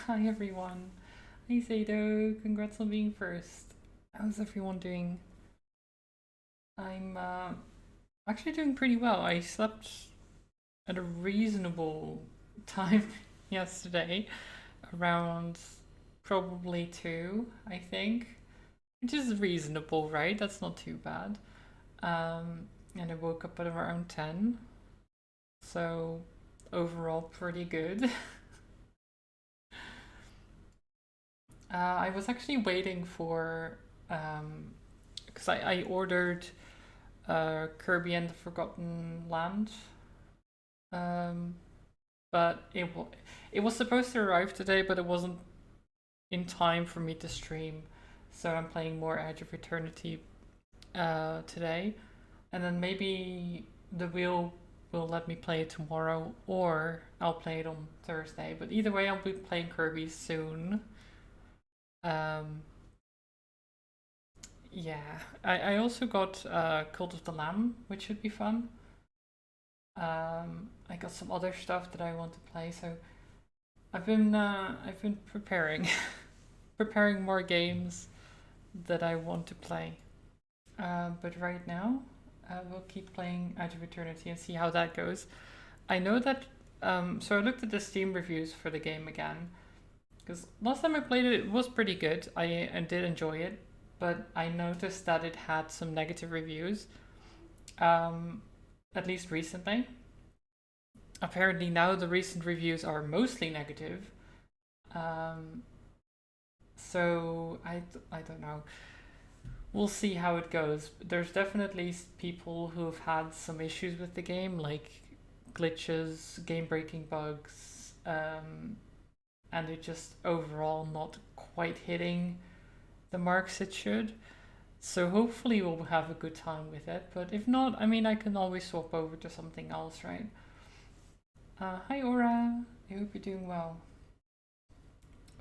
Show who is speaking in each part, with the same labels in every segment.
Speaker 1: Hi everyone. Hi Zaydo. Congrats on being first. How's everyone doing? I'm actually doing pretty well. I slept at a reasonable time yesterday, around probably 2, I think, which is reasonable, right? That's not too bad. And I woke up at around 10, so overall pretty good. I was actually waiting for because I ordered Kirby and the Forgotten Land, um, but it was supposed to arrive today, but it wasn't in time for me to stream. So I'm playing more Edge of Eternity today, and then maybe the wheel will let me play it tomorrow, or I'll play it on Thursday. But either way, I'll be playing Kirby soon. Um, yeah, I also got Cult of the Lamb, which should be fun. I got some other stuff that I want to play, so I've been preparing preparing more games that I want to play. But right now, we'll keep playing Edge of Eternity and see how that goes. I know that. So I looked at the Steam reviews for the game again because last time I played it, it was pretty good. I did enjoy it, but I noticed that it had some negative reviews. Um, at least recently. Apparently now the recent reviews are mostly negative. Um, so I don't know. We'll see how it goes. There's definitely people who've had some issues with the game, like glitches, game breaking bugs, and it just overall not quite hitting the marks it should. So hopefully we'll have a good time with it. But if not, I mean, I can always swap over to something else, right? Hi Aura, I hope you're doing well.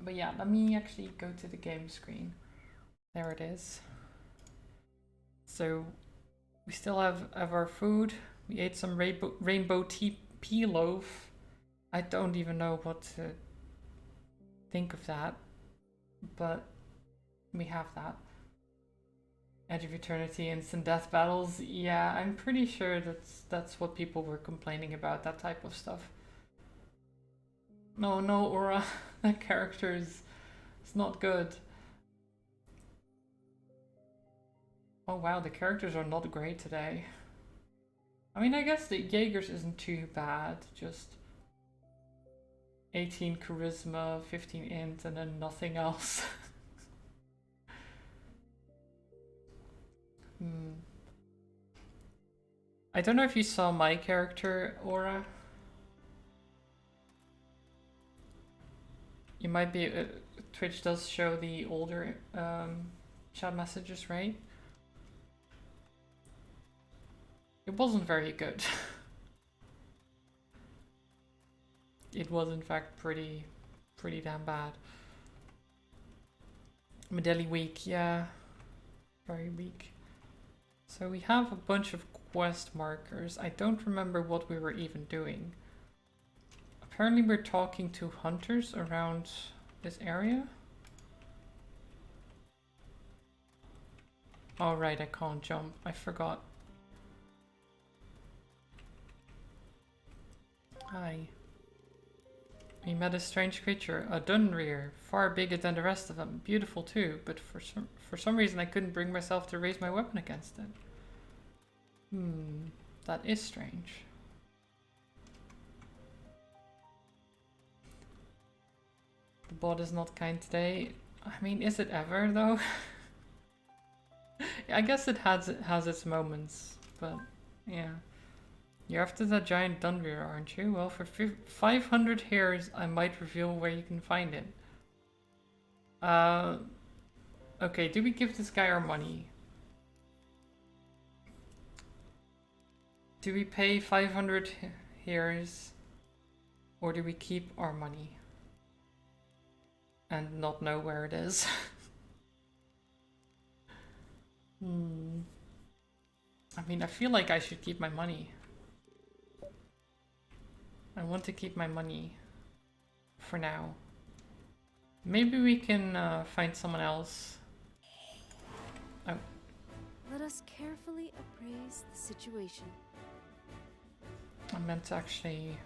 Speaker 1: But yeah, let me actually go to the game screen. There it is. So we still have our food. We ate some rainbow tea pea loaf. I don't even know what to think of that, but we have that. Edge of Eternity, instant death battles. Yeah, I'm pretty sure that's what people were complaining about. That type of stuff. No, no, Aura, that character is it's not good. Oh wow, the characters are not great today. I mean, I guess the Jaegers isn't too bad. Just 18 charisma, 15 int, and then nothing else. Hmm. I don't know if you saw my character, Aura. You might be. Twitch does show the older chat messages, right? It wasn't very good. It was, in fact, pretty damn bad. Medeli weak, yeah. Very weak. So we have a bunch of quest markers. I don't remember what we were even doing. Apparently we're talking to hunters around this area. Oh right, I can't jump. I forgot. Hi. We met a strange creature, a Dunrear, far bigger than the rest of them. Beautiful too, but for some reason I couldn't bring myself to raise my weapon against it. That is strange. The bot is not kind today. I mean, is it ever though? I guess it has its moments, but yeah. You're after that giant Dunrear, aren't you? Well, for 500 hairs, I might reveal where you can find it. Uh, okay, do we give this guy our money? Do we pay 500 hairs, or do we keep our money and not know where it is? I mean, I feel like I should keep my money. I want to keep my money for now. Maybe we can find someone else. Oh,
Speaker 2: Let us carefully appraise the situation.
Speaker 1: I meant to actually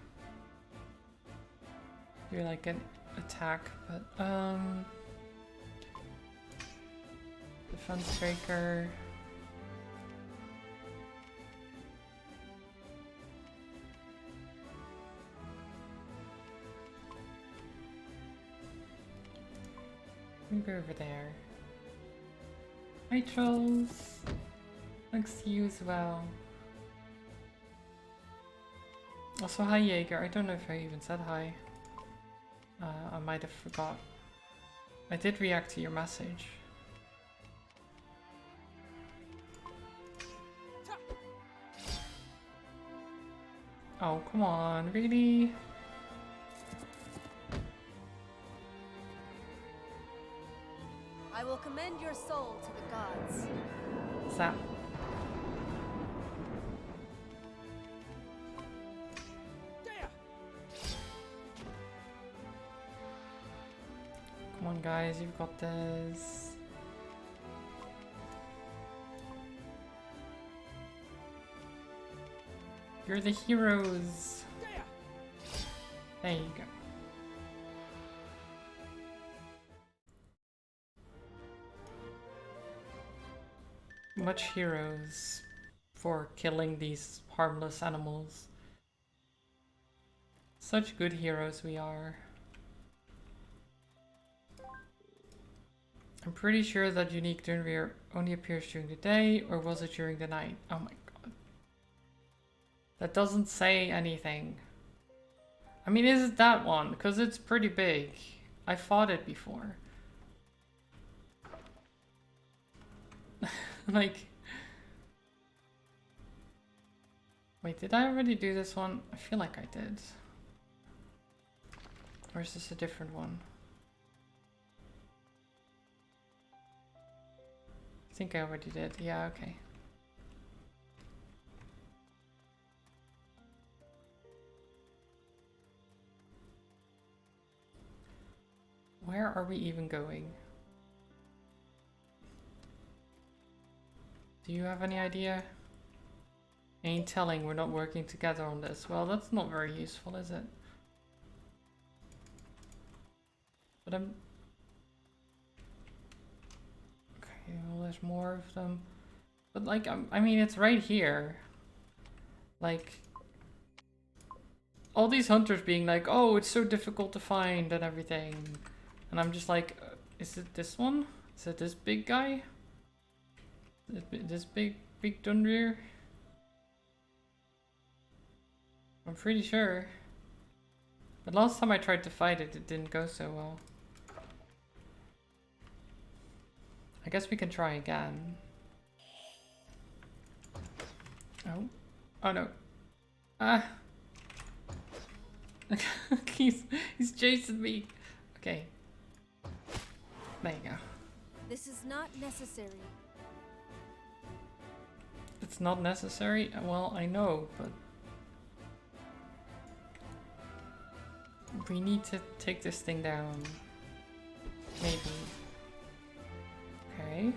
Speaker 1: do like an attack, but defense breaker. Move over there. Hi trolls. Thanks to you as well. Also, hi Jaeger. I don't know if I even said hi. I might have forgot. I did react to your message. Oh, come on, really?
Speaker 2: I will commend your soul to the gods.
Speaker 1: Zap. Come on guys, you've got this. You're the heroes. There you go. Much heroes for killing these harmless animals. Such good heroes we are. I'm pretty sure that unique Dunrear only appears during the day, or was it during the night? Oh my god. That doesn't say anything. I mean, is it that one? Because it's pretty big. I fought it before. Like... Wait, did I already do this one? I feel like I did. Or is this a different one? I think I already did. Yeah, okay. Where are we even going? Do you have any idea? Ain't telling, we're not working together on this. Well, that's not very useful, is it? But I'm... Okay, well, there's more of them. But like, I mean, it's right here. Like... All these hunters being like, oh, it's so difficult to find and everything. And I'm just like, is it this one? Is it this big guy? This big Dunrear? I'm pretty sure. But last time I tried to fight it, it didn't go so well. I guess we can try again. Oh. Oh no. Ah. he's chasing me. Okay. There you go.
Speaker 2: This is not necessary.
Speaker 1: It's not necessary? Well, I know, but... We need to take this thing down. Maybe. Okay.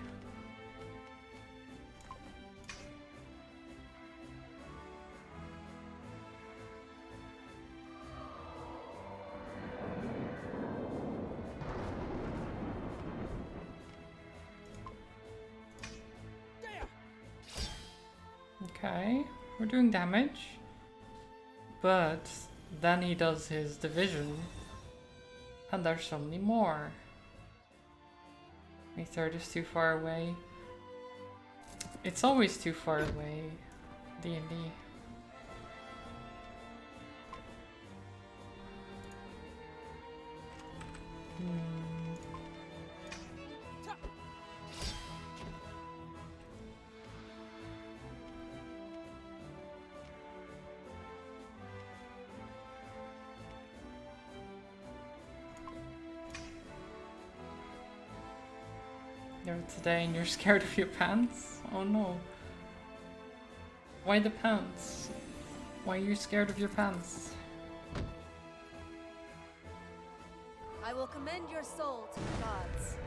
Speaker 1: Okay, we're doing damage. But then he does his division. And there's so many more. My third is too far away. It's always too far away. D&D. You're today and you're scared of your pants? Oh no. Why the pants? Why are you scared of your pants?
Speaker 2: I will commend your soul to the gods.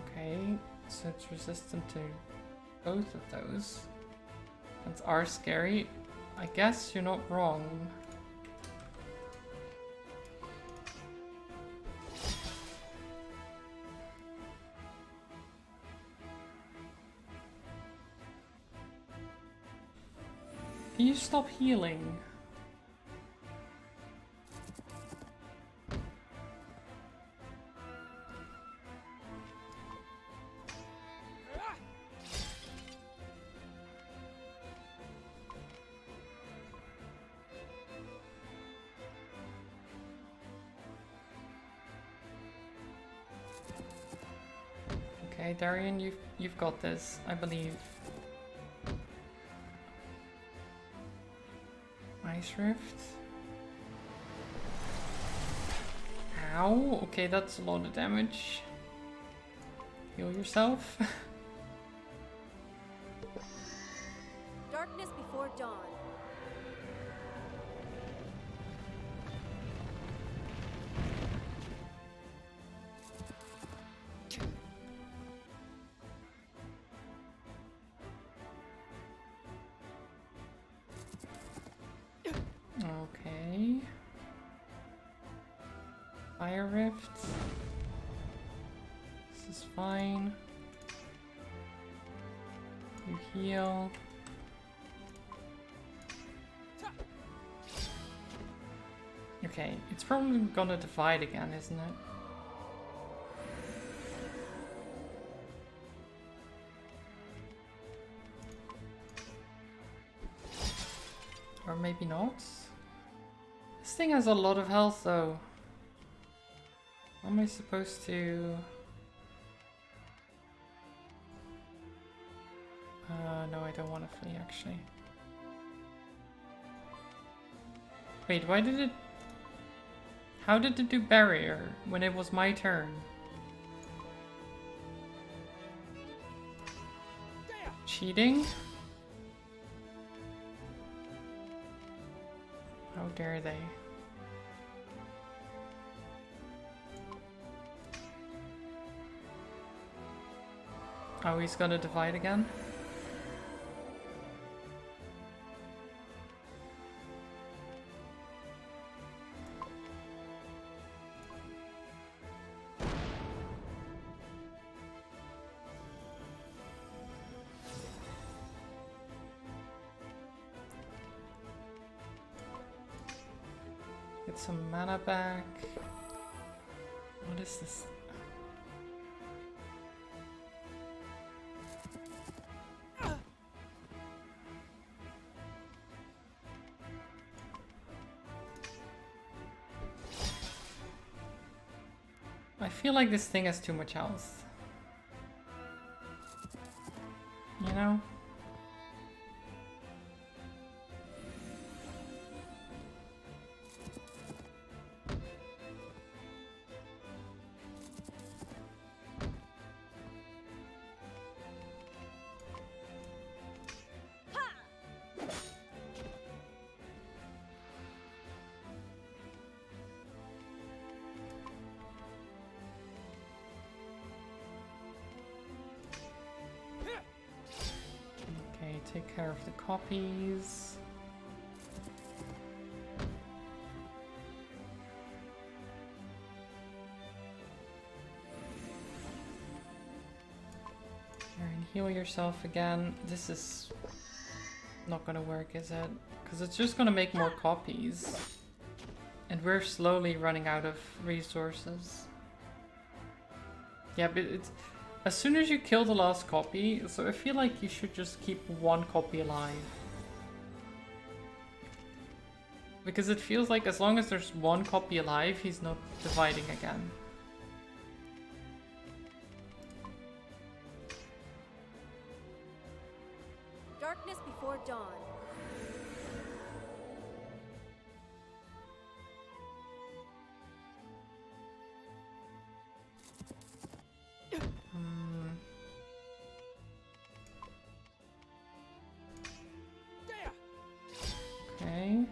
Speaker 1: Okay, so it's resistant to both of those. And are scary. I guess you're not wrong. Can you stop healing? Okay, Darian, you've got this, I believe. Ice Rift. Ow, okay, that's a lot of damage. Heal yourself.
Speaker 2: Darkness before dawn.
Speaker 1: Okay. Fire Rift. This is fine. You heal. Okay, it's probably gonna divide again, isn't it? Or maybe not. This thing has a lot of health though. How am I supposed to... no, I don't want to flee actually. Wait, why did it... How did it do barrier when it was my turn? Cheating? How dare they? Oh, he's gonna divide again? Get some mana back. What is this? I feel like this thing has too much health. You know? Okay, take care of the copies. Aaron, heal yourself again. This is not gonna work, is it? Because it's just gonna make more copies. And we're slowly running out of resources. Yeah, but it's... As soon as you kill the last copy, so I feel like you should just keep one copy alive. Because it feels like as long as there's one copy alive, he's not dividing again.
Speaker 2: Darkness before dawn.
Speaker 1: Okay.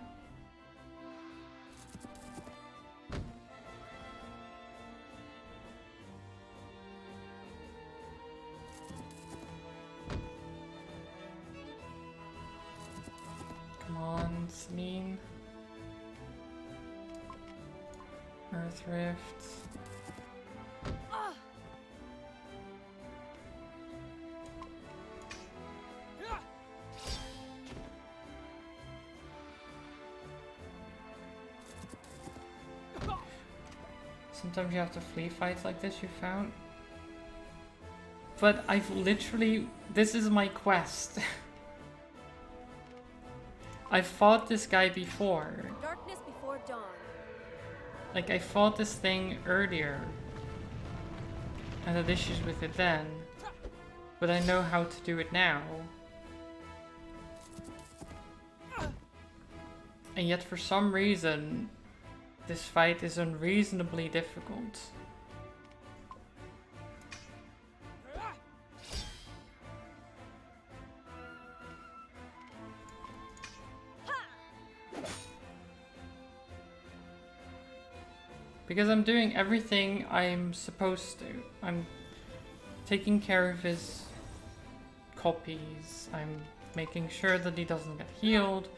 Speaker 1: Earth Rift. Sometimes you have to flee fights like this, you found. But I've literally... This is my quest. I've fought this guy before.
Speaker 2: Darkness before dawn.
Speaker 1: Like, I fought this thing earlier. And had issues with it then. But I know how to do it now. And yet for some reason, this fight is unreasonably difficult. Because I'm doing everything I'm supposed to. I'm taking care of his copies. I'm making sure that he doesn't get healed.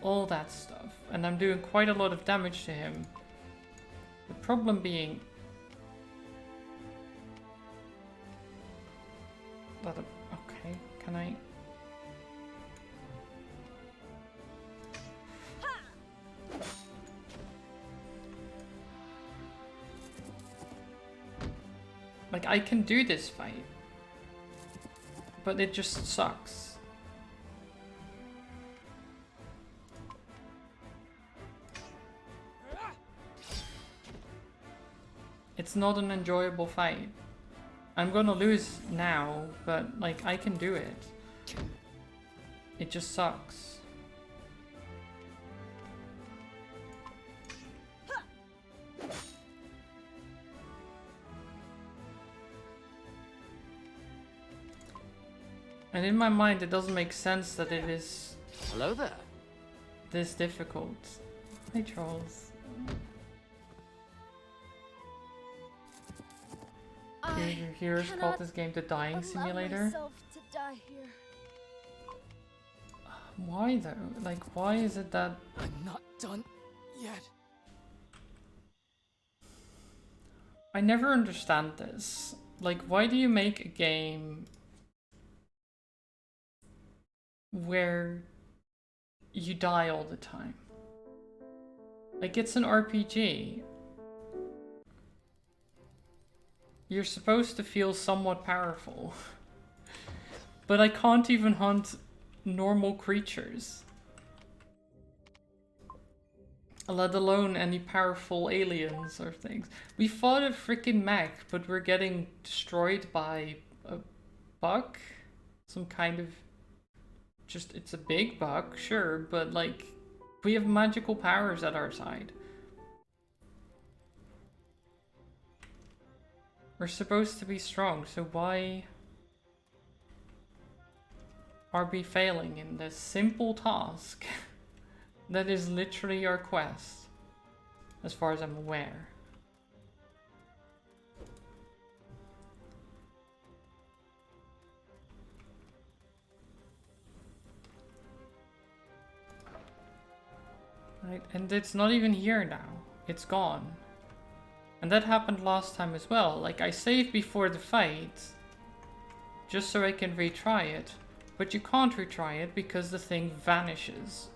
Speaker 1: All that stuff. And I'm doing quite a lot of damage to him. The problem being that... Okay, can I... Like, I can do this fight, but it just sucks. It's not an enjoyable fight. I'm gonna lose now, but like, I can do it. It just sucks. And in my mind, it doesn't make sense that it is...
Speaker 3: Hello there.
Speaker 1: This difficult. Hey, trolls. Your heroes called this game the Dying Simulator.
Speaker 2: Myself to die here.
Speaker 1: Why though? Like, why is it that...
Speaker 3: I'm not done yet.
Speaker 1: I never understand this. Like, why do you make a game where you die all the time? Like, it's an RPG. You're supposed to feel somewhat powerful. But I can't even hunt normal creatures. Let alone any powerful aliens or things. We fought a freaking mech, but we're getting destroyed by a bug? Some kind of... Just, it's a big bug, sure, but like, we have magical powers at our side. We're supposed to be strong, so why are we failing in this simple task that is literally our quest, as far as I'm aware? Right, and it's not even here now. It's gone. And that happened last time as well. Like, I saved before the fight, just so I can retry it. But you can't retry it because the thing vanishes.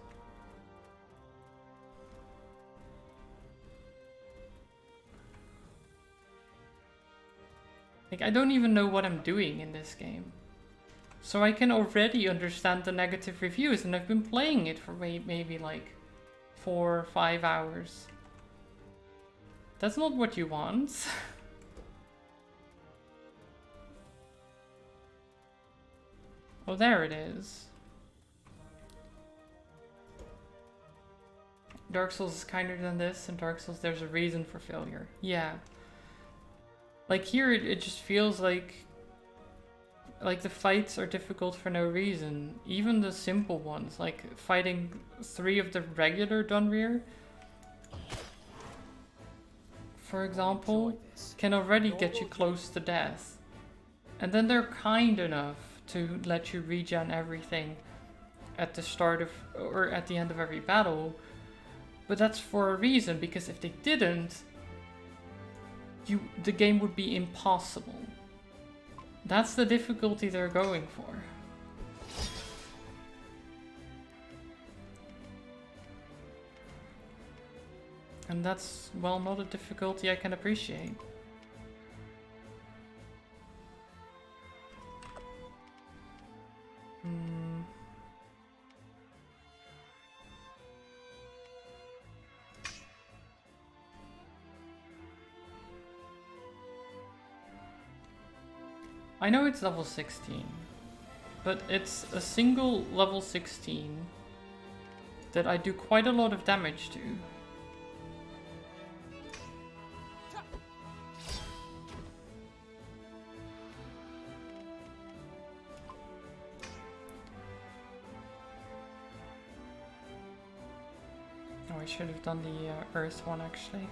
Speaker 1: Like, I don't even know what I'm doing in this game. So I can already understand the negative reviews, and I've been playing it for maybe like 4 or 5 hours. That's not what you want. Oh, there it is. Dark Souls is kinder than this. In Dark Souls, there's a reason for failure. Yeah. Like here, it just feels like the fights are difficult for no reason. Even the simple ones, like fighting 3 of the regular Dunrear, for example, can already get you close to death. And then they're kind enough to let you regen everything at the start of, or at the end of every battle. But that's for a reason, because if they didn't, the game would be impossible. That's the difficulty they're going for. And that's, well, not a difficulty I can appreciate. I know it's level 16, but it's a single level 16 that I do quite a lot of damage to. Oh, I should have done the Earth one actually.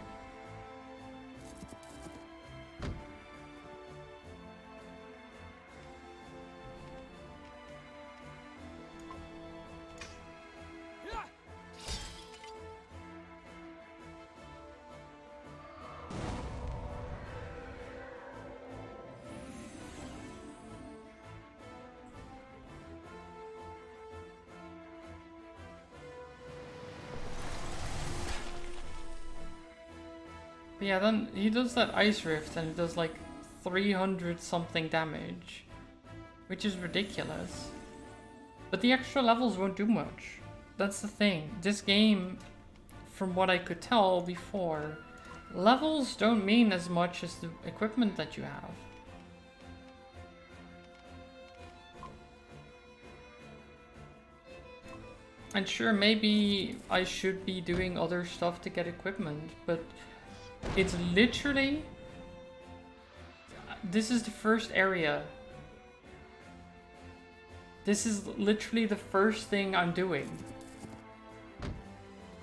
Speaker 1: But yeah, then he does that Ice Rift and it does like 300 something damage, which is ridiculous. But the extra levels won't do much. That's the thing. This game, from what I could tell before, levels don't mean as much as the equipment that you have. And sure, maybe I should be doing other stuff to get equipment, but it's literally... This is the first area. This is literally the first thing I'm doing.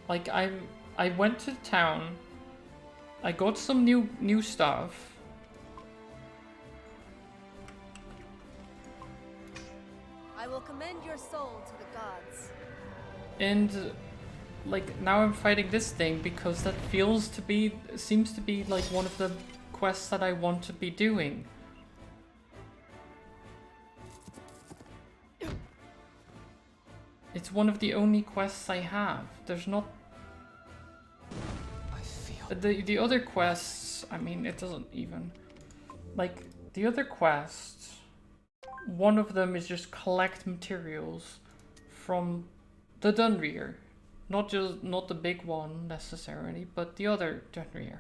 Speaker 1: Like, I went to town, I got some new stuff.
Speaker 2: I will commend your soul to the gods.
Speaker 1: And like now I'm fighting this thing because that seems to be like one of the quests that I want to be doing. It's one of the only quests I have. There's not...
Speaker 3: I feel...
Speaker 1: The other quests, I mean, it doesn't even... Like, the other quests, one of them is just collect materials from the Dunrear. Not the big one necessarily, but the other Dunrear.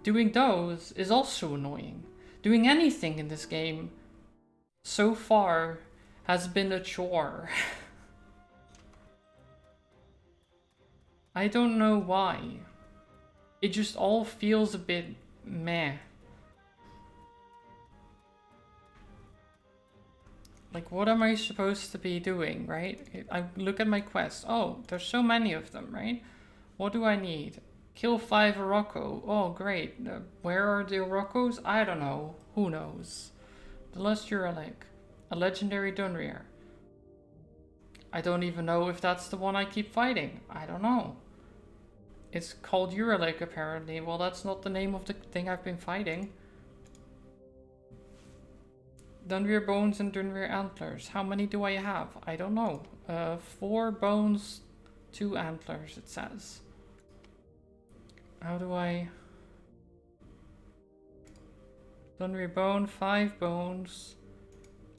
Speaker 1: Doing those is also annoying. Doing anything in this game so far has been a chore. I don't know why. It just all feels a bit meh. Like, what am I supposed to be doing, right? I look at my quest. Oh, there's so many of them, right? What do I need? Kill 5 Oroco. Oh, great. Where are the Orocos? I don't know. Who knows? The Lust Uralic. A legendary Dunrear. I don't even know if that's the one I keep fighting. I don't know. It's called Uralic apparently. Well, that's not the name of the thing I've been fighting. Dunrear bones and Dunrear antlers. How many do I have? I don't know. 4 bones, 2 antlers, it says. How do I... Dunrear bone, 5 bones.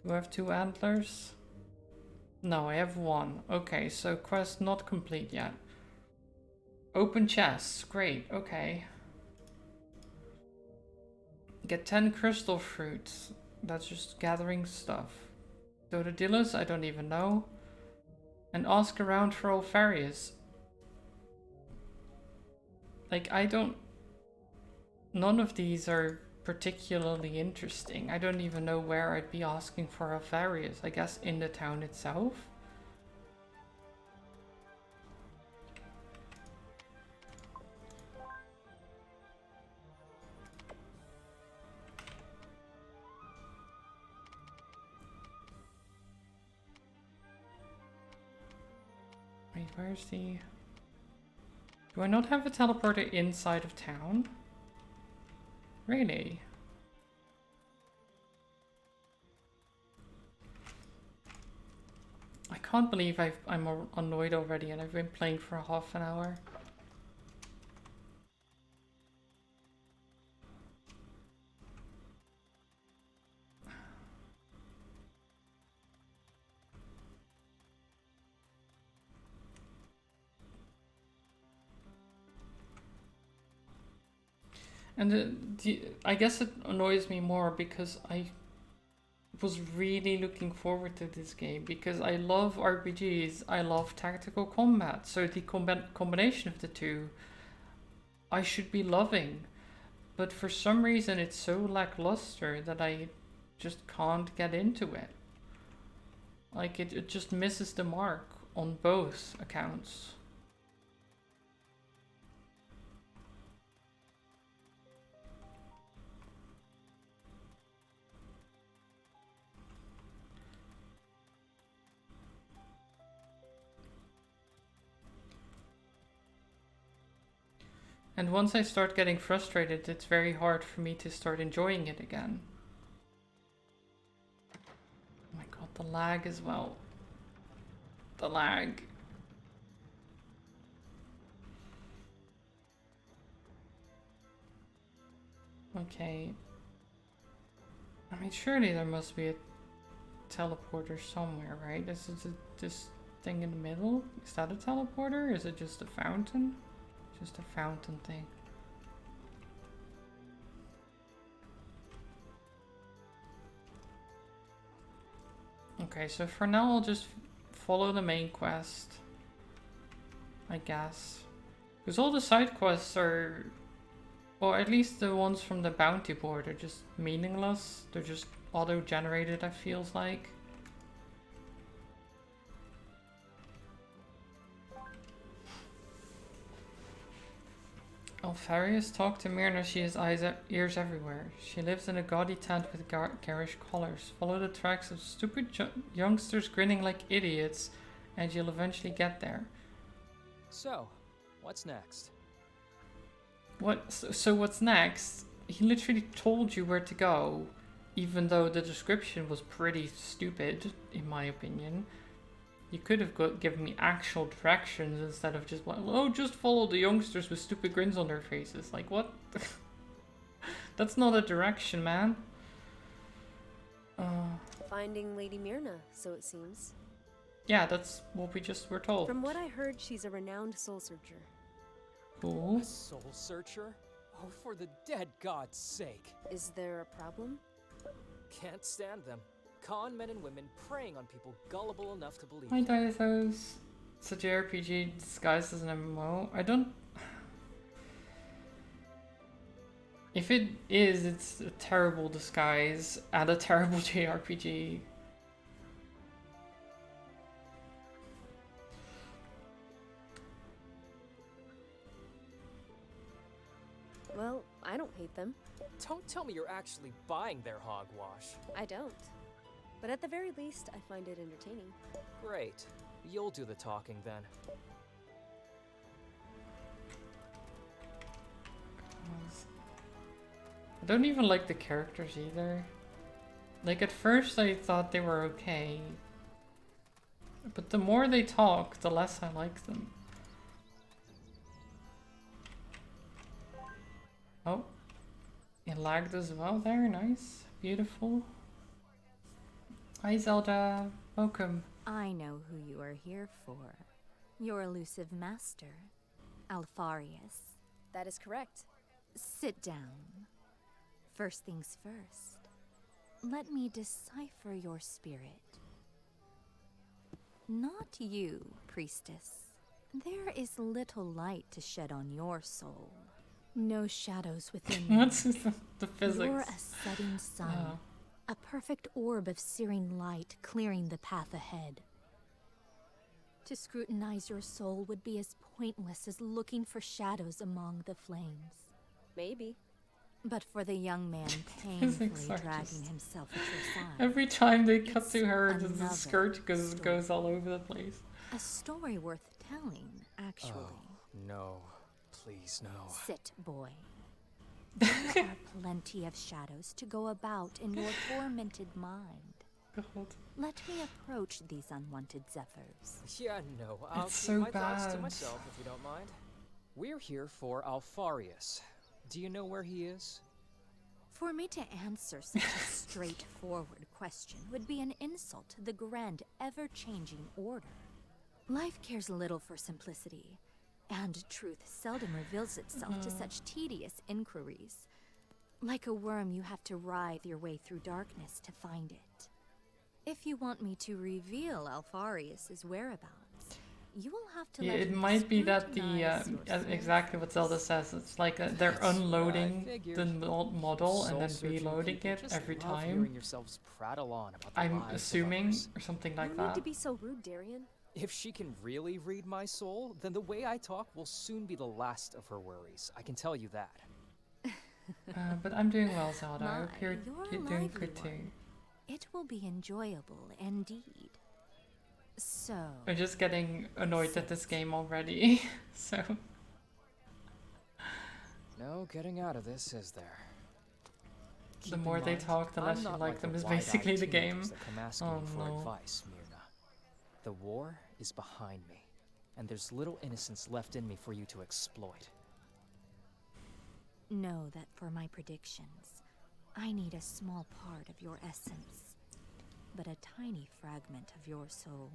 Speaker 1: Do I have 2 antlers? No, I have 1. Okay, so quest not complete yet. Open chests. Great, okay. Get 10 crystal fruits. That's just gathering stuff. Dodadillas, I don't even know. And ask around for Alfarius. Like, I don't... None of these are particularly interesting. I don't even know where I'd be asking for Alfarius. I guess in the town itself? Wait, where's the... Do I not have a teleporter inside of town? Really? I can't believe I'm annoyed already and I've been playing for half an hour. And I guess it annoys me more because I was really looking forward to this game because I love RPGs, I love tactical combat, so the combination of the two I should be loving. But for some reason it's so lackluster that I just can't get into it. Like it just misses the mark on both accounts. And once I start getting frustrated, it's very hard for me to start enjoying it again. Oh my god, the lag as well. The lag. Okay. I mean, surely there must be a teleporter somewhere, right? Is it this thing in the middle? Is that a teleporter? Is it just a fountain? Just a fountain thing. Okay, so for now I'll just follow the main quest, I guess. Because all the side quests are, well, at least the ones from the bounty board are just meaningless. They're just auto-generated, it feels like. Alfarius talked to Myrna. She has ears everywhere. She lives in a gaudy tent with garish colors. Follow the tracks of stupid youngsters grinning like idiots, and you'll eventually get there.
Speaker 3: So, what's next?
Speaker 1: What? So what's next? He literally told you where to go, even though the description was pretty stupid, in my opinion. You could have given me actual directions instead of just like, oh, just follow the youngsters with stupid grins on their faces. Like, what? That's not a direction, man.
Speaker 2: Finding Lady Myrna, so it seems.
Speaker 1: Yeah, that's what we just were told.
Speaker 2: From what I heard, she's a renowned soul searcher.
Speaker 1: Cool.
Speaker 3: A soul searcher? Oh, for the dead god's sake.
Speaker 2: Is there a problem?
Speaker 3: Can't stand them. Con men and women preying on people gullible enough to believe.
Speaker 1: Hi, Dithos. It's a JRPG disguised as an MMO. I don't... If it is, it's a terrible disguise and a terrible JRPG.
Speaker 2: Well, I don't hate them.
Speaker 3: Don't tell me you're actually buying their hogwash.
Speaker 2: I don't. But at the very least, I find it entertaining.
Speaker 3: Great. You'll do the talking then.
Speaker 1: I don't even like the characters either. Like, at first I thought they were okay. But the more they talk, the less I like them. Oh. It lagged as well there, nice. Beautiful. Hi Zelda, welcome.
Speaker 4: I know who you are here for. Your elusive master, Alfarius.
Speaker 2: That is correct.
Speaker 4: Sit down. First things first. Let me decipher your spirit. Not you, priestess. There is little light to shed on your soul. No shadows within you.
Speaker 1: What's the physics?
Speaker 4: You're a setting sun.
Speaker 1: Oh.
Speaker 4: A perfect orb of searing light clearing the path ahead. To scrutinize your soul would be as pointless as looking for shadows among the flames.
Speaker 2: Maybe.
Speaker 4: But for the young man
Speaker 1: Physics
Speaker 4: painfully
Speaker 1: are
Speaker 4: dragging
Speaker 1: just-
Speaker 4: himself at your side,
Speaker 1: Every time they cut
Speaker 4: It's
Speaker 1: to her, the
Speaker 4: another
Speaker 1: skirt goes
Speaker 4: story.
Speaker 1: all over the place.
Speaker 4: a story worth telling, actually.
Speaker 3: Oh, no. please, no.
Speaker 4: Sit, boy. There are plenty of shadows to go about in your tormented mind.
Speaker 1: God.
Speaker 4: Let me approach these unwanted zephyrs.
Speaker 3: Yeah, no, I'll
Speaker 1: It's
Speaker 3: keep
Speaker 1: so
Speaker 3: my thoughts to
Speaker 1: bad.
Speaker 3: myself if you don't mind. We're here for Alfarius. Do you know where he is?
Speaker 4: For me to answer such a straightforward question would be an insult to the grand, ever-changing order. Life cares little for simplicity, and truth seldom reveals itself to such tedious inquiries. Like a worm, you have to writhe your way through darkness to find it. If you want me to reveal Alfarius's whereabouts, you will have to
Speaker 1: Yeah,
Speaker 4: let
Speaker 1: it
Speaker 4: me
Speaker 1: might be that the
Speaker 4: scrutinize your soul
Speaker 1: exactly what Zelda says. It's like they're
Speaker 3: That's what I
Speaker 1: unloading the
Speaker 3: figured.
Speaker 1: model and then
Speaker 3: Soul-searching
Speaker 1: reloading
Speaker 3: people
Speaker 1: it
Speaker 3: just
Speaker 1: every
Speaker 3: love
Speaker 1: time.
Speaker 3: hearing yourselves prattle on about the
Speaker 1: I'm
Speaker 3: lives of
Speaker 1: assuming,
Speaker 3: others.
Speaker 1: or something
Speaker 2: No
Speaker 1: like
Speaker 2: need
Speaker 1: that.
Speaker 2: to be so rude, Darian.
Speaker 3: If she can really read my soul, then the way I talk will soon be the last of her worries. I can tell you that.
Speaker 1: But I'm doing well, Zelda. I
Speaker 4: My,
Speaker 1: hope you're
Speaker 4: you're a
Speaker 1: doing
Speaker 4: lively
Speaker 1: good too.
Speaker 4: one. It will be enjoyable indeed. So,
Speaker 1: I'm just getting annoyed at this game already. So
Speaker 3: No getting out of this, is there?
Speaker 1: the
Speaker 3: Keep in
Speaker 1: more they
Speaker 3: mind,
Speaker 1: talk, the
Speaker 3: I'm
Speaker 1: less you
Speaker 3: not
Speaker 1: like them.
Speaker 3: the
Speaker 1: Is
Speaker 3: wide-eyed
Speaker 1: basically the game.
Speaker 3: teenagers that come asking
Speaker 1: Oh
Speaker 3: you for
Speaker 1: no.
Speaker 3: advice, Myrna. The war is behind me, and there's little innocence left in me for you to exploit.
Speaker 4: know that for my predictions, I need a small part of your essence, but a tiny fragment of your soul.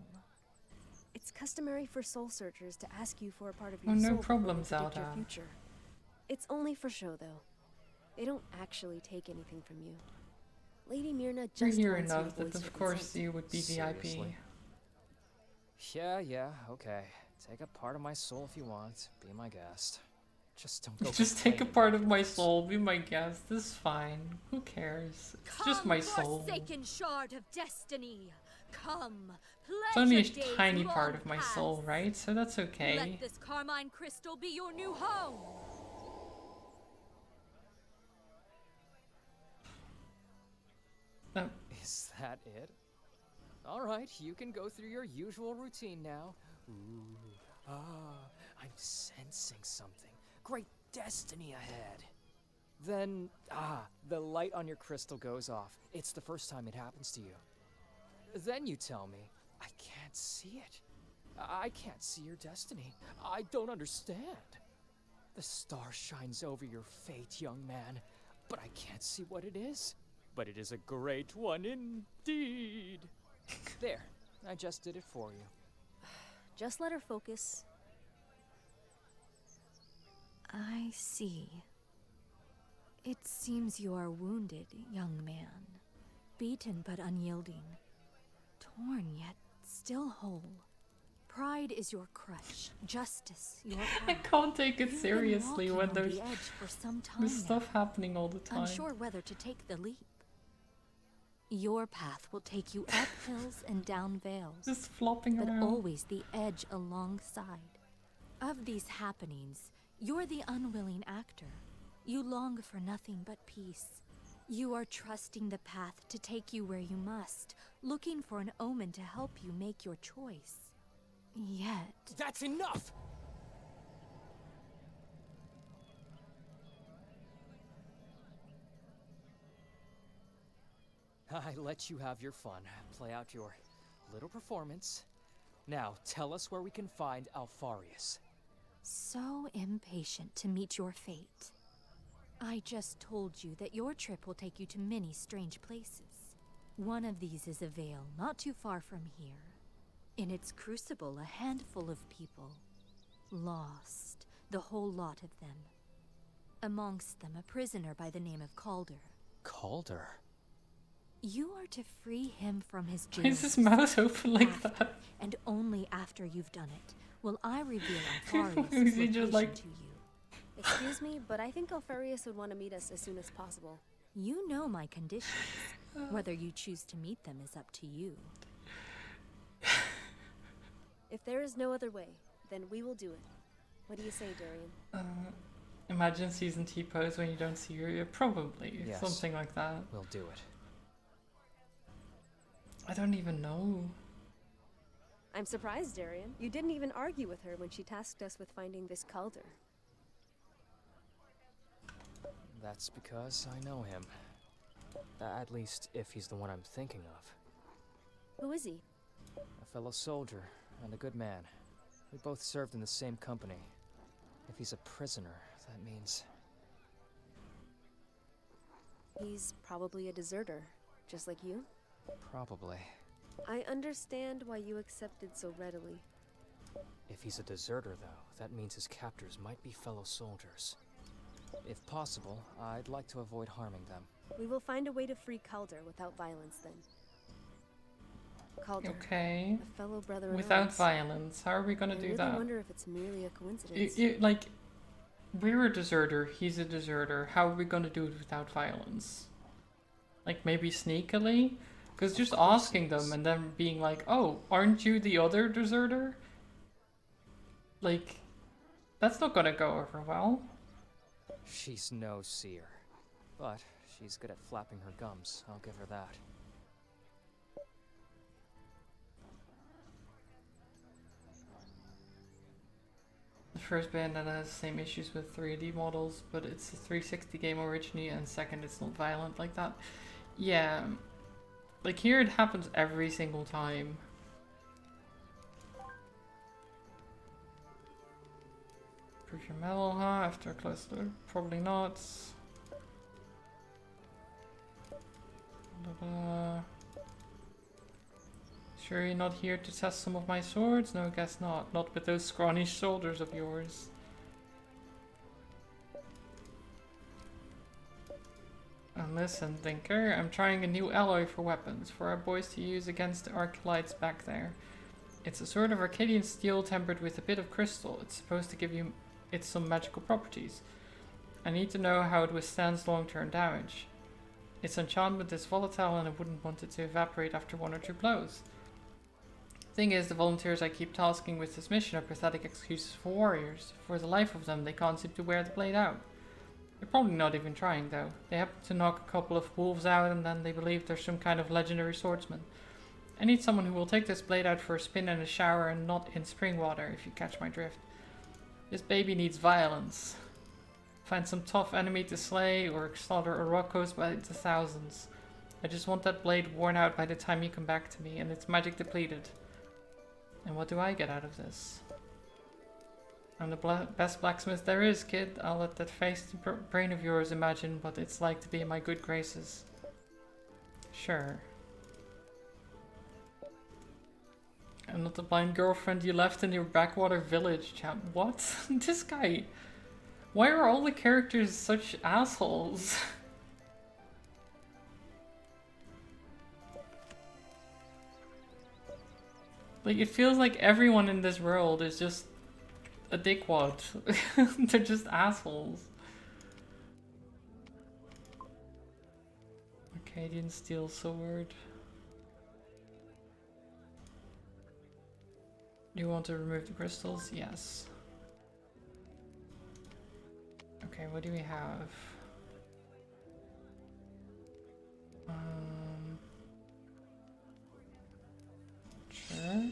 Speaker 2: It's customary for soul searchers to ask you for a part of
Speaker 1: Oh,
Speaker 2: your
Speaker 1: no
Speaker 2: soul before
Speaker 1: problem,
Speaker 2: they predict your
Speaker 1: Zelda.
Speaker 2: future. It's only for show, though. They don't actually take anything from you. Lady Myrna
Speaker 1: We're
Speaker 2: just
Speaker 1: here
Speaker 2: wants you to
Speaker 1: enough that
Speaker 2: voice
Speaker 1: of
Speaker 2: your
Speaker 1: course
Speaker 2: consent.
Speaker 1: you would be VIP.
Speaker 3: Seriously? Yeah, okay. Take a part of my soul if you want. Be my guest. Just don't go
Speaker 1: Just take a
Speaker 3: complaining
Speaker 1: part of my
Speaker 3: afterwards.
Speaker 1: soul, be my guest. This is fine. Who cares? It's just my soul.
Speaker 4: Forsaken shard of destiny. Come,
Speaker 1: It's only a
Speaker 4: pleasure days
Speaker 1: tiny
Speaker 4: long
Speaker 1: part of my soul,
Speaker 4: past.
Speaker 1: right? So that's okay.
Speaker 4: Let this carmine crystal be your new home.
Speaker 1: Oh,
Speaker 3: Is that it? Alright, you can go through your usual routine now. Ooh, I'm sensing something. Great destiny ahead. Then, the light on your crystal goes off. It's the first time it happens to you. Then you tell me, I can't see it. I can't see your destiny. I don't understand. The star shines over your fate, young man, but I can't see what it is. But it is a great one indeed. There, I just did it for you.
Speaker 2: Just let her focus.
Speaker 4: I see. It seems you are wounded, young man. Beaten but unyielding. Torn yet still whole. Pride is your crutch. Justice your
Speaker 1: I
Speaker 4: path.
Speaker 1: can't take it
Speaker 4: You've been
Speaker 1: seriously
Speaker 4: walking
Speaker 1: when
Speaker 4: on
Speaker 1: there's
Speaker 4: the edge for some time
Speaker 1: this stuff
Speaker 4: now,
Speaker 1: happening all the time.
Speaker 4: unsure whether to take the leap. Your path will take you up hills and down vales,
Speaker 1: Just flopping
Speaker 4: but
Speaker 1: around.
Speaker 4: always the edge alongside. Of these happenings, you're the unwilling actor. You long for nothing but peace. You are trusting the path to take you where you must, looking for an omen to help you make your choice. Yet,
Speaker 3: That's enough! I let you have your fun. Play out your little performance. Now, tell us where we can find Alfarius.
Speaker 4: so impatient to meet your fate. I just told you that your trip will take you to many strange places. One of these is a vale not too far from here. In its crucible, a handful of people. Lost, the whole lot of them. Amongst them, a prisoner by the name of Calder.
Speaker 3: Calder?
Speaker 4: You are to free him from his jail.
Speaker 1: Why is his mouth open like
Speaker 4: After,
Speaker 1: that?
Speaker 4: and only after you've done it, will I reveal
Speaker 1: Why
Speaker 4: Alfarius'
Speaker 1: is he
Speaker 4: location
Speaker 1: just like-
Speaker 4: to you.
Speaker 2: Excuse me, but I think Alfarius would want to meet us as soon as possible.
Speaker 4: You know my conditions. Whether you choose to meet them is up to you.
Speaker 2: If there is no other way, then we will do it. What do you say, Darian?
Speaker 1: Imagine season T pose when you don't see her. Yeah, probably
Speaker 3: Yes.
Speaker 1: something like that.
Speaker 3: We'll do it.
Speaker 1: I don't even know.
Speaker 2: I'm surprised, Darian. You didn't even argue with her when she tasked us with finding this Calder.
Speaker 3: That's because I know him. At least, if he's the one I'm thinking of.
Speaker 2: Who is he?
Speaker 3: A fellow soldier, and a good man. We both served in the same company. If he's a prisoner, that means...
Speaker 2: He's probably a deserter, just like you.
Speaker 3: Probably.
Speaker 2: I understand why you accepted so readily.
Speaker 3: If he's a deserter, though, that means his captors might be fellow soldiers. If possible, I'd like to avoid harming them.
Speaker 2: We will find a way to free Calder without violence then. Calder,
Speaker 1: Okay.
Speaker 2: a fellow brother in
Speaker 1: Without
Speaker 2: arms.
Speaker 1: violence. How are we gonna
Speaker 2: I
Speaker 1: do
Speaker 2: really
Speaker 1: that?
Speaker 2: wonder if it's merely a coincidence.
Speaker 1: Like, we're a deserter, he's a deserter. How are we gonna do it without violence? Like, maybe sneakily? Because just asking them and then being like, oh, aren't you the other deserter? Like, that's not gonna go over well.
Speaker 3: She's no seer. But she's good at flapping her gums, I'll give her that.
Speaker 1: The first Bayonetta has the same issues with 3D models, but it's a 360 game originally, and second, it's not violent like that. Yeah, like here it happens every single time. Prove your metal, huh? After a close look, probably not. Da-da. Sure you're not here to test some of my swords? No, guess not. Not with those scrawny shoulders of yours. And listen, Thinker, I'm trying a new alloy for weapons, for our boys to use against the Arcalites back there. It's a sort of Arcadian steel tempered with a bit of crystal. It's supposed to give you some magical properties. I need to know how it withstands long-term damage. Its enchantment is volatile and I wouldn't want it to evaporate after 1 or 2 blows. Thing is, the volunteers I keep tasking with this mission are pathetic excuses for warriors. For the life of them, they can't seem to wear the blade out. They're probably not even trying, though. They happen to knock a couple of wolves out and then they believe they're some kind of legendary swordsman. I need someone who will take this blade out for a spin and a shower and not in spring water, if you catch my drift. This baby needs violence. Find some tough enemy to slay or slaughter Orokkos by the thousands. I just want that blade worn out by the time you come back to me and its magic depleted. And what do I get out of this? I'm the best blacksmith there is, kid. I'll let that faced brain of yours imagine what it's like to be in my good graces. Sure. I'm not the blind girlfriend you left in your backwater village, champ. What? This guy. Why are all the characters such assholes? Like, it feels like everyone in this world is just a dickwad. They're just assholes. Arcadian steel sword. Do you want to remove the crystals? Yes. Okay, what do we have? Sure.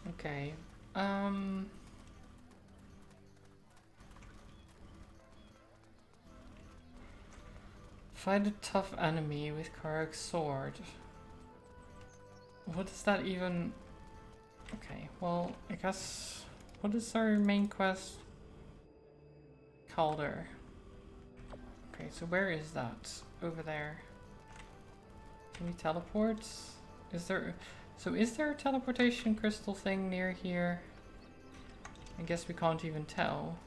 Speaker 1: Okay. Fight a tough enemy with Karag's sword. What is that even? Okay, well, I guess... What is our main quest? Calder. Okay, so where is that? Over there. Can we teleport? Is there... So is there a teleportation crystal thing near here? I guess we can't even tell.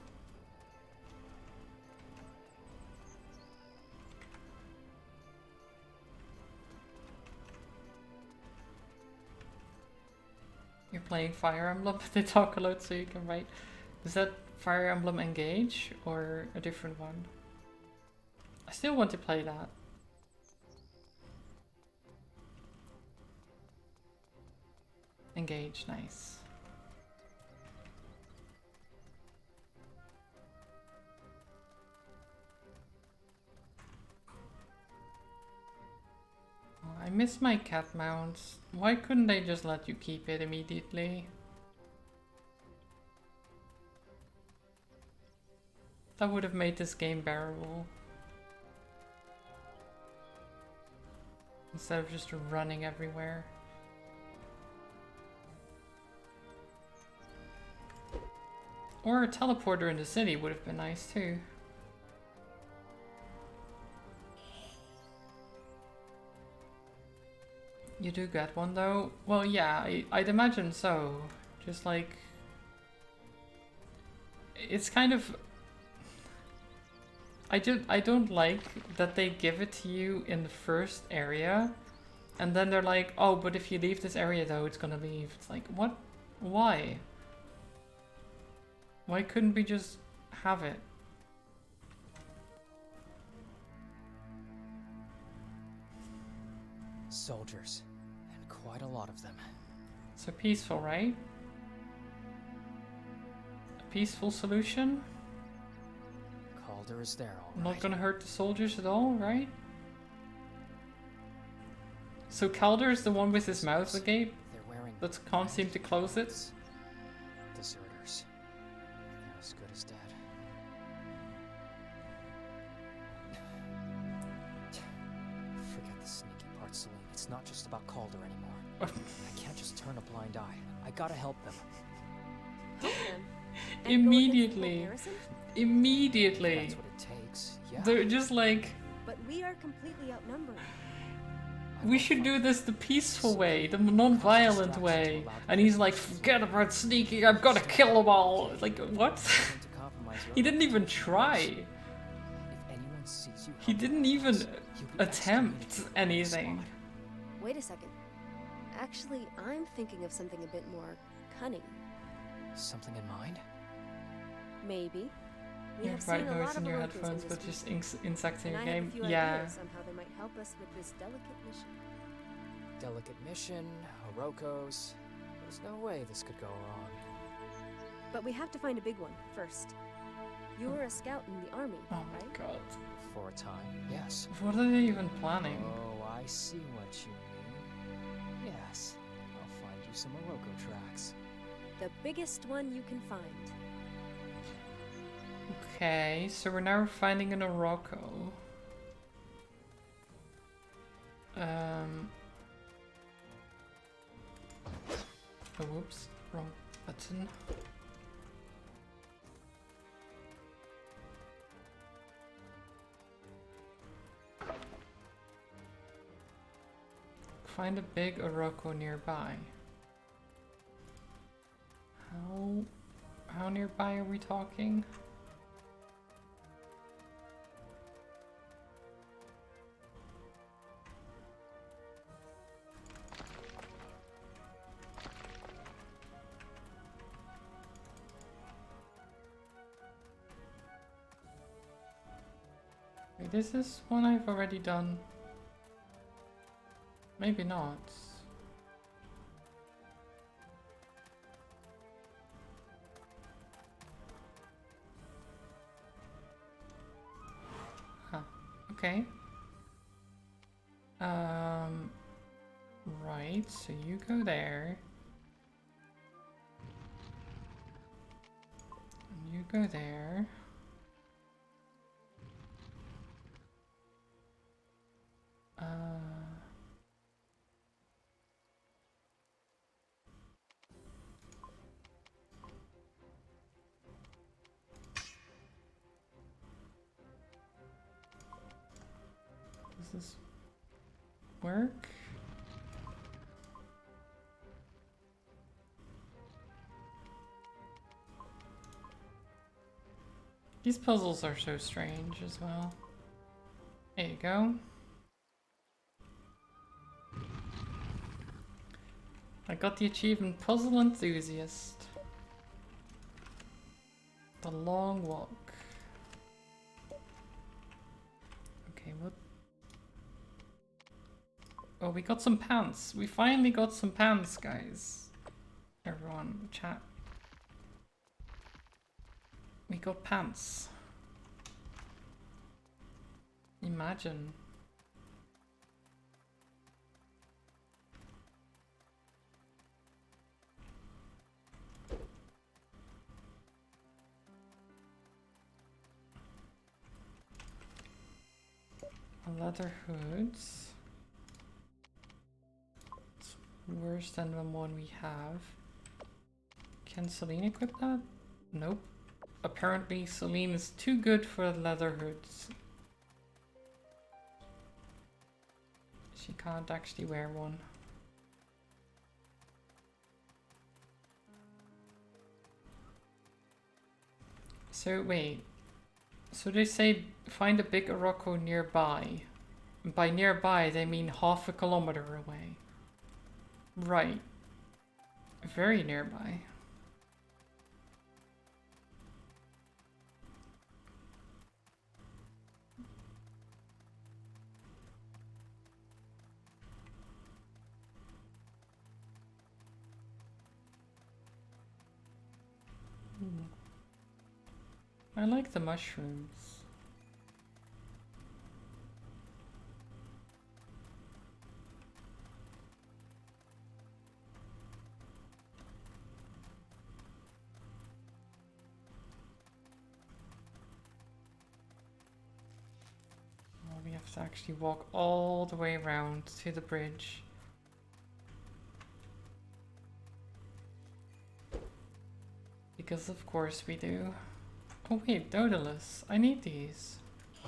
Speaker 1: You're playing Fire Emblem, they talk a lot so you can write. Is that Fire Emblem Engage or a different one? I still want to play that. Engage, nice. miss my cat mount. Why couldn't they just let you keep it immediately? That would have made this game bearable. Instead of just running everywhere. Or a teleporter in the city would have been nice too. You do get one though? Well, yeah, I'd imagine so. Just like... It's kind of... I don't like that they give it to you in the first area, and then they're like, oh, but if you leave this area though, it's gonna leave. It's like, what? Why? Why couldn't we just have it?
Speaker 3: Soldiers, and quite a lot of them.
Speaker 1: So peaceful, right? A peaceful solution?
Speaker 3: Calder is there, all right.
Speaker 1: Not gonna hurt the soldiers at all, right? So Calder is the one with his mouth agape
Speaker 3: They're wearing
Speaker 1: that can't seem to close it?
Speaker 3: deserters. They're as good as dead. Forget the sneaky part, Celine. It's not just about Calder anymore. I can't just turn a blind eye. I gotta help them.
Speaker 2: Help them. And go against the
Speaker 1: Immediately.
Speaker 2: Garrison?
Speaker 1: Immediately.
Speaker 3: That's what it takes. Yeah.
Speaker 1: They're just like,
Speaker 2: But we are completely outnumbered.
Speaker 1: we should do this the peaceful way, the non-violent way. And he's like, forget about sneaking, I've gotta kill them all. It's like, what? He didn't even try.
Speaker 3: If anyone sees you,
Speaker 1: He didn't even
Speaker 3: you'll be
Speaker 1: attempt
Speaker 3: executed.
Speaker 1: anything.
Speaker 2: Wait a second. Actually, I'm thinking of something a bit more cunning.
Speaker 3: Something in mind?
Speaker 2: Maybe. We
Speaker 1: You
Speaker 2: have
Speaker 1: have white
Speaker 2: seen a
Speaker 1: noise
Speaker 2: lot
Speaker 1: in
Speaker 2: of
Speaker 1: your
Speaker 2: Orokus
Speaker 1: headphones,
Speaker 2: in
Speaker 1: but
Speaker 2: this
Speaker 1: just
Speaker 2: region,
Speaker 1: insects in
Speaker 2: and
Speaker 1: your
Speaker 2: I have
Speaker 1: game.
Speaker 2: a few
Speaker 1: Yeah.
Speaker 2: ideas on how they might help us with this delicate mission.
Speaker 3: Delicate mission, Orokos. There's no way this could go wrong.
Speaker 2: But we have to find a big one first. You were a scout in the army,
Speaker 1: Oh my
Speaker 2: right?
Speaker 1: god.
Speaker 3: For a time, yes.
Speaker 1: What are they even planning?
Speaker 3: Oh, I see what you mean. Yes, I'll find you some Oroko tracks.
Speaker 2: The biggest one you can find.
Speaker 1: Okay, so we're now finding an Oroko. Oh, whoops, wrong button. Find a big Oroko nearby. How nearby are we talking? Wait, is this one I've already done? Maybe not. Huh. Okay. Right, so you go there. And you go there. Does this work? These puzzles are so strange as well. There you go. I got the achievement Puzzle Enthusiast. The long walk. Okay, what? Oh, we got some pants. We finally got some pants, guys. Everyone, chat. We got pants. Imagine. Leather hoods. It's worse than the one we have. Can Celine equip that? Nope. Apparently Celine is too good for leather hoods. She can't actually wear one. So wait. So they say find a big Orocco nearby. By nearby they mean half a kilometer away. Right. Very nearby. I like the mushrooms. Oh, we have to actually walk all the way around to the bridge. Because of course we do. Oh wait, Daedalus. I need these.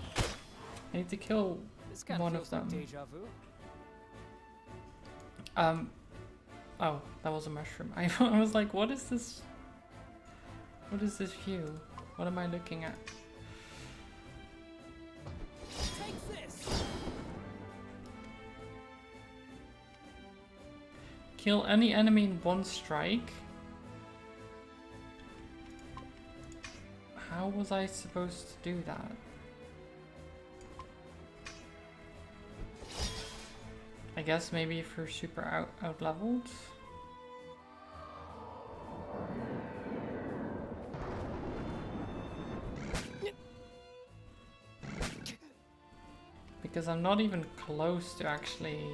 Speaker 1: I need to kill
Speaker 3: This kind
Speaker 1: one
Speaker 3: of
Speaker 1: of
Speaker 3: feels like
Speaker 1: them.
Speaker 3: deja vu.
Speaker 1: Oh, that was a mushroom. I was like, what is this? What is this view? What am I looking at?
Speaker 3: Take this.
Speaker 1: Kill any enemy in one strike? How was I supposed to do that? I guess maybe if you're super out leveled. Because I'm not even close to actually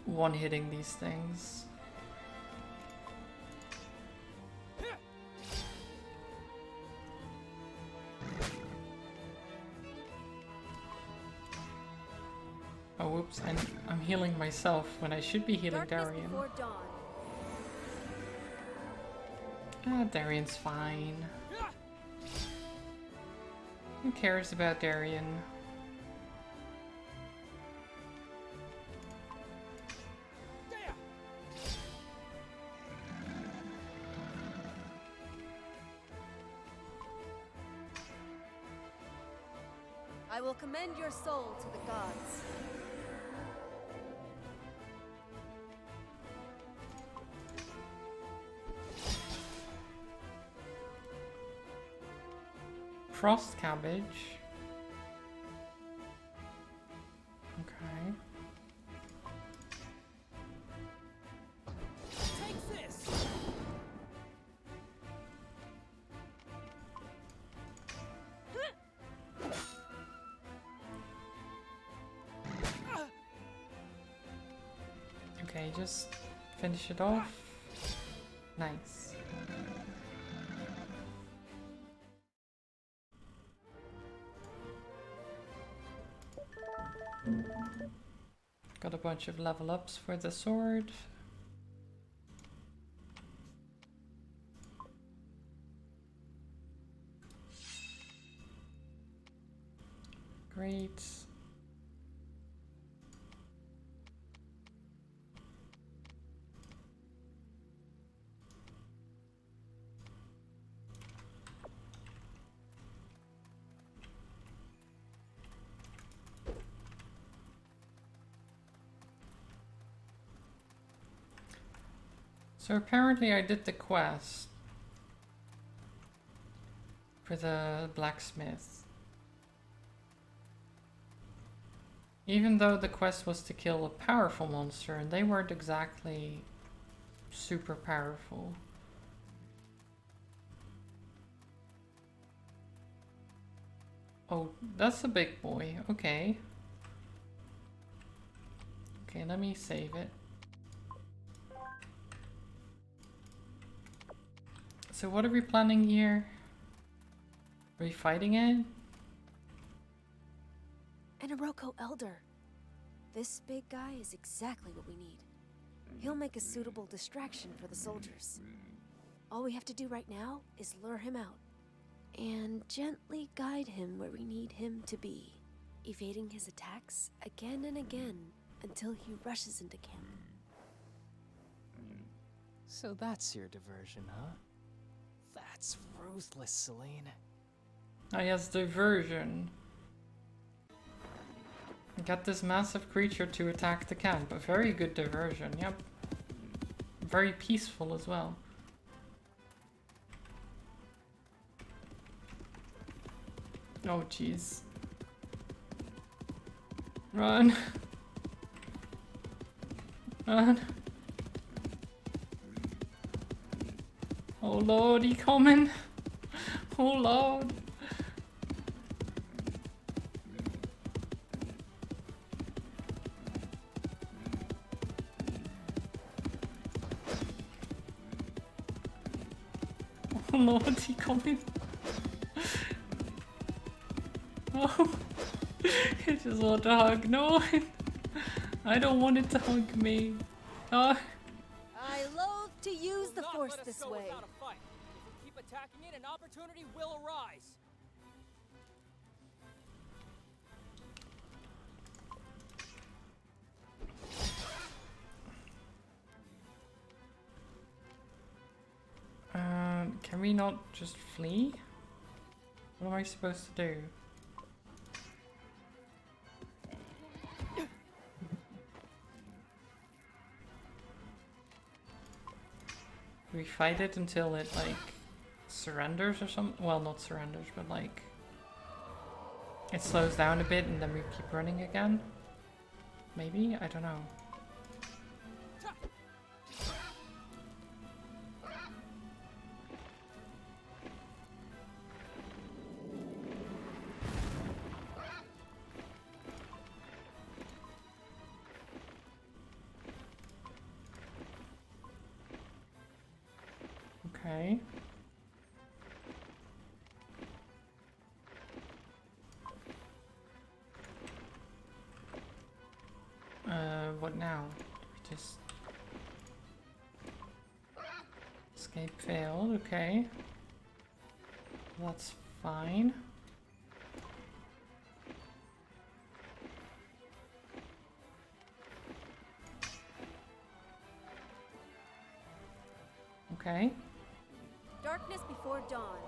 Speaker 1: one-hitting these things. Oh, whoops, I'm healing myself when I should be healing
Speaker 2: Darkness
Speaker 1: Darian.
Speaker 2: before dawn.
Speaker 1: Ah, Darian's fine. Who cares about Darian?
Speaker 3: There.
Speaker 2: I will commend your soul to the gods.
Speaker 1: Frost cabbage. Okay.
Speaker 3: Take this.
Speaker 1: Okay, just finish it off. Nice. Got a bunch of level ups for the sword. Great. So apparently I did the quest for the blacksmith. Even though the quest was to kill a powerful monster, and they weren't exactly super powerful. Oh, that's a big boy. Okay. Okay, let me save it. So what are we planning here? Are we fighting it?
Speaker 2: An Iroko Elder. This big guy is exactly what we need. He'll make a suitable distraction for the soldiers. All we have to do right now is lure him out. And gently guide him where we need him to be. Evading his attacks again and again until he rushes into camp.
Speaker 3: So that's your diversion, huh? That's ruthless, Celine.
Speaker 1: Oh yes, diversion. Get this massive creature to attack the camp. A very good diversion, yep. Very peaceful as well. Oh jeez. Run. Run. Oh lord, he coming. Oh lord. Oh lord, he coming. Oh, I just want to hug. No, I don't want it to hug me. Oh.
Speaker 2: I loathe to use the
Speaker 3: Not
Speaker 2: Force
Speaker 3: let us
Speaker 2: this
Speaker 3: go
Speaker 2: way.
Speaker 3: without a fight. If we keep attacking it, an opportunity will arise.
Speaker 1: Can we not just flee? What am I supposed to do? Do we fight it until it, like, surrenders or something? Well, not surrenders, but, like, it slows down a bit and then we keep running again? Maybe? I don't know. Okay. What now? We just escape failed, okay. That's fine. Okay.
Speaker 2: Darkness before dawn.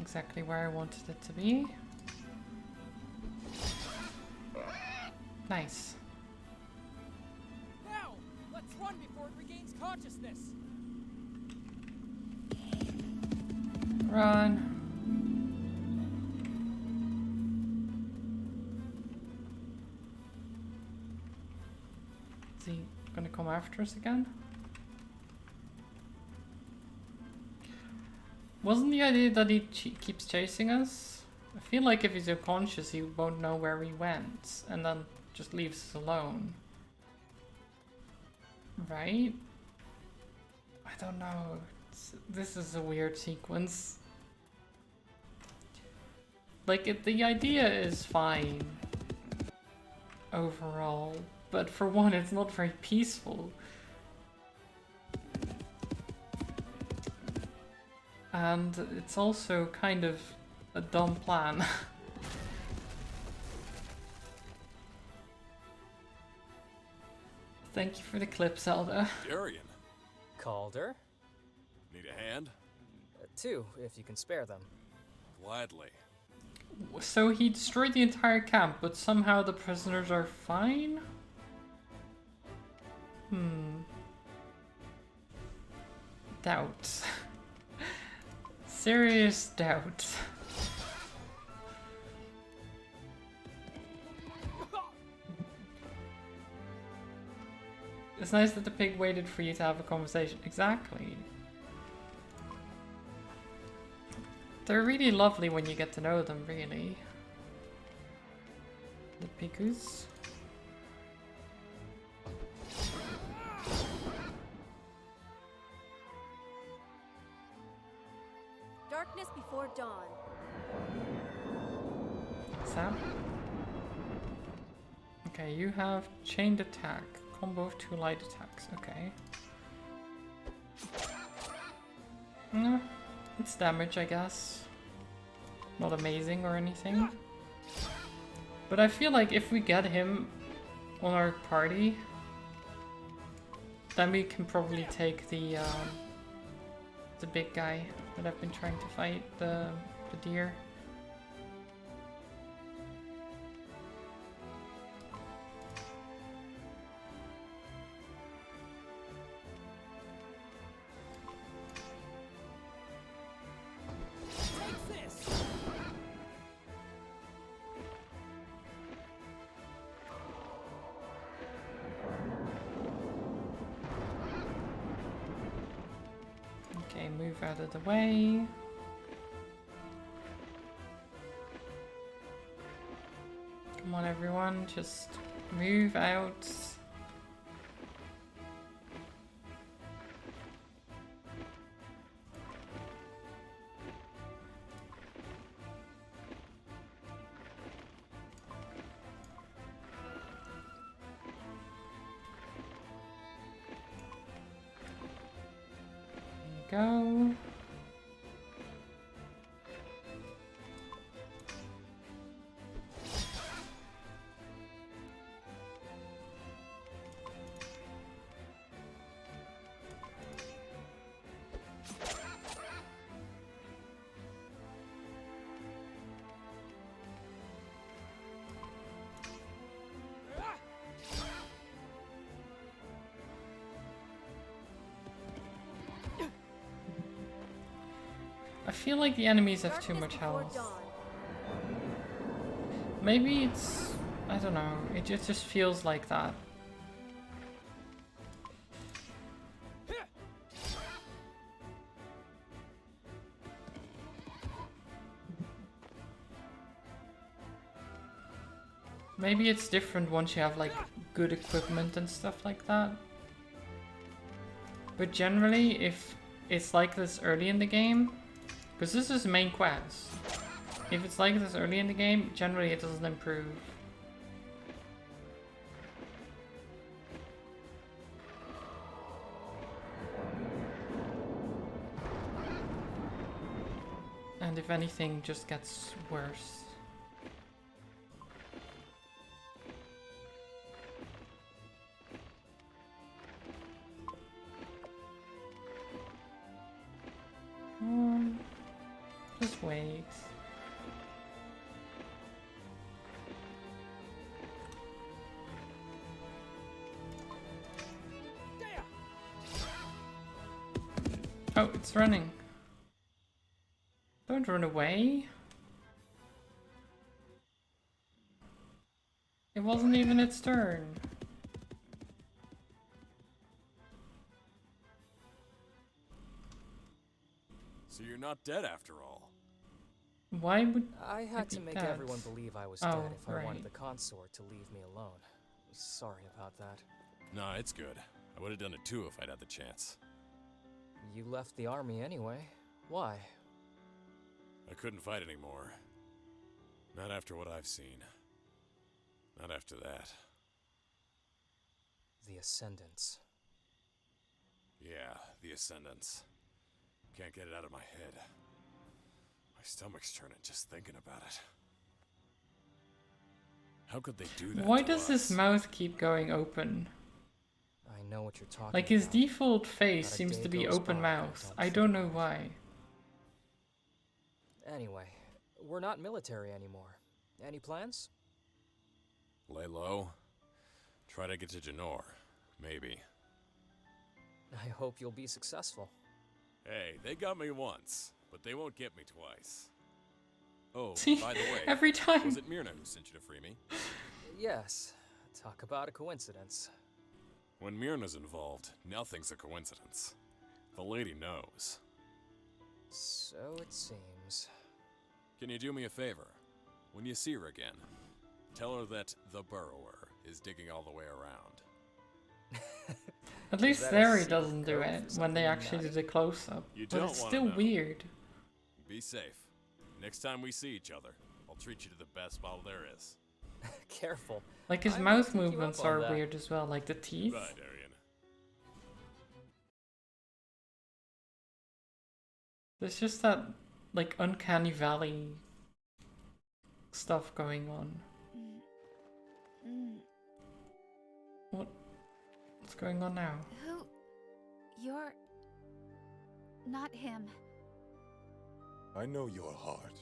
Speaker 1: Exactly where I wanted it to be. Nice.
Speaker 3: Now, let's run before it regains consciousness.
Speaker 1: Run. Is he gonna come after us again? Wasn't the idea that he keeps chasing us? I feel like if he's unconscious, he won't know where we went, and then just leaves us alone. Right? I don't know. This is a weird sequence. Like, the idea is fine overall, but for one, it's not very peaceful. And it's also kind of a dumb plan. Thank you for the clip, Zelda.
Speaker 5: Darian,
Speaker 3: Calder?
Speaker 5: need a hand?
Speaker 3: Two, if you can spare them.
Speaker 5: Gladly.
Speaker 1: So he destroyed the entire camp, but somehow the prisoners are fine? Doubt. Serious doubt. It's nice that the pig waited for you to have a conversation. Exactly. They're really lovely when you get to know them, really. The pigus.
Speaker 2: before dawn.
Speaker 1: Sam? Okay, you have chained attack. Combo of 2 light attacks. Okay. No, it's damage, I guess. Not amazing or anything. But I feel like if we get him on our party, then we can probably take the big guy that I've been trying to fight, the deer. Okay, move out of the way. Come on everyone, just move out. There you go. I feel like the enemies have too much health. Maybe it's... I don't know, it just feels like that. Maybe it's different once you have like good equipment and stuff like that. But generally, if it's like this early in the game, because this is the main quest. If it's like this early in the game, generally it doesn't improve. And if anything, just gets worse. Just wait. Oh, it's running. Don't run away. It wasn't even its turn.
Speaker 5: So you're not dead after all.
Speaker 1: Why would
Speaker 3: I had to
Speaker 1: be
Speaker 3: make
Speaker 1: dead?
Speaker 3: everyone believe I was
Speaker 1: Oh,
Speaker 3: dead if I
Speaker 1: right.
Speaker 3: wanted the consort to leave me alone. Sorry about that.
Speaker 5: Nah, it's good. I would have done it too if I'd had the chance.
Speaker 3: You left the army anyway. Why?
Speaker 5: I couldn't fight anymore. Not after what I've seen. Not after that.
Speaker 3: The Ascendants.
Speaker 5: Yeah, the Ascendants. Can't get it out of my head. My stomach's turning just thinking about it. How could they do that?
Speaker 1: Why
Speaker 5: to
Speaker 1: does his
Speaker 5: us?
Speaker 1: mouth keep going open?
Speaker 3: I know what you're talking
Speaker 1: Like his
Speaker 3: about.
Speaker 1: default face
Speaker 3: Not a
Speaker 1: seems
Speaker 3: day
Speaker 1: to be
Speaker 3: goes
Speaker 1: open
Speaker 3: by
Speaker 1: mouth.
Speaker 3: that
Speaker 1: I
Speaker 3: think
Speaker 1: don't know
Speaker 3: about it.
Speaker 1: why.
Speaker 3: Anyway, we're not military anymore. Any plans?
Speaker 5: Lay low. Try to get to Janor. Maybe.
Speaker 3: I hope you'll be successful.
Speaker 5: Hey, they got me once, but they won't get me twice. Oh,
Speaker 1: See,
Speaker 5: by the way,
Speaker 1: every time.
Speaker 5: was it Myrna who sent you to free me?
Speaker 3: Yes. Talk about a coincidence.
Speaker 5: When Myrna's involved, nothing's a coincidence. The lady knows.
Speaker 3: So it seems.
Speaker 5: Can you do me a favor? When you see her again, tell her that the Burrower is digging all the way around.
Speaker 1: At least
Speaker 3: that a
Speaker 1: there he
Speaker 3: secret
Speaker 1: doesn't do
Speaker 3: code
Speaker 1: it
Speaker 3: for
Speaker 1: when they
Speaker 3: something
Speaker 1: actually
Speaker 3: nutty?
Speaker 1: did a close up.
Speaker 5: You
Speaker 1: But
Speaker 5: don't
Speaker 1: it's
Speaker 5: wanna
Speaker 1: still
Speaker 5: know.
Speaker 1: weird.
Speaker 5: Be safe. Next time we see each other, I'll treat you to the best bottle there is.
Speaker 3: Careful.
Speaker 1: Like his
Speaker 3: I might
Speaker 1: mouth
Speaker 3: take you up
Speaker 1: movements
Speaker 3: on
Speaker 1: are
Speaker 3: that.
Speaker 1: weird as well, like the teeth.
Speaker 5: Right, Arian.
Speaker 1: There's just that like uncanny valley stuff going on. What's going on now?
Speaker 6: Who? You're... not him.
Speaker 7: I know your heart.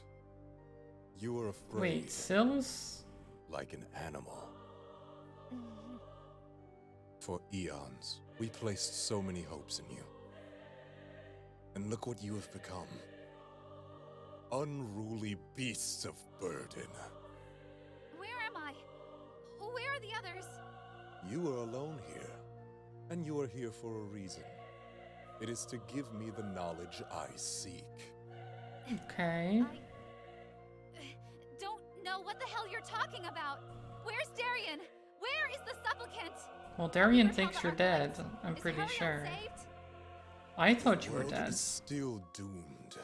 Speaker 7: You are afraid,
Speaker 1: Wait, Sil's?
Speaker 7: like an animal. For eons, we placed so many hopes in you. And look what you have become. Unruly beasts of burden.
Speaker 6: Where am I? Where are the others?
Speaker 7: You are alone here, and you are here for a reason. It is to give me the knowledge I seek.
Speaker 1: Okay.
Speaker 6: I don't know what the hell you're talking about. Where's Darien? Where is the supplicant?
Speaker 1: Well, Darian
Speaker 6: Where
Speaker 1: thinks
Speaker 6: held
Speaker 1: you're
Speaker 6: the
Speaker 1: dead.
Speaker 6: Archlight?
Speaker 1: I'm
Speaker 6: Is
Speaker 1: pretty
Speaker 6: Harry
Speaker 1: sure.
Speaker 6: unsaved?
Speaker 1: I thought you
Speaker 7: The
Speaker 1: were
Speaker 7: world
Speaker 1: dead.
Speaker 7: is still doomed.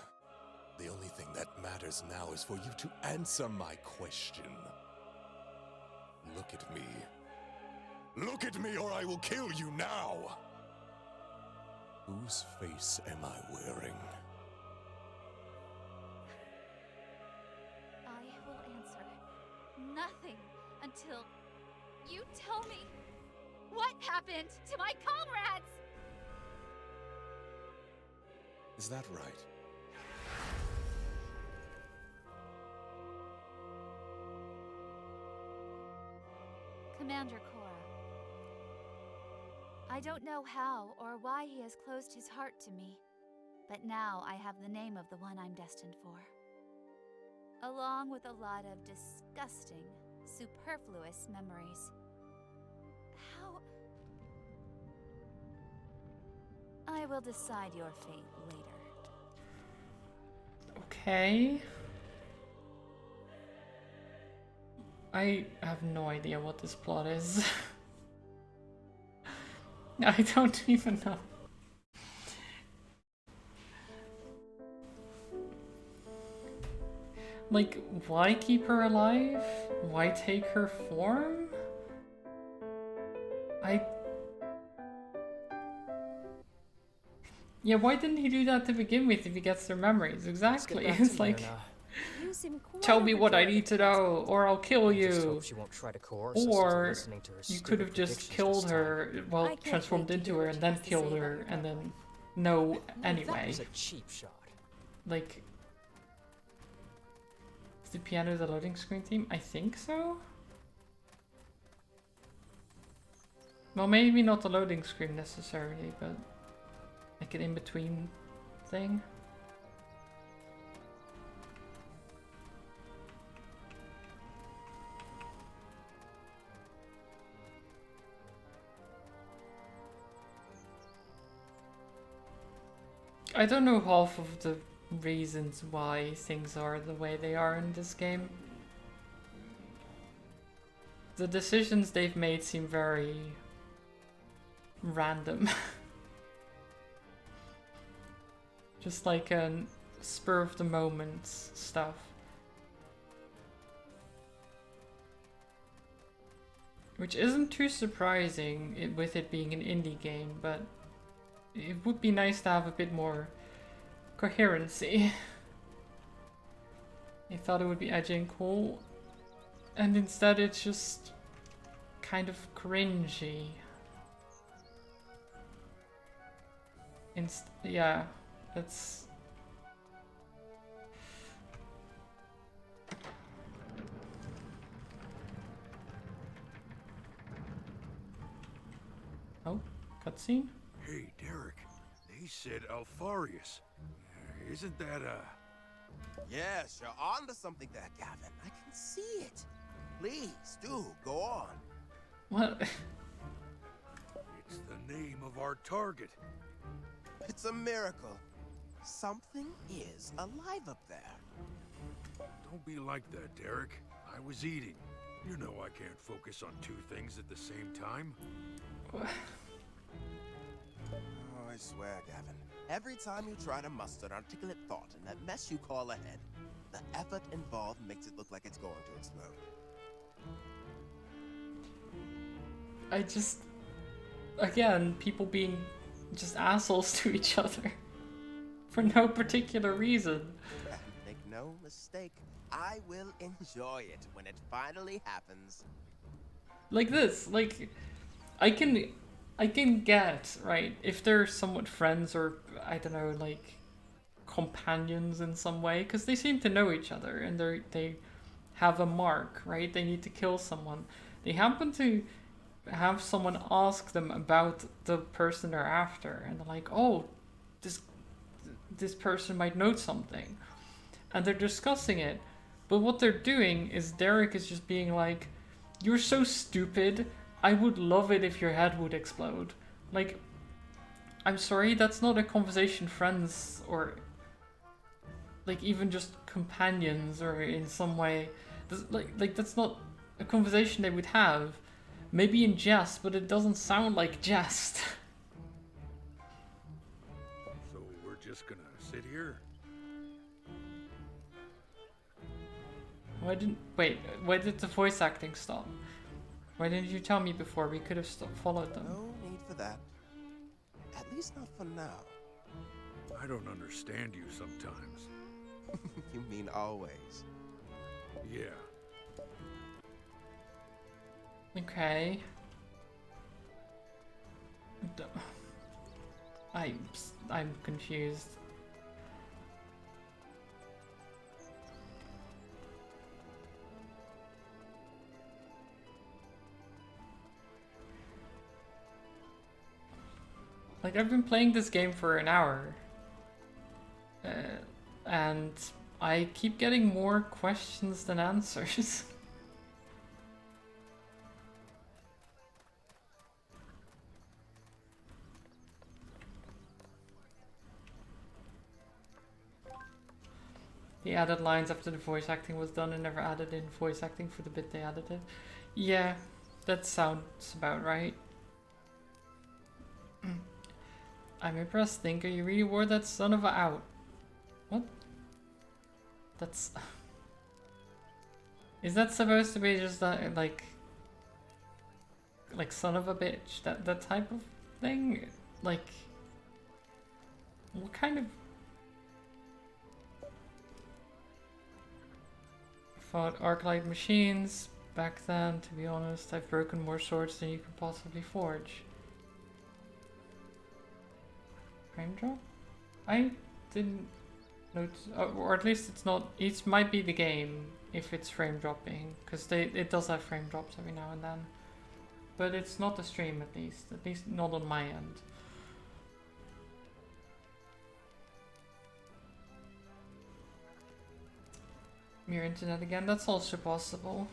Speaker 7: The only thing that matters now is for you to answer my question. Look at me. Look at me or I will kill you now! Whose face am I wearing?
Speaker 6: I will answer nothing until you tell me what happened to my comrades!
Speaker 7: Is that right?
Speaker 6: Commander Cora, I don't know how or why he has closed his heart to me, but now I have the name of the one I'm destined for. Along with a lot of disgusting, superfluous memories. How... I will decide your fate later.
Speaker 1: Okay. I have no idea what this plot is. I don't even know. Like, why keep her alive? Why take her form? Yeah, why didn't he do that to begin with if he gets their memories?
Speaker 3: Let's get
Speaker 1: Exactly.
Speaker 3: back
Speaker 1: It's
Speaker 3: to
Speaker 1: like,
Speaker 3: Myrna.
Speaker 2: You seem quite
Speaker 1: tell me what I
Speaker 2: overjoyed
Speaker 1: need to
Speaker 2: at the
Speaker 1: know, or I'll kill
Speaker 3: I just
Speaker 1: you.
Speaker 3: hope she won't try to coerce us into
Speaker 1: Or
Speaker 3: listening to her
Speaker 1: you
Speaker 3: stupid
Speaker 1: could have just
Speaker 3: predictions
Speaker 1: killed
Speaker 3: this time.
Speaker 1: her, well,
Speaker 2: I can't
Speaker 1: transformed
Speaker 2: wait to
Speaker 1: into
Speaker 2: hear
Speaker 1: her,
Speaker 2: what
Speaker 1: and
Speaker 2: she
Speaker 1: then
Speaker 2: has to say
Speaker 1: killed
Speaker 2: about
Speaker 1: her,
Speaker 2: your
Speaker 1: and then
Speaker 2: deadline.
Speaker 1: no
Speaker 3: That
Speaker 1: anyway.
Speaker 3: was a cheap shot.
Speaker 1: Like, is the piano the loading screen theme? I think so? Well, maybe not the loading screen necessarily, but like an in-between thing. I don't know half of the reasons why things are the way they are in this game. The decisions they've made seem very random. Just like a spur of the moment stuff. Which isn't too surprising with it being an indie game, but it would be nice to have a bit more coherency. I thought it would be edgy and cool, and instead it's just kind of cringy. Yeah, that's... Oh, cutscene?
Speaker 8: Hey, Derek. They said Alfarius. Isn't that
Speaker 9: Yes, you're on to something there, Gavin. I can see it. Please, do, go on.
Speaker 1: What?
Speaker 8: It's the name of our target.
Speaker 9: It's a miracle. Something is alive up there.
Speaker 8: Don't be like that, Derek. I was eating. You know I can't focus on two things at the same time.
Speaker 9: Oh, I swear, Gavin. Every time you try to muster an articulate thought in that mess you call a head, the effort involved makes it look like it's going to explode.
Speaker 1: I just, again, people being just assholes to each other for no particular reason.
Speaker 9: And make no mistake, I will enjoy it when it finally happens.
Speaker 1: Like this, like, I can get, right, if they're somewhat friends or, I don't know, like, companions in some way, because they seem to know each other, and they have a mark, right? They need to kill someone. They happen to have someone ask them about the person they're after, and they're like, oh, this person might know something. And they're discussing it, but what they're doing is Derek is just being like, you're so stupid, I would love it if your head would explode. Like, I'm sorry, that's not a conversation friends or like even just companions or in some way, like that's not a conversation they would have. Maybe in jest, but it doesn't sound like jest.
Speaker 8: So we're just gonna sit here?
Speaker 1: Why did the voice acting stop? Why didn't you tell me before? We could have followed them.
Speaker 9: No need for that. At least not for now.
Speaker 8: I don't understand you sometimes.
Speaker 9: You mean always?
Speaker 8: Yeah.
Speaker 1: Okay. I'm confused. Like, I've been playing this game for an hour. And I keep getting more questions than answers. The added lines after the voice acting was done and never added in voice acting for the bit they added it. Yeah, that sounds about right. I'm impressed, Thinker. You really wore that son of a out. What? That's... Is that supposed to be just that, like son of a bitch? That type of thing? Like... What kind of... Fought Arclight machines. Back then, to be honest, I've broken more swords than you could possibly forge. Frame drop? I didn't notice, or at least it's not, it might be the game if it's frame dropping, because it does have frame drops every now and then. But it's not the stream at least not on my end. Mirror internet again, that's also possible.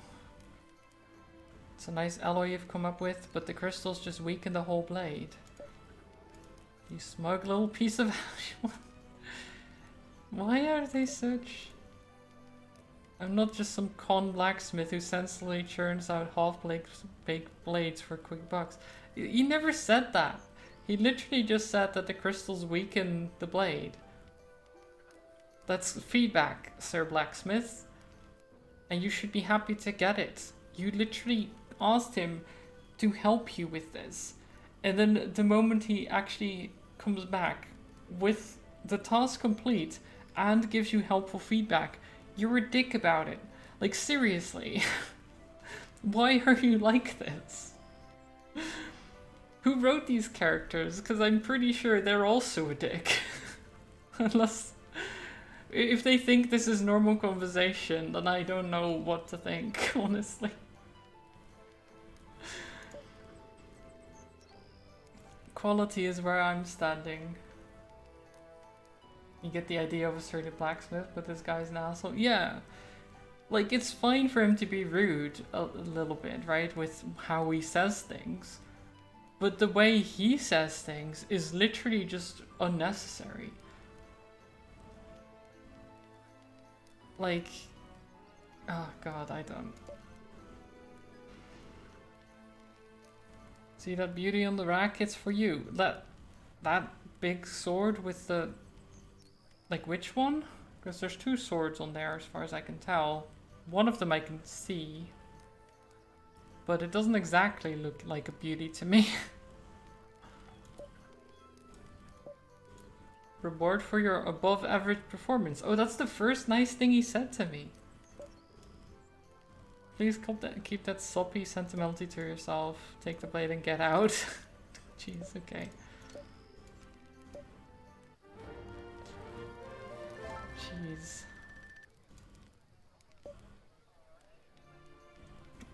Speaker 1: It's a nice alloy you've come up with, but the crystals just weaken the whole blade. You smug little piece of... Why are they such... I'm not just some con blacksmith who sensibly churns out half-baked blades for quick bucks. He never said that. He literally just said that the crystals weaken the blade. That's feedback, Sir Blacksmith. And you should be happy to get it. You literally asked him to help you with this. And then the moment he actually comes back with the task complete and gives you helpful feedback, you're a dick about it. Like, seriously. Why are you like this? Who wrote these characters? Because I'm pretty sure they're also a dick. Unless... If they think this is normal conversation, then I don't know what to think, honestly. Quality is where I'm standing. You get the idea of a certain blacksmith, but this guy's an asshole. Yeah. Like, it's fine for him to be rude a little bit, right? With how he says things. But the way he says things is literally just unnecessary. Like... Oh god, I don't... See that beauty on the rack? It's for you. That big sword with the... Like, which one? Because there's two swords on there as far as I can tell. One of them I can see. But it doesn't exactly look like a beauty to me. Reward for your above average performance. Oh, that's the first nice thing he said to me. Please keep that soppy sentimentality to yourself. Take the blade and get out. Jeez, okay. Jeez.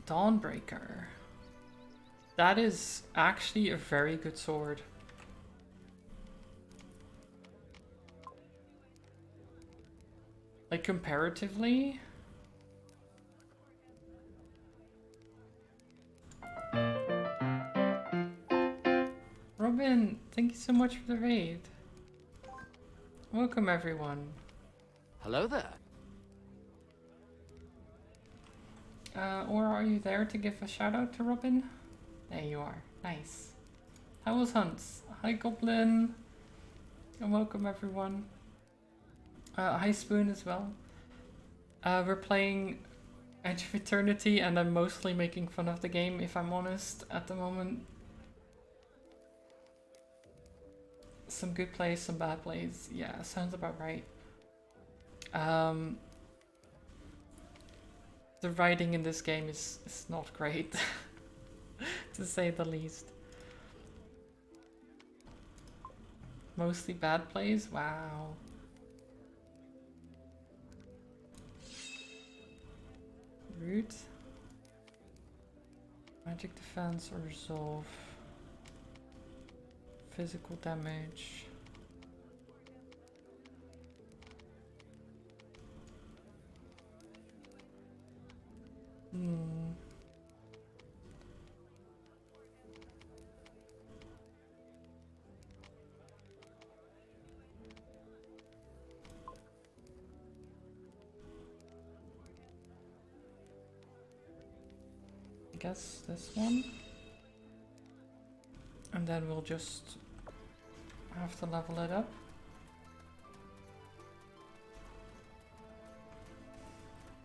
Speaker 1: Dawnbreaker. That is actually a very good sword. Like, comparatively. Robin, thank you so much for the raid. Welcome, everyone.
Speaker 3: Hello there.
Speaker 1: Or are you there to give a shout out to Robin? There you are. Nice. How was Hunts? Hi, Goblin. And welcome, everyone. Hi, Spoon, as well. We're playing Edge of Eternity, and I'm mostly making fun of the game, if I'm honest, at the moment. Some good plays, some bad plays. Yeah, sounds about right. The writing in this game is not great, to say the least. Mostly bad plays? Wow. Root. Magic defense or resolve. Physical damage. I guess this one. And then we'll just have to level it up.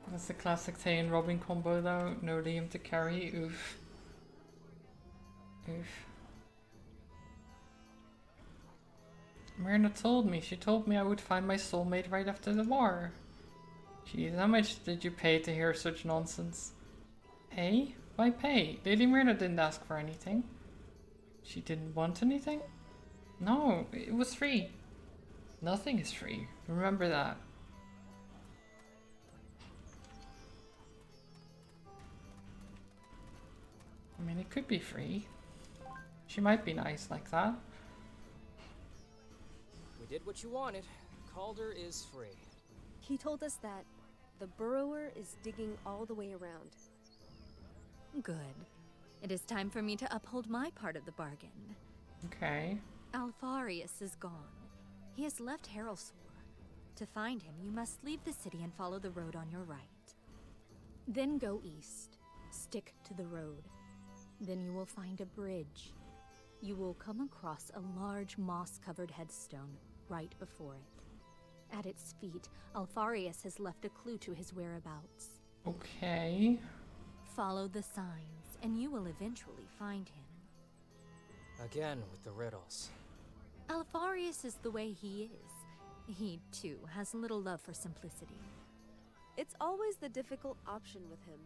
Speaker 1: That's the classic Tay and Robin combo though. No Liam to carry. Oof. Oof. Myrna told me. She told me I would find my soulmate right after the war. Jeez, how much did you pay to hear such nonsense? Pay? Why pay? Lady Myrna didn't ask for anything. She didn't want anything? No, it was free. Nothing is free. Remember that. I mean, it could be free. She might be nice like that.
Speaker 3: We did what you wanted. Calder is free.
Speaker 2: He told us that the burrower is digging all the way around.
Speaker 4: Good. It is time for me to uphold my part of the bargain.
Speaker 1: Okay.
Speaker 4: Alfarius is gone. He has left Harrelsor. To find him, you must leave the city and follow the road on your right. Then go east. Stick to the road. Then you will find a bridge. You will come across a large moss-covered headstone right before it. At its feet, Alfarius has left a clue to his whereabouts.
Speaker 1: Okay.
Speaker 4: Follow the signs, and you will eventually find him.
Speaker 3: Again with the riddles.
Speaker 4: Alfarius is the way he is. He, too, has little love for simplicity.
Speaker 2: It's always the difficult option with him.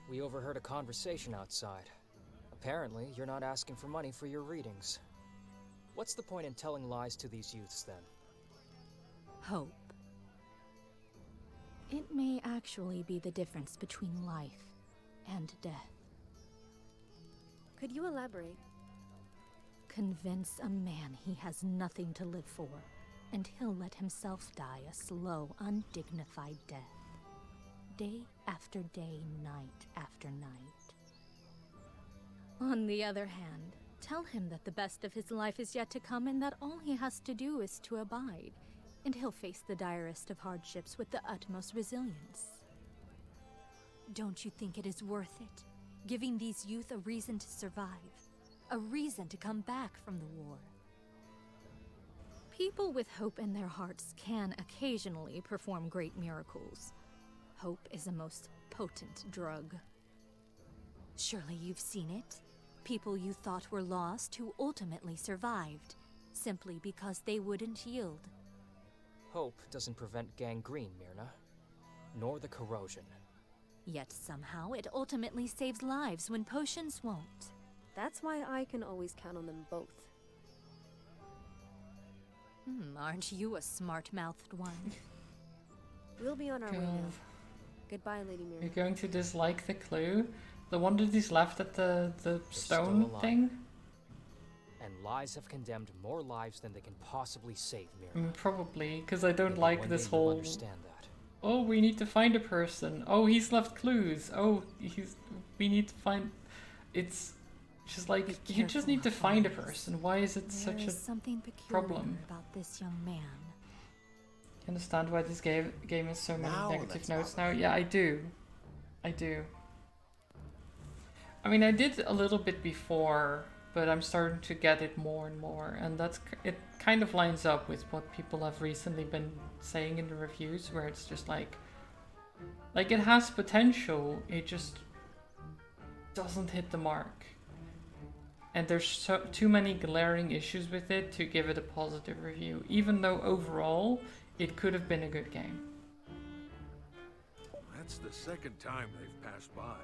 Speaker 3: We overheard a conversation outside. Apparently, you're not asking for money for your readings. What's the point in telling lies to these youths, then?
Speaker 4: Hope. It may actually be the difference between life and death.
Speaker 2: Could you elaborate?
Speaker 4: Convince a man he has nothing to live for, and he'll let himself die a slow, undignified death. Day after day, night after night. On the other hand, tell him that the best of his life is yet to come and that all he has to do is to abide, and he'll face the direst of hardships with the utmost resilience. Don't you think it is worth it, giving these youth a reason to survive? a reason to come back from the war. People with hope in their hearts can occasionally perform great miracles. Hope is a most potent drug. Surely you've seen it. People you thought were lost who ultimately survived, simply because they wouldn't yield.
Speaker 3: Hope doesn't prevent gangrene, Myrna. Nor the corrosion.
Speaker 4: Yet somehow it ultimately saves lives when potions won't.
Speaker 2: That's why I can always count on them both.
Speaker 4: Aren't you a smart-mouthed one?
Speaker 2: We'll be on our way now.
Speaker 1: God.
Speaker 2: Goodbye, Lady Miriam.
Speaker 1: You're going to dislike the clue? The one that he's left at the
Speaker 3: still
Speaker 1: stone
Speaker 3: alive.
Speaker 1: thing?
Speaker 3: And lies have condemned more lives than they can possibly save, Myrna.
Speaker 1: Probably, because I don't
Speaker 3: Maybe
Speaker 1: like
Speaker 3: one
Speaker 1: this
Speaker 3: day you'll
Speaker 1: whole...
Speaker 3: understand that.
Speaker 1: Oh, we need to find a person. Oh, he's left clues. Oh, we need to find... It's just like,
Speaker 4: Be
Speaker 1: you just
Speaker 4: careful,
Speaker 1: need to find a
Speaker 4: Horace.
Speaker 1: person. Why is it
Speaker 4: There
Speaker 1: such a...
Speaker 4: is something peculiar
Speaker 1: problem.
Speaker 4: about this young man.
Speaker 1: You understand why this game has so many
Speaker 9: Now
Speaker 1: negative
Speaker 9: let's
Speaker 1: notes
Speaker 9: follow.
Speaker 1: now? Yeah, I do. I do. I mean, I did a little bit before, but I'm starting to get it more and more, and it kind of lines up with what people have recently been saying in the reviews, where it's just like it has potential, it just doesn't hit the mark. And there's too many glaring issues with it to give it a positive review, even though overall it could have been a good game.
Speaker 8: That's the second time they've passed by.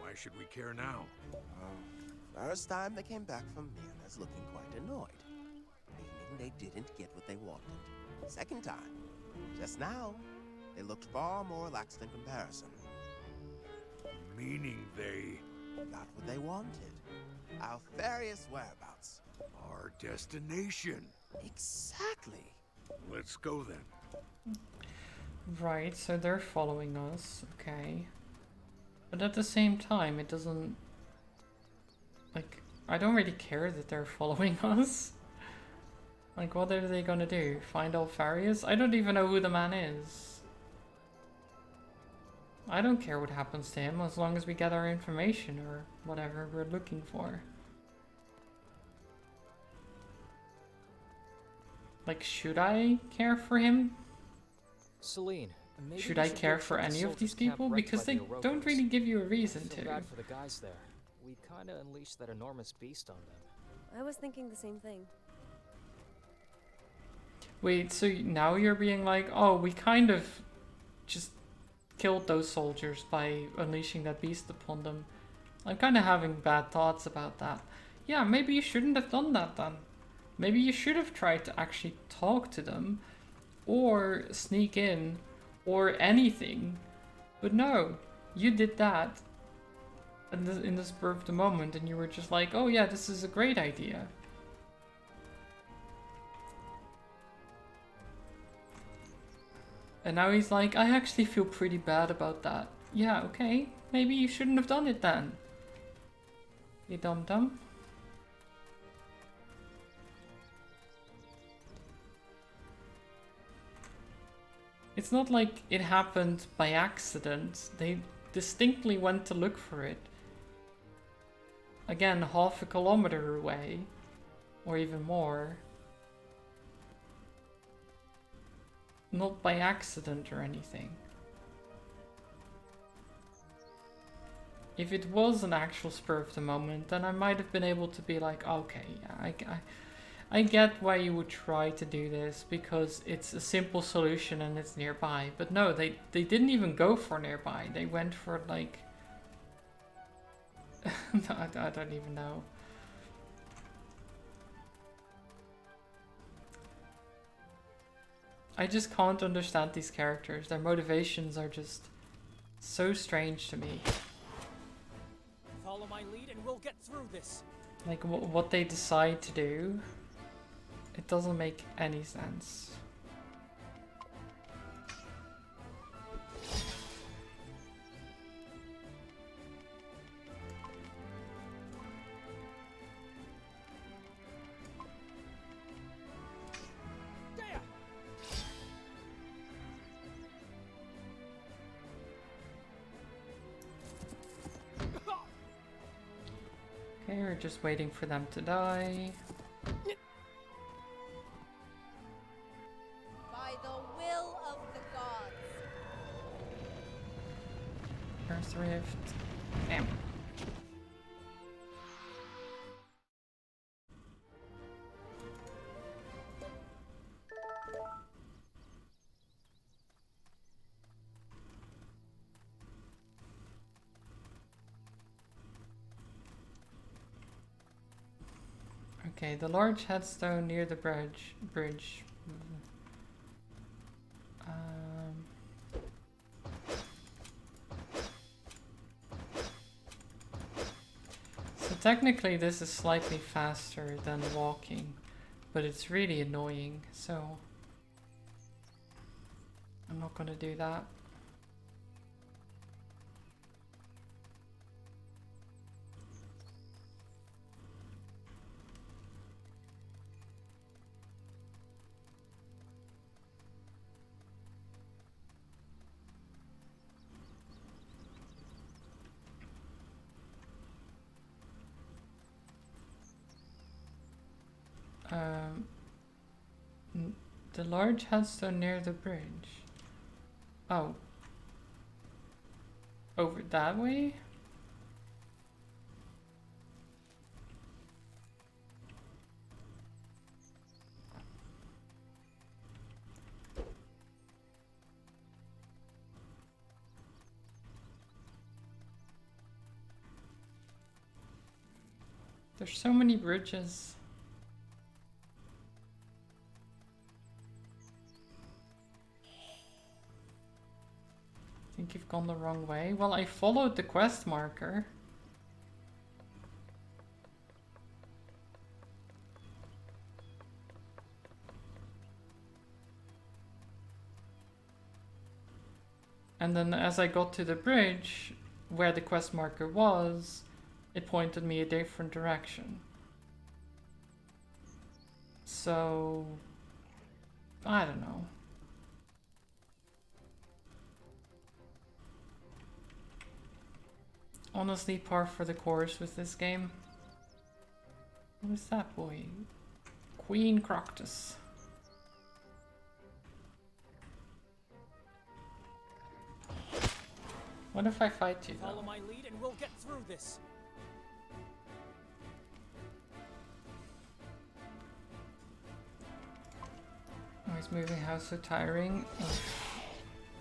Speaker 8: Why should we care now?
Speaker 9: First time they came back from Myrna's looking quite annoyed, meaning they didn't get what they wanted. Second time, just now, they looked far more relaxed in comparison.
Speaker 8: Meaning they...
Speaker 9: Got what they wanted. Alfarius' whereabouts.
Speaker 8: our destination.
Speaker 9: Exactly.
Speaker 8: Let's go then.
Speaker 1: Right, so they're following us, okay. But at the same time, it doesn't... Like, I don't really care that they're following us. Like, what are they gonna do? Find Alfarius? I don't even know who the man is. I don't care what happens to him as long as we get our information or whatever we're looking for. Like, should I care for him?
Speaker 3: Celine, maybe
Speaker 1: Should
Speaker 3: we
Speaker 1: I care
Speaker 3: go
Speaker 1: for
Speaker 3: check the
Speaker 1: any of these
Speaker 3: soldiers' camp
Speaker 1: people?
Speaker 3: wrecked
Speaker 1: Because
Speaker 3: by
Speaker 1: they
Speaker 3: the
Speaker 1: don't
Speaker 3: Orokas.
Speaker 1: really give you a reason
Speaker 3: I feel
Speaker 1: to.
Speaker 3: bad for the guys there. We kinda unleashed that enormous beast on them.
Speaker 2: I was thinking the same thing.
Speaker 1: Wait, so now you're being like, oh, we kind of just killed those soldiers by unleashing that beast upon them. I'm kind of having bad thoughts about that. Yeah, maybe you shouldn't have done that then. Maybe you should have tried to actually talk to them, or sneak in, or anything. But no, you did that in the spur of the moment, and you were just like, oh yeah, this is a great idea. And now he's like, I actually feel pretty bad about that. Yeah, okay. Maybe you shouldn't have done it then. You dum-dum. It's not like it happened by accident. They distinctly went to look for it. Again, half a kilometer away. Or even more. Not by accident or anything. If it was an actual spur of the moment, then I might have been able to be like, okay, yeah, I get why you would try to do this because it's a simple solution and it's nearby. But no, they didn't even go for nearby. They went for like... I don't even know. I just can't understand these characters. Their motivations are just so strange to me.
Speaker 3: Follow my lead and we'll get through this.
Speaker 1: Like what they decide to do, it doesn't make any sense.
Speaker 3: There!
Speaker 1: Okay, we're just waiting for them to die.
Speaker 10: By the will of the gods.
Speaker 1: Earth Rift. Damn. Okay, the large headstone near the bridge. So technically this is slightly faster than walking, but it's really annoying, so I'm not gonna do that. The large headstone near the bridge. Oh. Over that way? There's so many bridges. I think you've gone the wrong way. Well, I followed the quest marker. And then as I got to the bridge, where the quest marker was, it pointed me a different direction. So, I don't know. Honestly, par for the course with this game. What is that boy? Queen Croctus. What if I fight you though?
Speaker 3: Follow my lead and we'll get through this.
Speaker 1: Oh, he's moving how so tiring.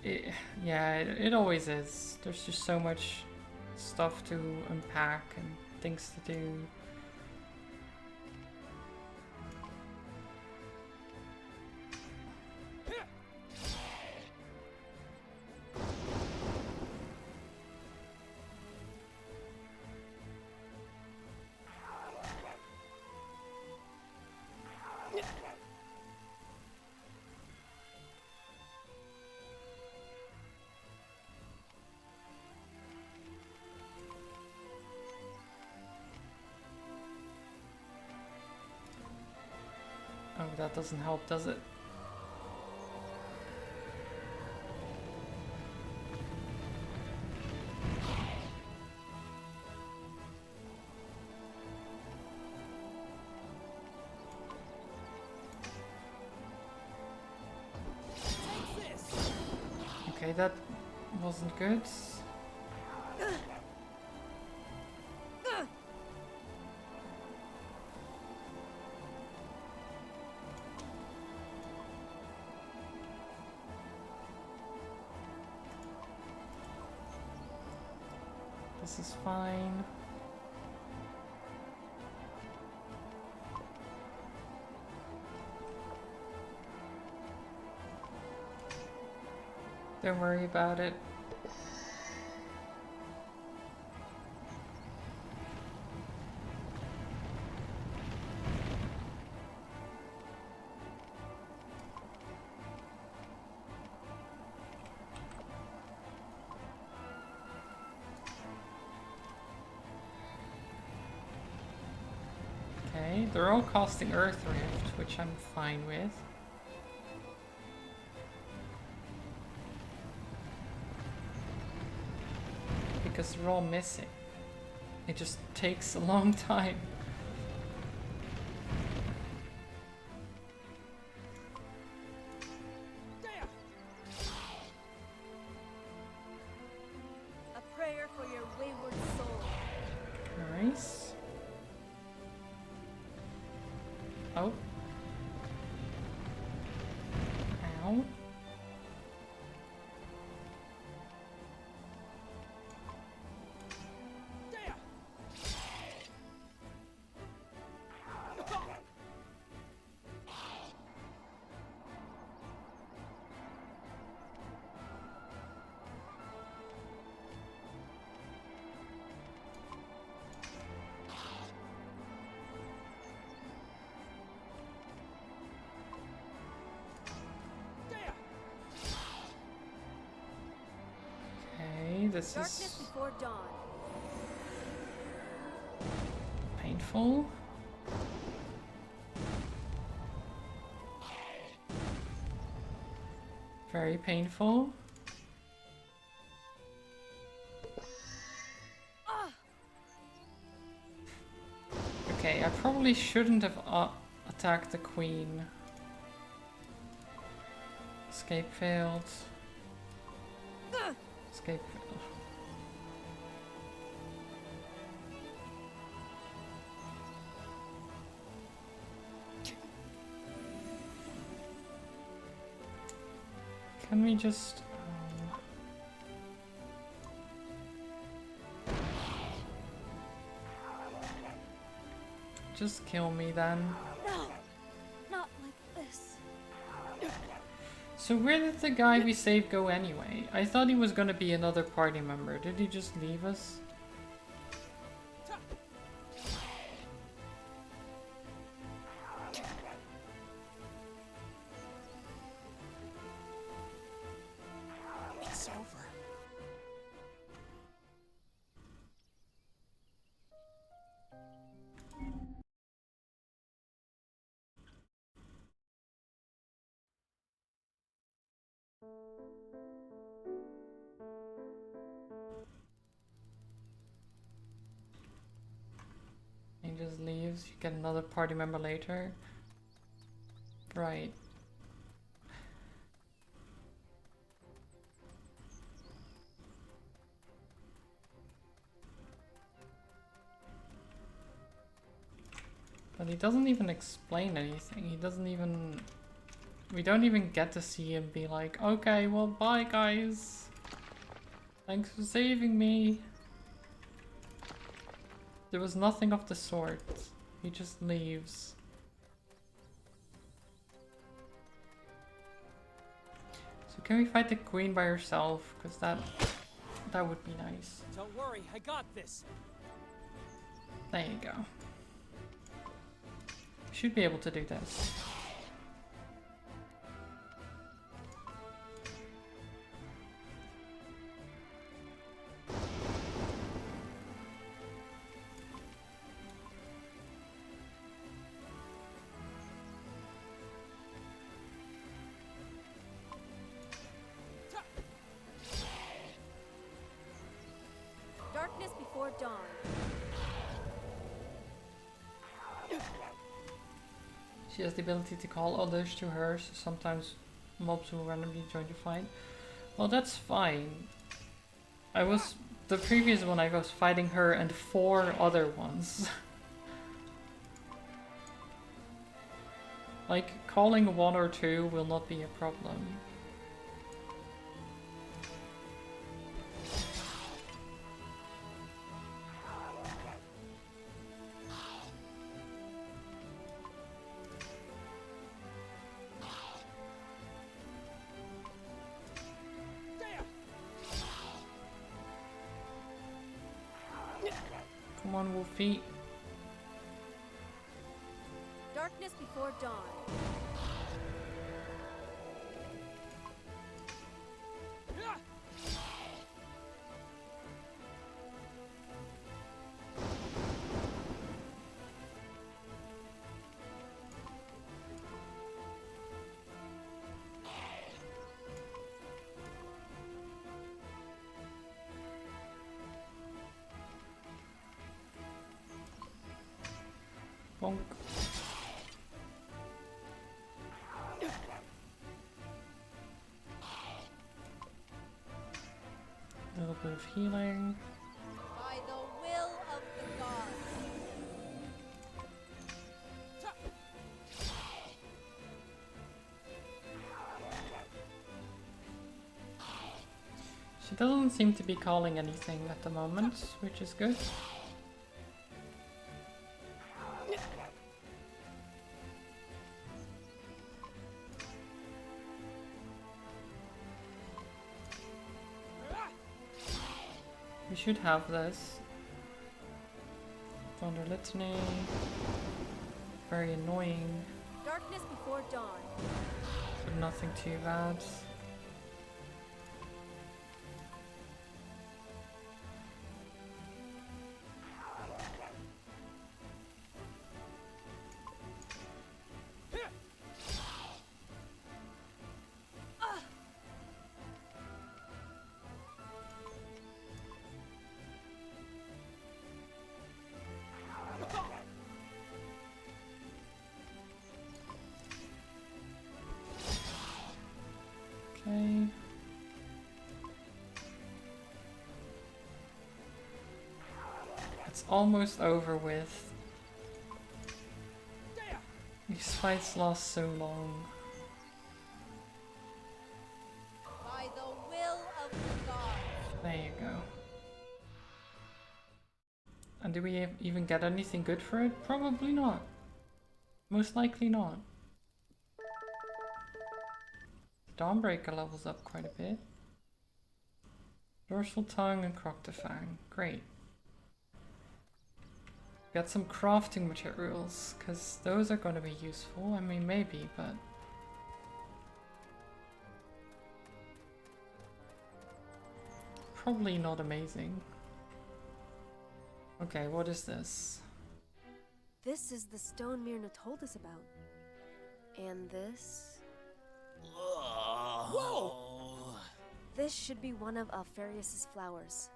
Speaker 1: It always is. There's just so much stuff to unpack and things to do. Oh, that doesn't help, does it? Okay, that wasn't good. This is fine. Don't worry about it. Okay, they're all casting Earth Rift, which I'm fine with. Because they're all missing. It just takes a long time.
Speaker 10: A prayer for your wayward soul.
Speaker 1: Nice. Oh. Ow. Okay, this
Speaker 10: Darkness
Speaker 1: is
Speaker 10: before dawn.
Speaker 1: painful. Very painful. Okay, I probably shouldn't have attacked the queen. Escape failed. Escape failed. Can we just... just kill me then.
Speaker 10: No, not like this.
Speaker 1: So where did the guy we saved go anyway? I thought he was gonna be another party member. Did he just leave us?
Speaker 3: It's over.
Speaker 1: He just leaves. You get another party member later. Right. But he doesn't even explain anything. He doesn't even... We don't even get to see him be like, okay, well, bye guys. Thanks for saving me. There was nothing of the sort. He just leaves. So can we fight the queen by herself? Because that would be nice.
Speaker 3: Don't worry, I got this.
Speaker 1: There you go. Should be able to do this.
Speaker 10: Darkness before dawn.
Speaker 1: She has the ability to call others to her, so sometimes mobs will randomly join the fight. Well, that's fine. The previous one I was fighting her and 4 other ones. Like, calling 1 or 2 will not be a problem. Come on, Wolfie.
Speaker 10: Darkness before dawn.
Speaker 1: Bonk. A little bit of healing.
Speaker 10: By the will of the gods.
Speaker 1: She doesn't seem to be calling anything at the moment, which is good. We should have this. Thunder Litany. Very annoying,
Speaker 10: Darkness before dawn.
Speaker 1: but nothing too bad. Okay. It's almost over with. These fights last so long.
Speaker 10: By the will of the gods.
Speaker 1: There you go. And do we even get anything good for it? Probably not. Most likely not. Dawnbreaker levels up quite a bit. Dorsal Tongue and Croctofang. Great. Get some crafting materials, because those are going to be useful. I mean, maybe, but... probably not amazing. Okay, what is this?
Speaker 2: This is the stone Myrna told us about. And this...
Speaker 11: Whoa!
Speaker 2: This should be one of Alfarius's flowers.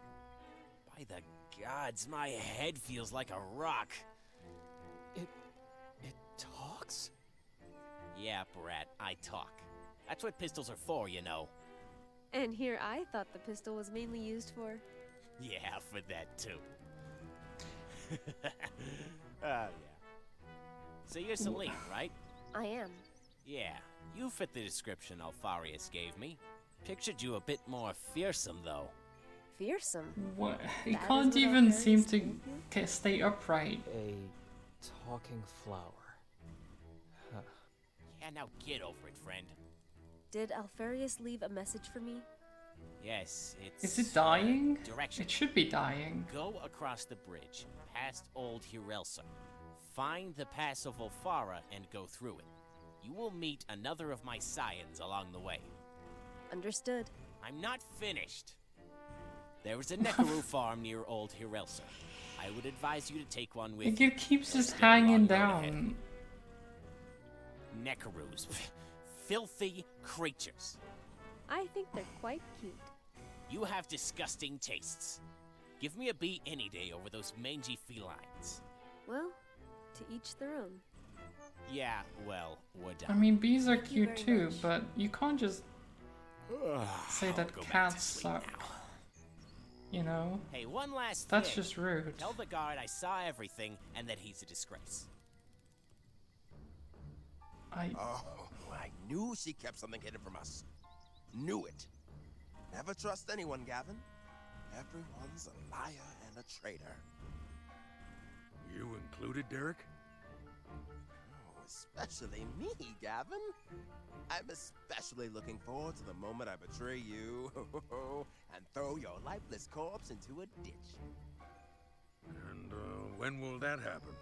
Speaker 11: By the gods, my head feels like a rock.
Speaker 3: It talks?
Speaker 11: Yeah, Brat, I talk. That's what pistols are for, you know.
Speaker 2: And here I thought the pistol was mainly used for...
Speaker 11: Yeah, for that too. Yeah. So you're Celine, right?
Speaker 2: I am.
Speaker 11: Yeah, you fit the description Alfarius gave me. Pictured you a bit more fearsome, though.
Speaker 2: Fearsome?
Speaker 1: What? He
Speaker 2: That is
Speaker 1: can't
Speaker 2: what
Speaker 1: even
Speaker 2: Alfarius
Speaker 1: seem to
Speaker 2: told you?
Speaker 1: stay upright.
Speaker 3: A talking flower. Huh.
Speaker 11: Yeah, now get over it, friend.
Speaker 2: Did Alfarius leave a message for me?
Speaker 11: Yes, it's...
Speaker 1: Is it dying?
Speaker 11: Direction.
Speaker 1: It should be dying.
Speaker 11: Go across the bridge, past Old Hirelsa. Find the Pass of Olfara and go through it. You will meet another of my scions along the way.
Speaker 2: Understood.
Speaker 11: I'm not finished. There is a Nekaru farm near Old Hirelsa. I would advise you to take one with
Speaker 1: Like,
Speaker 11: you.
Speaker 1: it keeps
Speaker 11: They'll
Speaker 1: just
Speaker 11: stay along
Speaker 1: hanging
Speaker 11: the road ahead.
Speaker 1: down.
Speaker 11: Nekarus. Filthy creatures.
Speaker 2: I think they're quite cute.
Speaker 11: You have disgusting tastes. Give me a beat any day over those mangy felines.
Speaker 2: Well, to each their own.
Speaker 11: Yeah, well, we're
Speaker 1: I
Speaker 11: done.
Speaker 1: mean, bees are
Speaker 2: Thank you
Speaker 1: cute
Speaker 2: very
Speaker 1: too,
Speaker 2: much.
Speaker 1: but you can't just say
Speaker 11: I'll
Speaker 1: that
Speaker 11: go back to
Speaker 1: cats
Speaker 11: sleep
Speaker 1: suck.
Speaker 11: now.
Speaker 1: You know?
Speaker 11: Hey, one last
Speaker 1: That's
Speaker 11: thing.
Speaker 1: just rude.
Speaker 11: Tell the guard I saw everything and that he's a disgrace.
Speaker 9: Oh, I knew she kept something hidden from us. Knew it. Never trust anyone, Gavin. Everyone's a liar and a traitor.
Speaker 8: You included, Derek?
Speaker 9: Oh, especially me, Gavin. I'm especially looking forward to the moment I betray you and throw your lifeless corpse into a ditch.
Speaker 8: And when will that happen?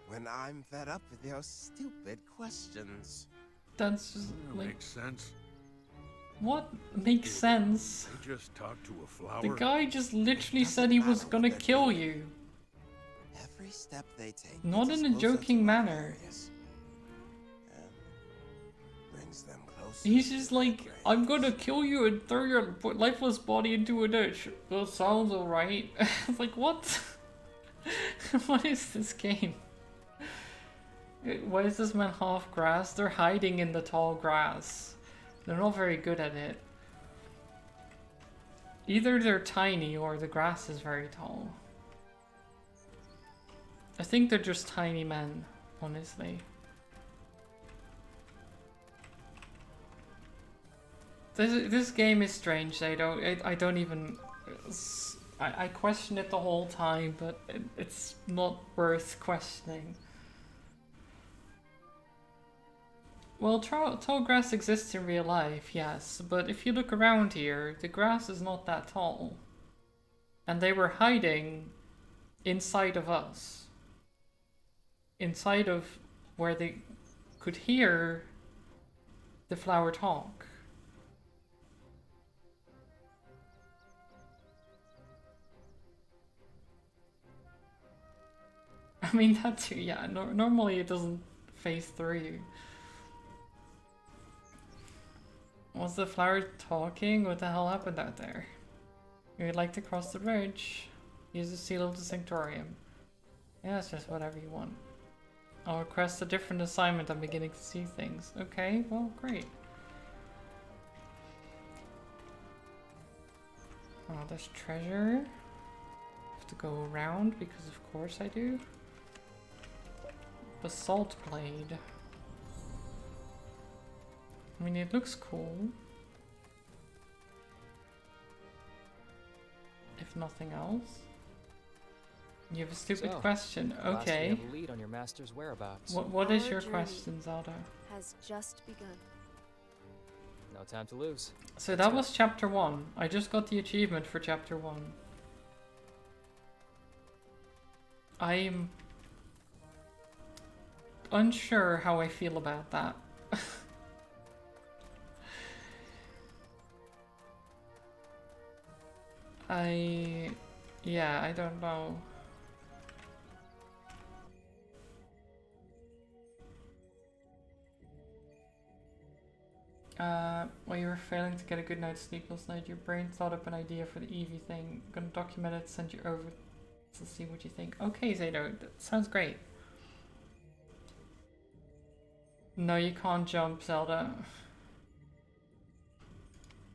Speaker 9: When I'm fed up with your stupid questions.
Speaker 1: That's just like,
Speaker 8: Makes sense.
Speaker 1: what makes sense?
Speaker 8: They just talked to a flower.
Speaker 1: The guy just literally said he was gonna kill you.
Speaker 9: Every step they take
Speaker 1: Not
Speaker 9: gets
Speaker 1: in a
Speaker 9: us closer
Speaker 1: joking
Speaker 9: to
Speaker 1: manner.
Speaker 9: Aquarius, and brings them closer
Speaker 1: He's
Speaker 9: to
Speaker 1: just
Speaker 9: their
Speaker 1: like,
Speaker 9: grave.
Speaker 1: I'm gonna kill you and throw your lifeless body into a ditch. That sounds alright. It's like, what? What is this game? Why is this man half grass? They're hiding in the tall grass. They're not very good at it. Either they're tiny or the grass is very tall. I think they're just tiny men, honestly. This game is strange. I don't even. I question it the whole time, but it's not worth questioning. Well, tall grass exists in real life, yes, but if you look around here, the grass is not that tall. And they were hiding inside of us. Inside of where they could hear the flower talk. I mean, that too, yeah, normally it doesn't phase through you. Was the flower talking? What the hell happened out there? You would like to cross the bridge. Use the seal of the sanctorium. Yeah, it's just whatever you want. I'll request a different assignment. I'm beginning to see things. Okay, well, great. Oh, there's treasure. I have to go around because of course I do. Basalt blade. I mean, it looks cool. If nothing else. You have a stupid question. Okay.
Speaker 3: You have a lead on your master's whereabouts.
Speaker 1: What is your question, Zelda?
Speaker 2: Has just begun.
Speaker 3: No time to lose.
Speaker 1: So that was chapter 1. I just got the achievement for chapter 1. I'm unsure how I feel about that. Yeah, I don't know. While you were failing to get a good night's sleep last night, your brain thought up an idea for the Eevee thing. I'm gonna document it, send you over to see what you think. Okay, Zato, that sounds great. No, you can't jump, Zelda.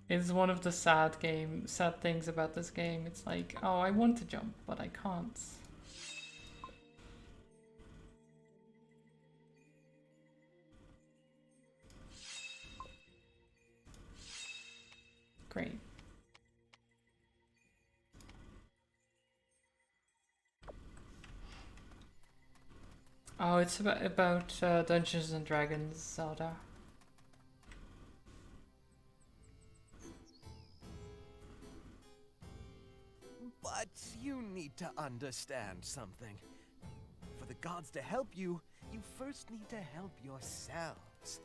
Speaker 1: It's one of the sad things about this game. It's like, oh, I want to jump, but I can't. Great. Oh, it's about Dungeons and Dragons, Zelda.
Speaker 9: But you need to understand something. For the gods to help you, you first need to help yourselves.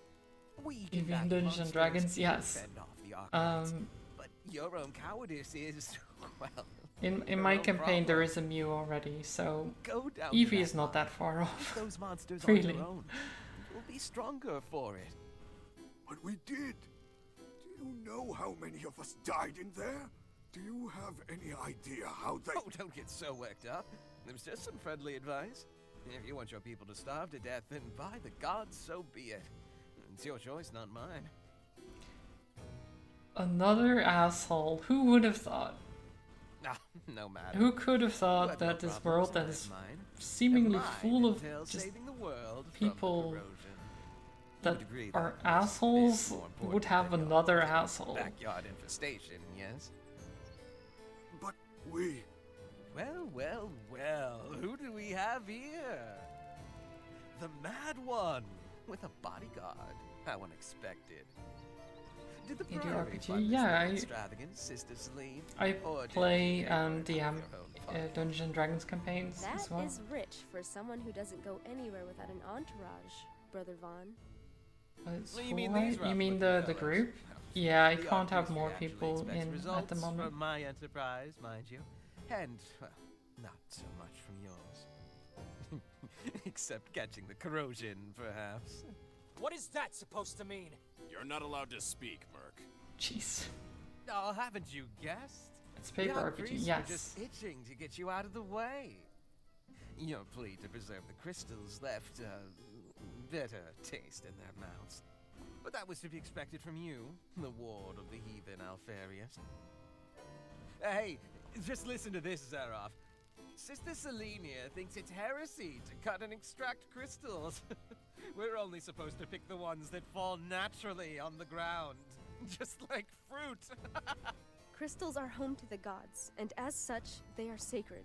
Speaker 9: We
Speaker 1: You
Speaker 9: can
Speaker 1: mean
Speaker 9: back
Speaker 1: Dungeons and
Speaker 9: monsters
Speaker 1: Dragons?
Speaker 9: to
Speaker 1: Yes.
Speaker 9: fend off the Archons,
Speaker 1: Um,
Speaker 9: but your own cowardice is, well...
Speaker 1: in
Speaker 9: your
Speaker 1: my
Speaker 9: own
Speaker 1: campaign there
Speaker 9: problem.
Speaker 1: is a Mew already, so
Speaker 9: Go down to
Speaker 1: Eevee
Speaker 9: that
Speaker 1: is not that far
Speaker 9: Keep
Speaker 1: off.
Speaker 9: those monsters
Speaker 1: Really.
Speaker 9: on your own. You'll be stronger for it.
Speaker 8: But we did. Do you know how many of us died in there? Do you have any idea how they...
Speaker 9: Oh, don't get so worked up. It was just some friendly advice. If you want your people to starve to death, then by the gods, so be it. It's your choice, not mine.
Speaker 1: Another asshole. Who would have thought?
Speaker 9: Ah, no matter.
Speaker 1: Who could have
Speaker 9: You
Speaker 1: thought
Speaker 9: had no
Speaker 1: that this
Speaker 9: problems,
Speaker 1: world that
Speaker 9: and
Speaker 1: is
Speaker 9: mine.
Speaker 1: seemingly
Speaker 9: And
Speaker 1: full
Speaker 9: mine
Speaker 1: of
Speaker 9: entails
Speaker 1: just
Speaker 9: saving the world from the
Speaker 1: people
Speaker 9: corrosion. You
Speaker 1: that
Speaker 9: would agree
Speaker 1: are
Speaker 9: that this is
Speaker 1: assholes
Speaker 9: more important
Speaker 1: would have
Speaker 9: than your
Speaker 1: another asshole.
Speaker 9: backyard infestation, yes?
Speaker 8: But we...
Speaker 9: Well, well, well, who do we have here? The Mad One, with a bodyguard. How unexpected. Did the
Speaker 1: You do
Speaker 9: Brewery
Speaker 1: RPG?
Speaker 9: fund this
Speaker 1: Yeah,
Speaker 9: little
Speaker 1: I-
Speaker 9: extravagance, Sister Celine?
Speaker 1: I
Speaker 9: Or did
Speaker 1: play
Speaker 9: you pay for it out of
Speaker 1: DM
Speaker 9: your own pocket?
Speaker 1: Dungeons and Dragons campaigns
Speaker 2: That
Speaker 1: as well.
Speaker 2: is rich for someone who doesn't go anywhere without an entourage, Brother Vaughn.
Speaker 1: It's
Speaker 9: Well, you mean
Speaker 1: full,
Speaker 9: these
Speaker 1: right? You mean
Speaker 9: rough-looking
Speaker 1: the
Speaker 9: fellas?
Speaker 1: group? Yeah, I
Speaker 9: The
Speaker 1: can't have
Speaker 9: Archpriestry
Speaker 1: more
Speaker 9: actually
Speaker 1: people
Speaker 9: expects
Speaker 1: in at the
Speaker 9: results
Speaker 1: moment.
Speaker 9: from my enterprise, mind you. And, well, not so much from yours. Except catching the corrosion, perhaps.
Speaker 3: What is that supposed to mean?
Speaker 5: You're not allowed to speak, Merc.
Speaker 1: Jeez.
Speaker 9: Oh, haven't you guessed?
Speaker 1: It's
Speaker 9: The
Speaker 1: paper RPG,
Speaker 9: Archpriests were
Speaker 1: yes.
Speaker 9: just itching to get you out of the way. Your plea to preserve the crystals left,
Speaker 12: bitter taste in their mouths. But that was to be expected from you, the ward of the heathen Alfarius. Hey, just listen to this, Zaroff. Sister Selenia thinks it's heresy to cut and extract crystals. We're only supposed to pick the ones that fall naturally on the ground, just like fruit.
Speaker 2: Crystals are home to the gods, and as such, they are sacred.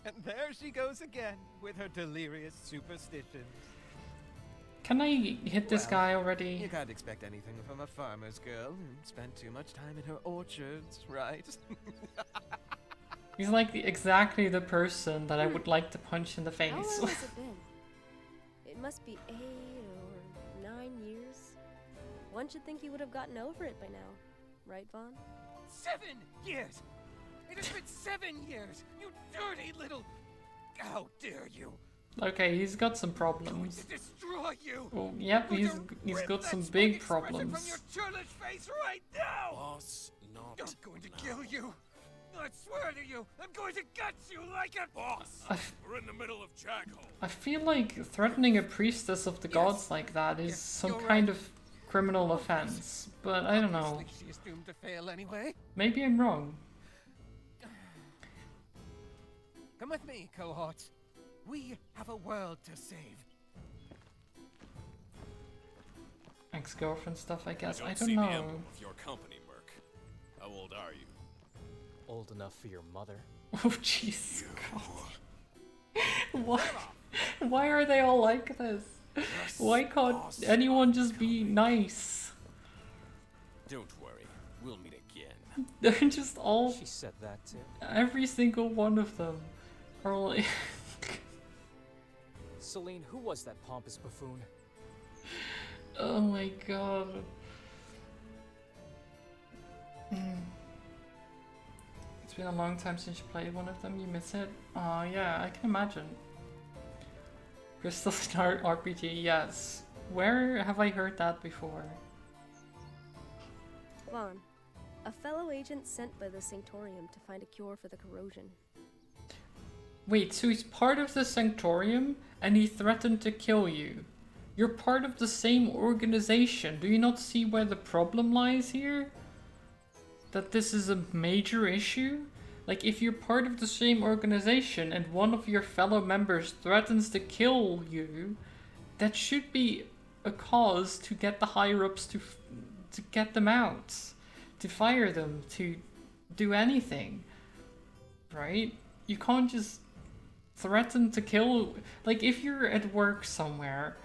Speaker 12: And there she goes again, with her delirious superstitions.
Speaker 1: Can I hit this guy
Speaker 12: You
Speaker 1: already?
Speaker 12: can't expect anything from a farmer's girl who spent too much time in her orchards, right?
Speaker 1: He's like exactly the person that I would like to punch in the
Speaker 2: How
Speaker 1: face.
Speaker 2: long has it been? It must be 8 or 9 years. One should think you would have gotten over it by now. Right, Vaughn?
Speaker 12: 7 years! It has been 7 years! You dirty little... How dare you!
Speaker 1: Okay, he's got some problems.
Speaker 12: To destroy you!
Speaker 1: Oh, yep,
Speaker 12: Going
Speaker 1: he's
Speaker 12: to
Speaker 1: got
Speaker 12: rip
Speaker 1: some
Speaker 12: that
Speaker 1: big
Speaker 12: smug expression
Speaker 1: problems.
Speaker 12: From your churlish face right now!
Speaker 5: Boss, not
Speaker 12: I'm going to
Speaker 5: now.
Speaker 12: kill you! I swear to you, I'm going to gut you like a...
Speaker 5: Boss, we're in the middle of Jaghole.
Speaker 1: I feel like threatening a priestess of the gods like that is some kind of criminal offense, but I don't know.
Speaker 12: Obviously, she is doomed to fail anyway.
Speaker 1: Maybe I'm wrong.
Speaker 12: Come with me, cohorts. We have a world to save.
Speaker 1: Ex-girlfriend stuff, I guess. I
Speaker 5: don't
Speaker 1: don't
Speaker 5: see the
Speaker 1: know.
Speaker 5: emblem of your company, Merc. How old are you?
Speaker 3: Old enough for your mother.
Speaker 1: Oh, jeez. Why? Why are they all like this? Why can't anyone just be nice?
Speaker 5: Don't worry, we'll meet again.
Speaker 1: They're just all.
Speaker 3: She said that too.
Speaker 1: Every single one of them are like.
Speaker 3: Celine, who was that pompous buffoon?
Speaker 1: Oh my god. It's been a long time since you played one of them. You miss it? Oh yeah, I can imagine. Crystal Star RPG, yes. Where have I heard that before?
Speaker 2: Vaughn, a fellow agent sent by the Sanctorium to find a cure for the corrosion.
Speaker 1: Wait, so he's part of the Sanctorium and he threatened to kill you? You're part of the same organization. Do you not see where the problem lies here? That this is a major issue? Like, if you're part of the same organization and one of your fellow members threatens to kill you, that should be a cause to get the higher-ups to get them out, to fire them, to do anything, right? You can't just threaten to kill. Like, if you're at work somewhere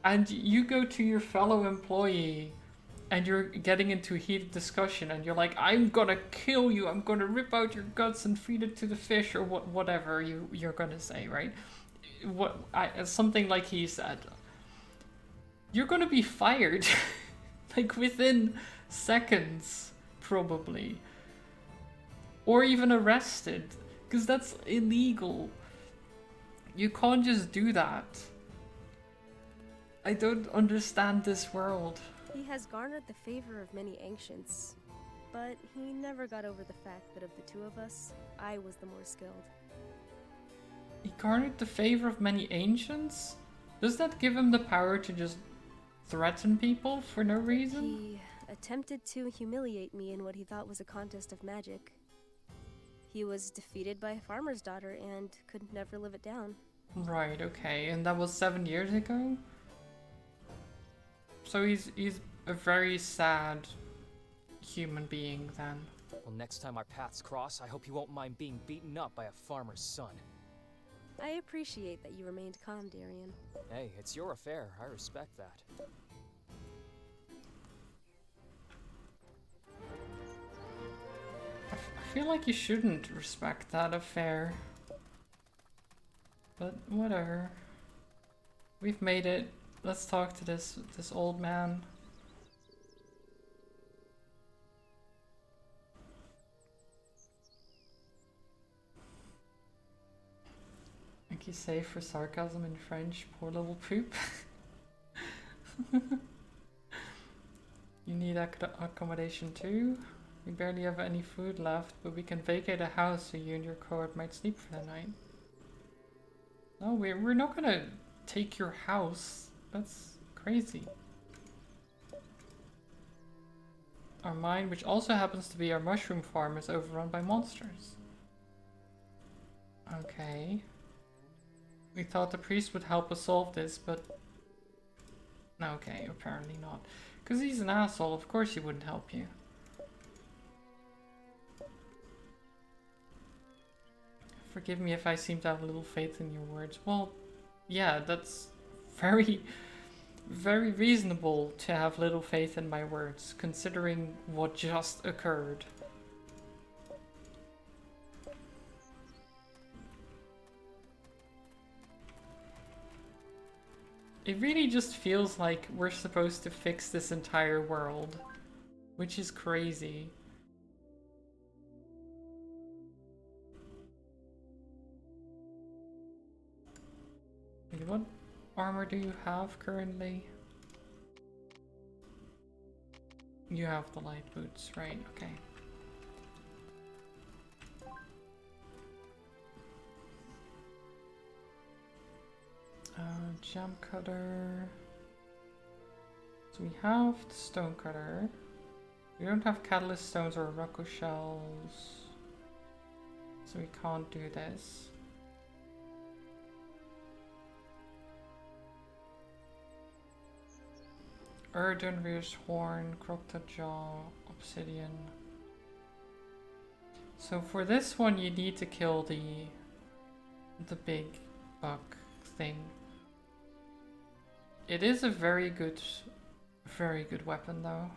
Speaker 1: and you go to your fellow employee and you're getting into a heated discussion and you're like, I'm gonna kill you, I'm gonna rip out your guts and feed it to the fish, or whatever you're gonna say, right? Something like he said. You're gonna be fired like within seconds, probably. Or even arrested, because that's illegal. You can't just do that. I don't understand this world.
Speaker 2: He has garnered the favor of many ancients, but he never got over the fact that of the two of us, I was the more skilled.
Speaker 1: He garnered the favor of many ancients? Does that give him the power to just threaten people for no reason?
Speaker 2: He attempted to humiliate me in what he thought was a contest of magic. He was defeated by a farmer's daughter and could never live it down.
Speaker 1: Right, okay, and that was 7 years ago? So he's a very sad human being then.
Speaker 3: Well, next time our paths cross, I hope you won't mind being beaten up by a farmer's son.
Speaker 2: I appreciate that you remained calm, Darian.
Speaker 3: Hey, it's your affair. I respect that.
Speaker 1: I feel like you shouldn't respect that affair. But whatever. We've made it. Let's talk to this old man. Thank you, safe for sarcasm in French. Poor little poop. You need accommodation too? We barely have any food left, but we can vacate a house so you and your cohort might sleep for the night. No, we're not gonna take your house. That's crazy. Our mine, which also happens to be our mushroom farm, is overrun by monsters. Okay. We thought the priest would help us solve this, but... Okay, apparently not. Because he's an asshole, of course he wouldn't help you. Forgive me if I seem to have little faith in your words. Well, yeah, that's very, very reasonable to have little faith in my words, considering what just occurred. It really just feels like we're supposed to fix this entire world, which is crazy. Wait, what armor do you have currently? You have the light boots, right? Okay. Jam cutter. So we have the stone cutter. We don't have catalyst stones or Rocco shells, so we can't do this. Erdenvir's horn, Crocta jaw, obsidian. So for this one, you need to kill the big buck thing. It is a very good weapon though.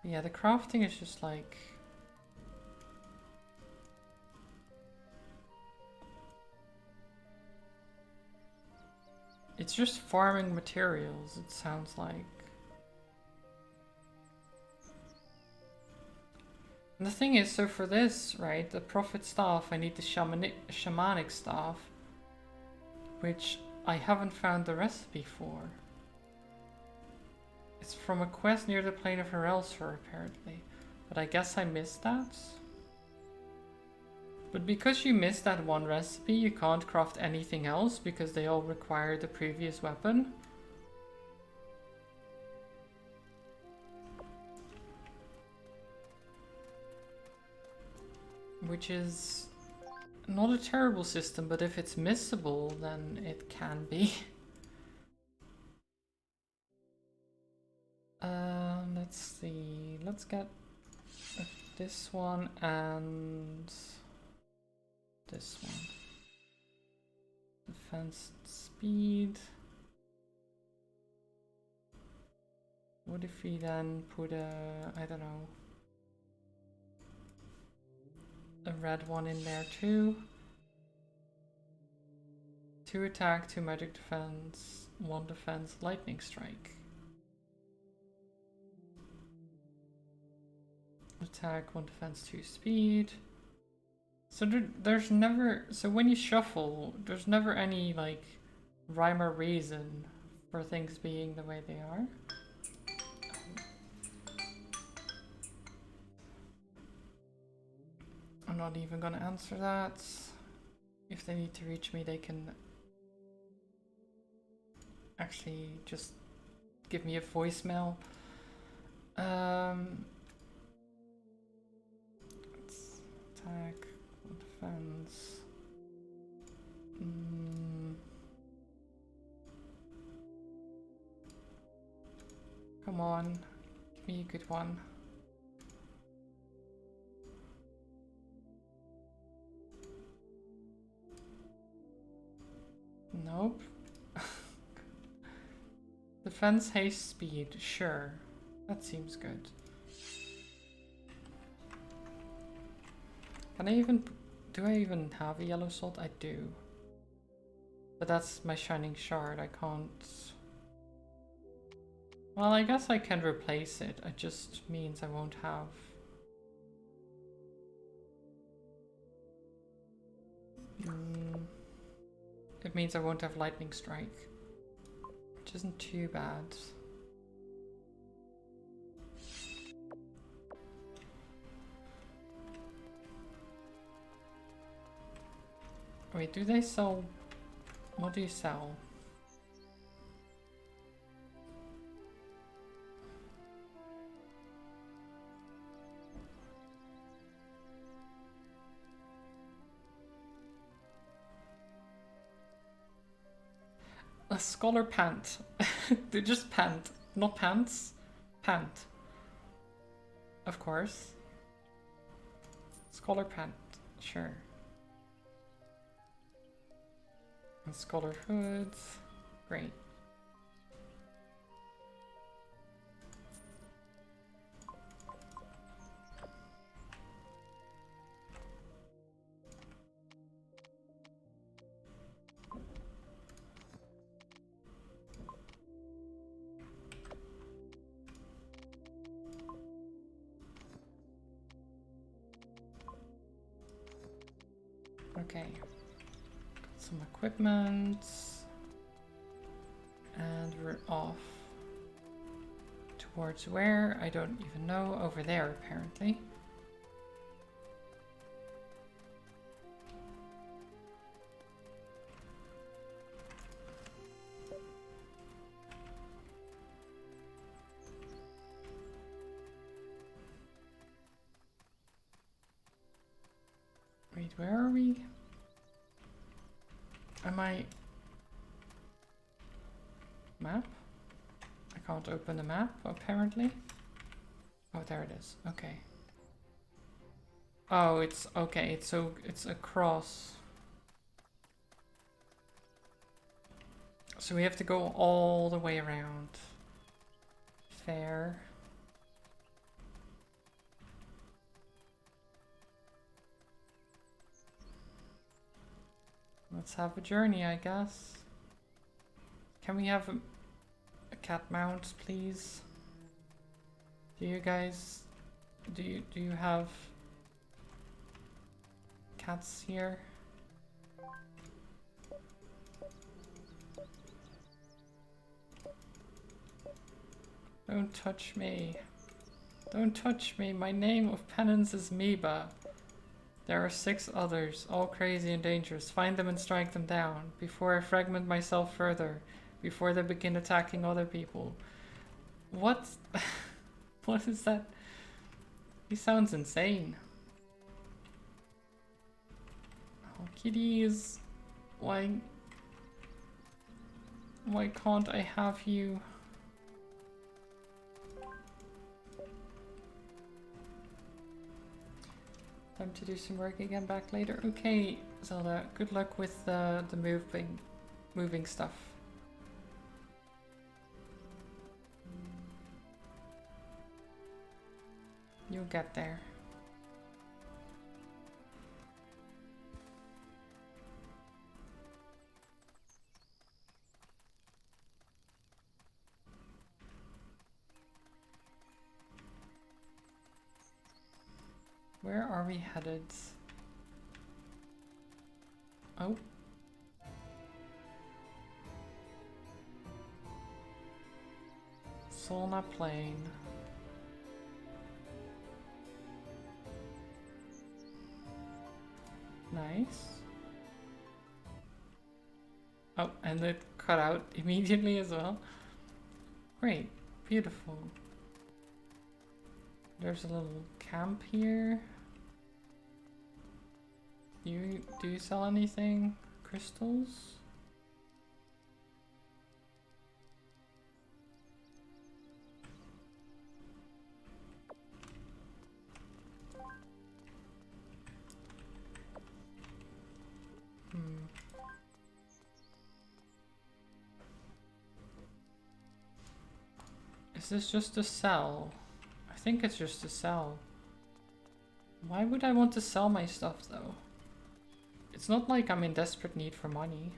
Speaker 1: Yeah, the crafting is just like... It's just farming materials, it sounds like. And the thing is, so for this, right, the prophet staff, I need the shamanic staff, which I haven't found the recipe for. It's from a quest near the plane of Herelsur, apparently. But I guess I missed that. But because you missed that one recipe, you can't craft anything else because they all require the previous weapon. Which is not a terrible system, but if it's missable, then it can be. Let's see. Let's get this one and this one. Defense speed. What if we then put a, I don't know, a red one in there too? 2 attack, 2 magic defense, 1 defense, lightning strike. Attack, 1 defense, 2 speed. So there's never, so when you shuffle, there's never any like rhyme or reason for things being the way they are. I'm not even gonna answer that. If they need to reach me, they can actually just give me a voicemail. Let's attack, defense. Come on, give me a good one. Nope. Defense, haste, speed, sure. That seems good. Can I even... do I even have a yellow salt? I do. But that's my shining shard, I can't... Well, I guess I can replace it. It just means I won't have... It means I won't have lightning strike. Which isn't too bad. Wait, do they sell... What do you sell? A scholar pant. They just pant. Not pants. Pant. Of course. Scholar pant. Sure. And scholar hoods. Great. Okay, got some equipment, and we're off towards where? I don't even know. Over there, apparently. Wait, where are we? Am I... Map? I can't open the map, apparently. Oh, there it is. Okay. Oh, it's... Okay, so it's across. So we have to go all the way around. Fair. Let's have a journey, I guess. Can we have a cat mount, please? Do you guys... Do you have cats here? Don't touch me. Don't touch me. My name of penance is Meba. There are 6 others, all crazy and dangerous. Find them and strike them down, before I fragment myself further, before they begin attacking other people. What? What is that? He sounds insane. Oh, kitties. Why can't I have you? Time to do some work again back later. Okay, Zelda, good luck with the moving stuff. You'll get there. Where are we headed? Oh. Solna Plain. Nice. Oh, and it cut out immediately as well. Great. Beautiful. There's a little camp here. Do you sell anything? Crystals? Is this just a sell? I think it's just a sell. Why would I want to sell my stuff though? It's not like I'm in desperate need for money.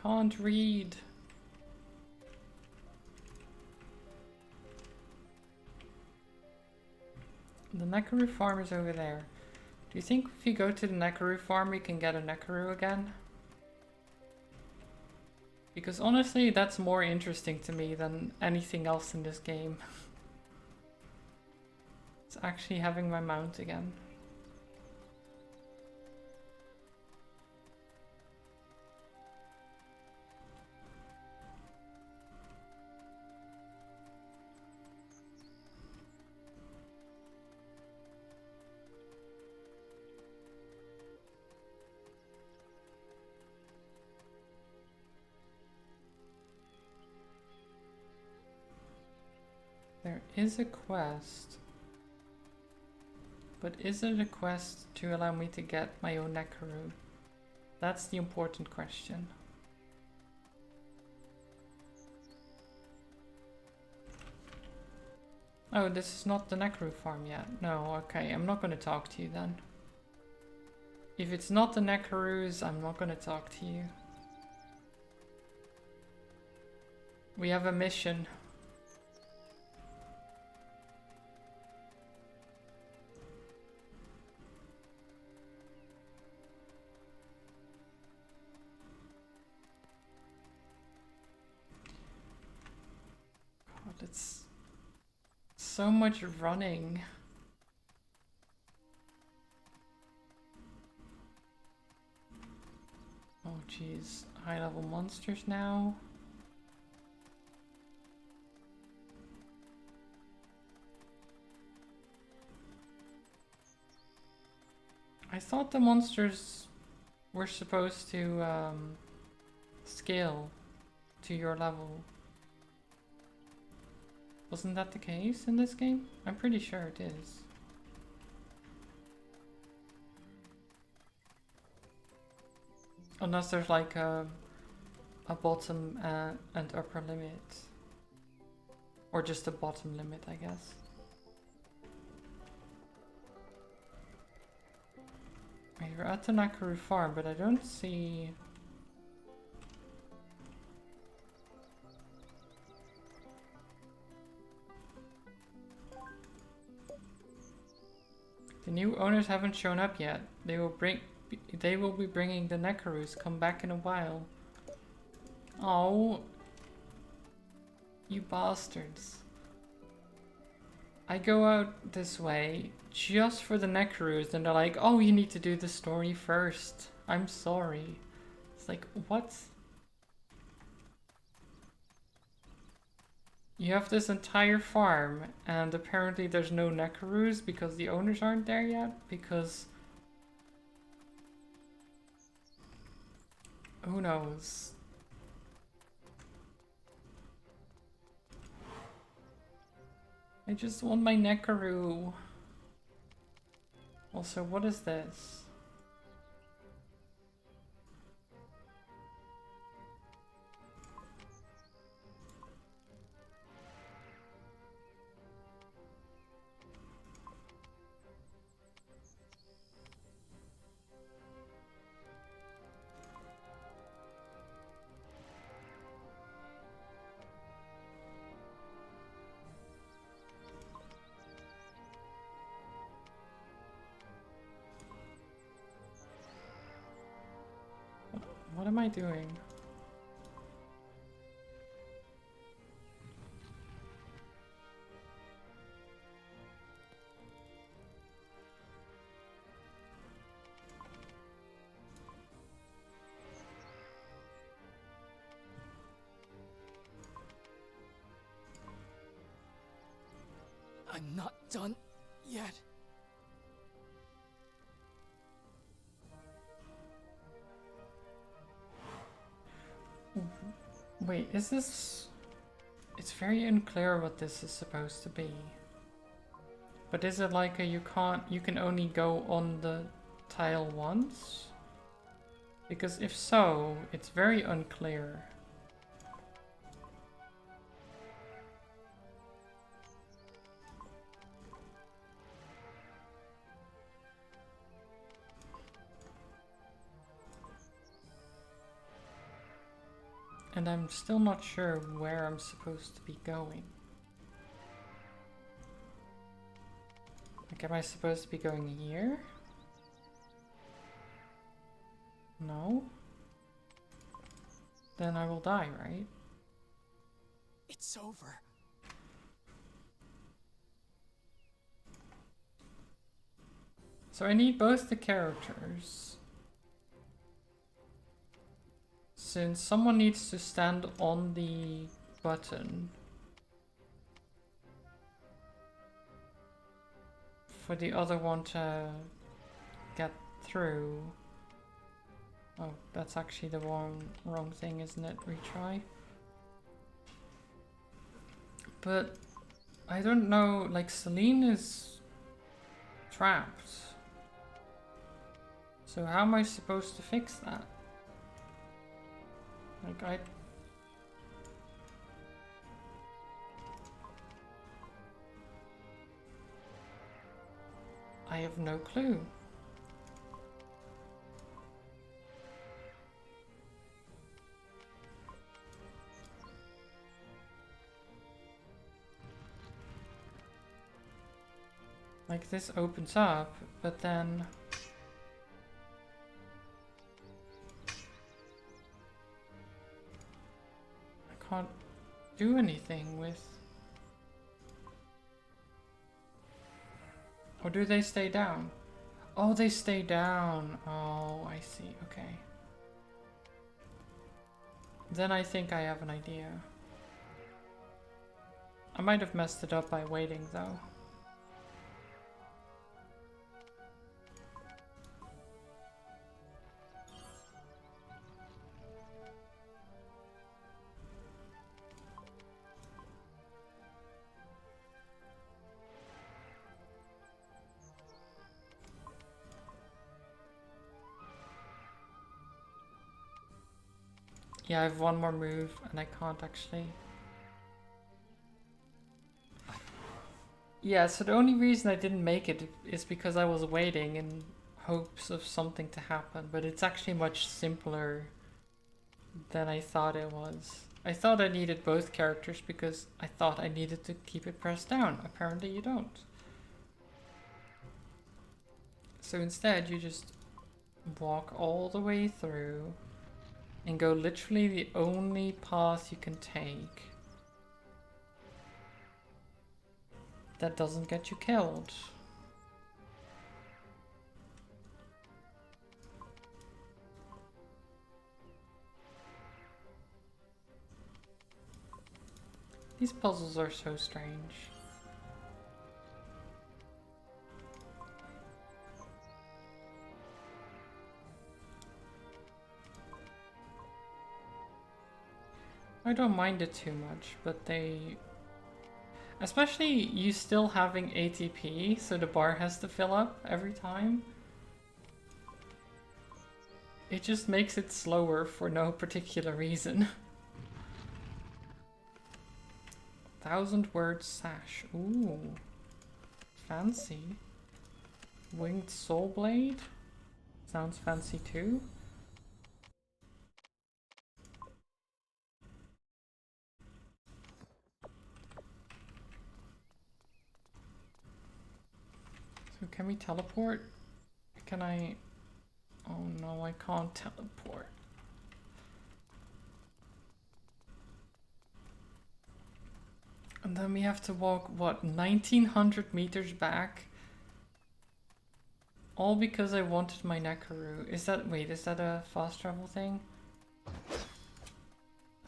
Speaker 1: Can't read. The Nekaru farm is over there. Do you think if you go to the Nekaru farm we can get a Nekaru again? Because honestly that's more interesting to me than anything else in this game. It's actually having my mount again. There is a quest, but is it a quest to allow me to get my own Nekaru? That's the important question. Oh, this is not the Nekaru farm yet. No, okay, I'm not going to talk to you then. If it's not the Nekarus, I'm not going to talk to you. We have a mission. It's so much running. Oh jeez, high level monsters now. I thought the monsters were supposed to scale to your level. Wasn't that the case in this game? I'm pretty sure it is. Unless there's like a bottom and upper limit. Or just a bottom limit, I guess. We're at the Nekaru farm, but I don't see... The new owners haven't shown up yet. They will be bringing the Nekarus. Come back in a while. Oh, you bastards. I go out this way just for the Nekarus, and they're like, oh, you need to do the story first. I'm sorry. It's like, what? You have this entire farm, and apparently there's no Nekarus because the owners aren't there yet, because... Who knows? I just want my Nekaru. Also, what is this? What am I doing?
Speaker 3: I'm not done yet.
Speaker 1: Wait, is this... It's very unclear what this is supposed to be. But is it like a you can only go on the tile once? Because if so, it's very unclear. And I'm still not sure where I'm supposed to be going. Like, am I supposed to be going here? No? Then I will die, right?
Speaker 3: It's over.
Speaker 1: So I need both the characters. Since someone needs to stand on the button for the other one to get through. Oh, that's actually the wrong thing, isn't it? Retry. But I don't know, like Celine is trapped. So how am I supposed to fix that? Like I have no clue. Like this opens up, but then I can't do anything with. Or do they stay down? Oh, they stay down. Oh, I see. Okay. Then I think I have an idea. I might have messed it up by waiting though. Yeah, I have one more move and I can't actually. Yeah, so the only reason I didn't make it is because I was waiting in hopes of something to happen, but it's actually much simpler than I thought it was. I thought I needed both characters because I thought I needed to keep it pressed down. Apparently you don't. So instead you just walk all the way through and go literally the only path you can take that doesn't get you killed. These puzzles are so strange. I don't mind it too much, but they... Especially you still having ATP, so the bar has to fill up every time. It just makes it slower for no particular reason. 1000-word sash. Ooh. Fancy. Winged soul blade? Sounds fancy too. So can we teleport? Can I... Oh no, I can't teleport. And then we have to walk, what, 1900 meters back? All because I wanted my Nekaru. Is that... Wait, is that a fast travel thing? I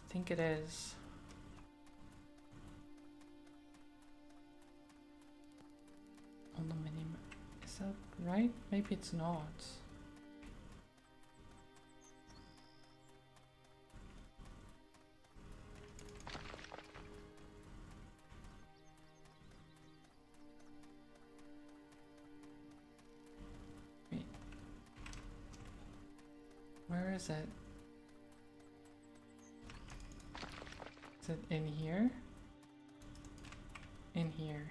Speaker 1: think it is. On the minimap. Is that right? Maybe it's not. Wait. Where is it? Is it in here? In here.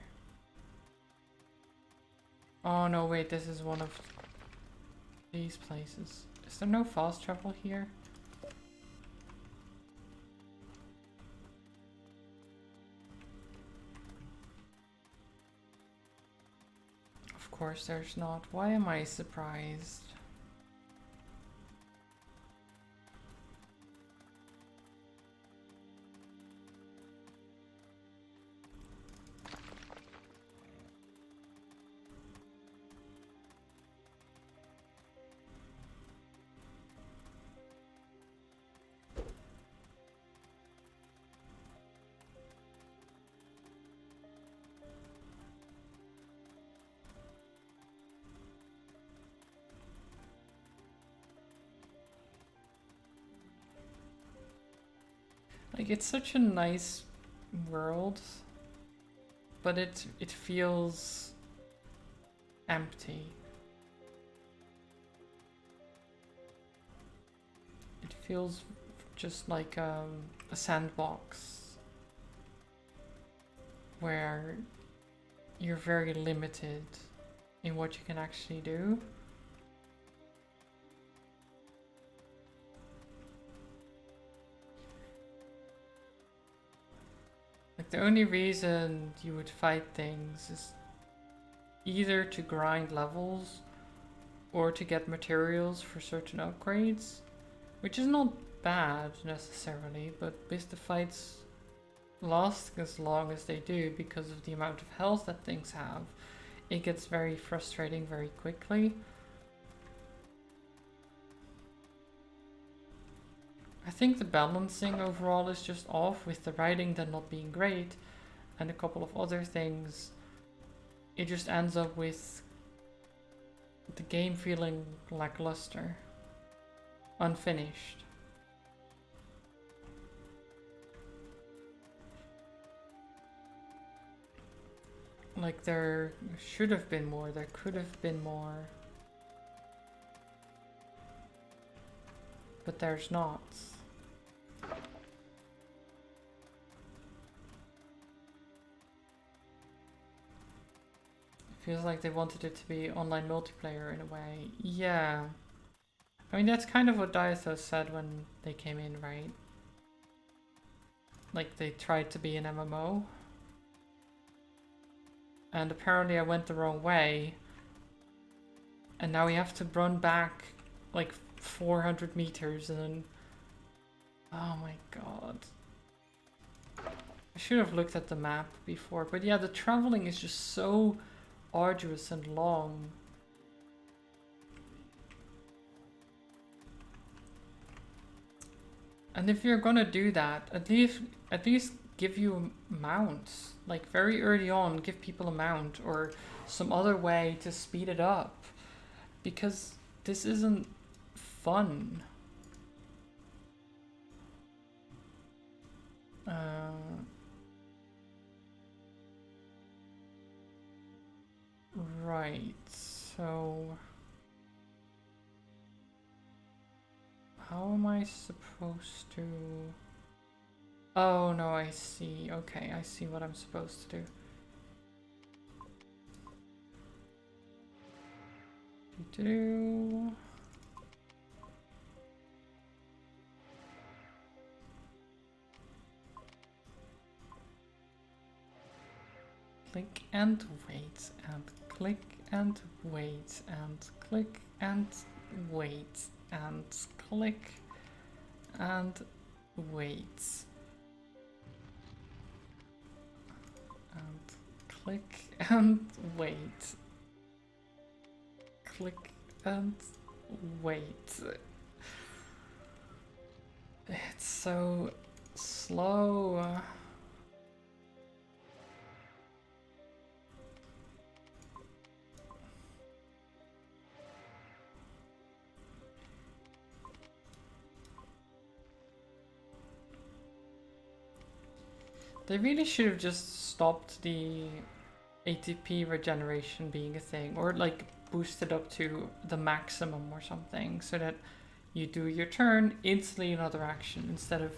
Speaker 1: Oh no, wait, this is one of these places. Is there no fast travel here? course there's not. Why am I surprised? Like, it's such a nice world, but it feels empty. It feels just like a sandbox where you're very limited in what you can actually do. Like, the only reason you would fight things is either to grind levels or to get materials for certain upgrades, which is not bad necessarily, but with the fights lasting as long as they do because of the amount of health that things have, it gets very frustrating very quickly. I think the balancing overall is just off, with the writing then not being great and a couple of other things. It just ends up with the game feeling lackluster, unfinished. Like, there should have been more, there could have been more, but there's not. Feels like they wanted it to be online multiplayer in a way. Yeah. I mean, that's kind of what Diathos said when they came in, right? Like, they tried to be an MMO. And apparently I went the wrong way. And now we have to run back like 400 meters and then... Oh my god. I should have looked at the map before. But yeah, the traveling is just so arduous and long. And if you're gonna do that, at least give you mounts. Like, very early on, give people a mount or some other way to speed it up, because this isn't fun. Right, so how am I supposed to... Oh no, I see. Okay, I see what I'm supposed to do. Click and wait, and click and wait, and click and wait, and click and wait, and click and wait, click and wait. It's so slow. They really should have just stopped the ATP regeneration being a thing, or like boosted up to the maximum or something, so that you do your turn, instantly another action, instead of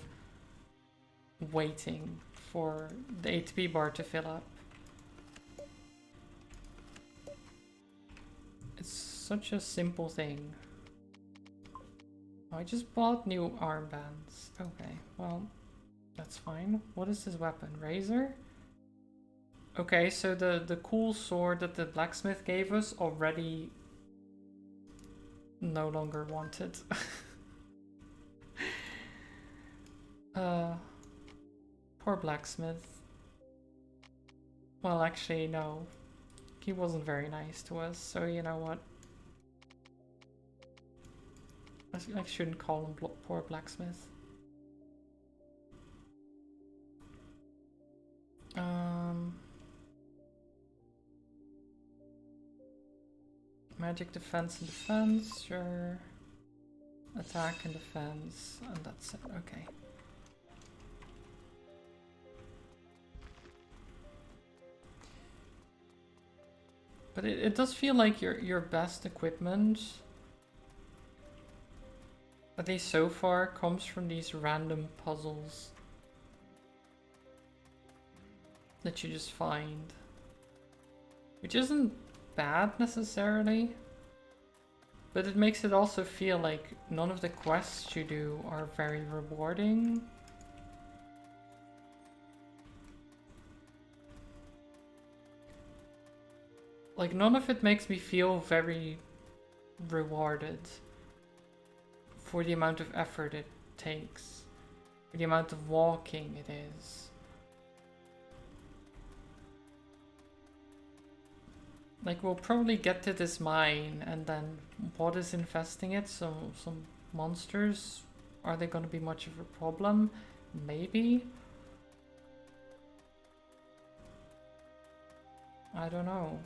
Speaker 1: waiting for the ATP bar to fill up. It's such a simple thing. Oh, I just bought new armbands. Okay, well, that's fine. What is this weapon? Razor? Okay, so the cool sword that the blacksmith gave us already no longer wanted. Poor blacksmith. Well, actually, no. He wasn't very nice to us, so you know what? I shouldn't call him poor blacksmith. Magic defense and defense, sure. Attack and defense, and that's it, okay. But it does feel like your best equipment, at least so far, comes from these random puzzles that you just find. Which isn't bad necessarily, but it makes it also feel like none of the quests you do are very rewarding. Like, none of it makes me feel very rewarded for the amount of effort it takes, for the amount of walking it is. Like, we'll probably get to this mine, and then what is infesting it? Some monsters? Are they gonna be much of a problem? Maybe? I don't know.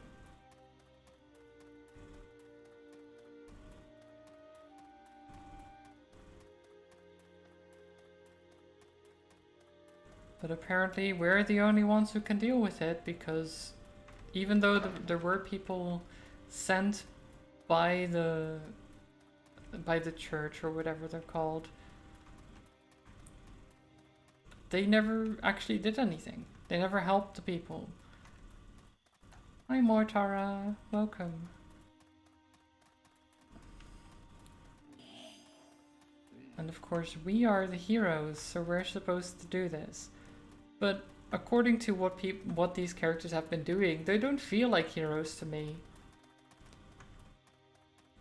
Speaker 1: But apparently we're the only ones who can deal with it, because even though there were people sent by the church or whatever they're called, they never actually did anything. They never helped the people. Hi Mortara, welcome. And of course we are the heroes, so we're supposed to do this. But according to what these characters have been doing, they don't feel like heroes to me.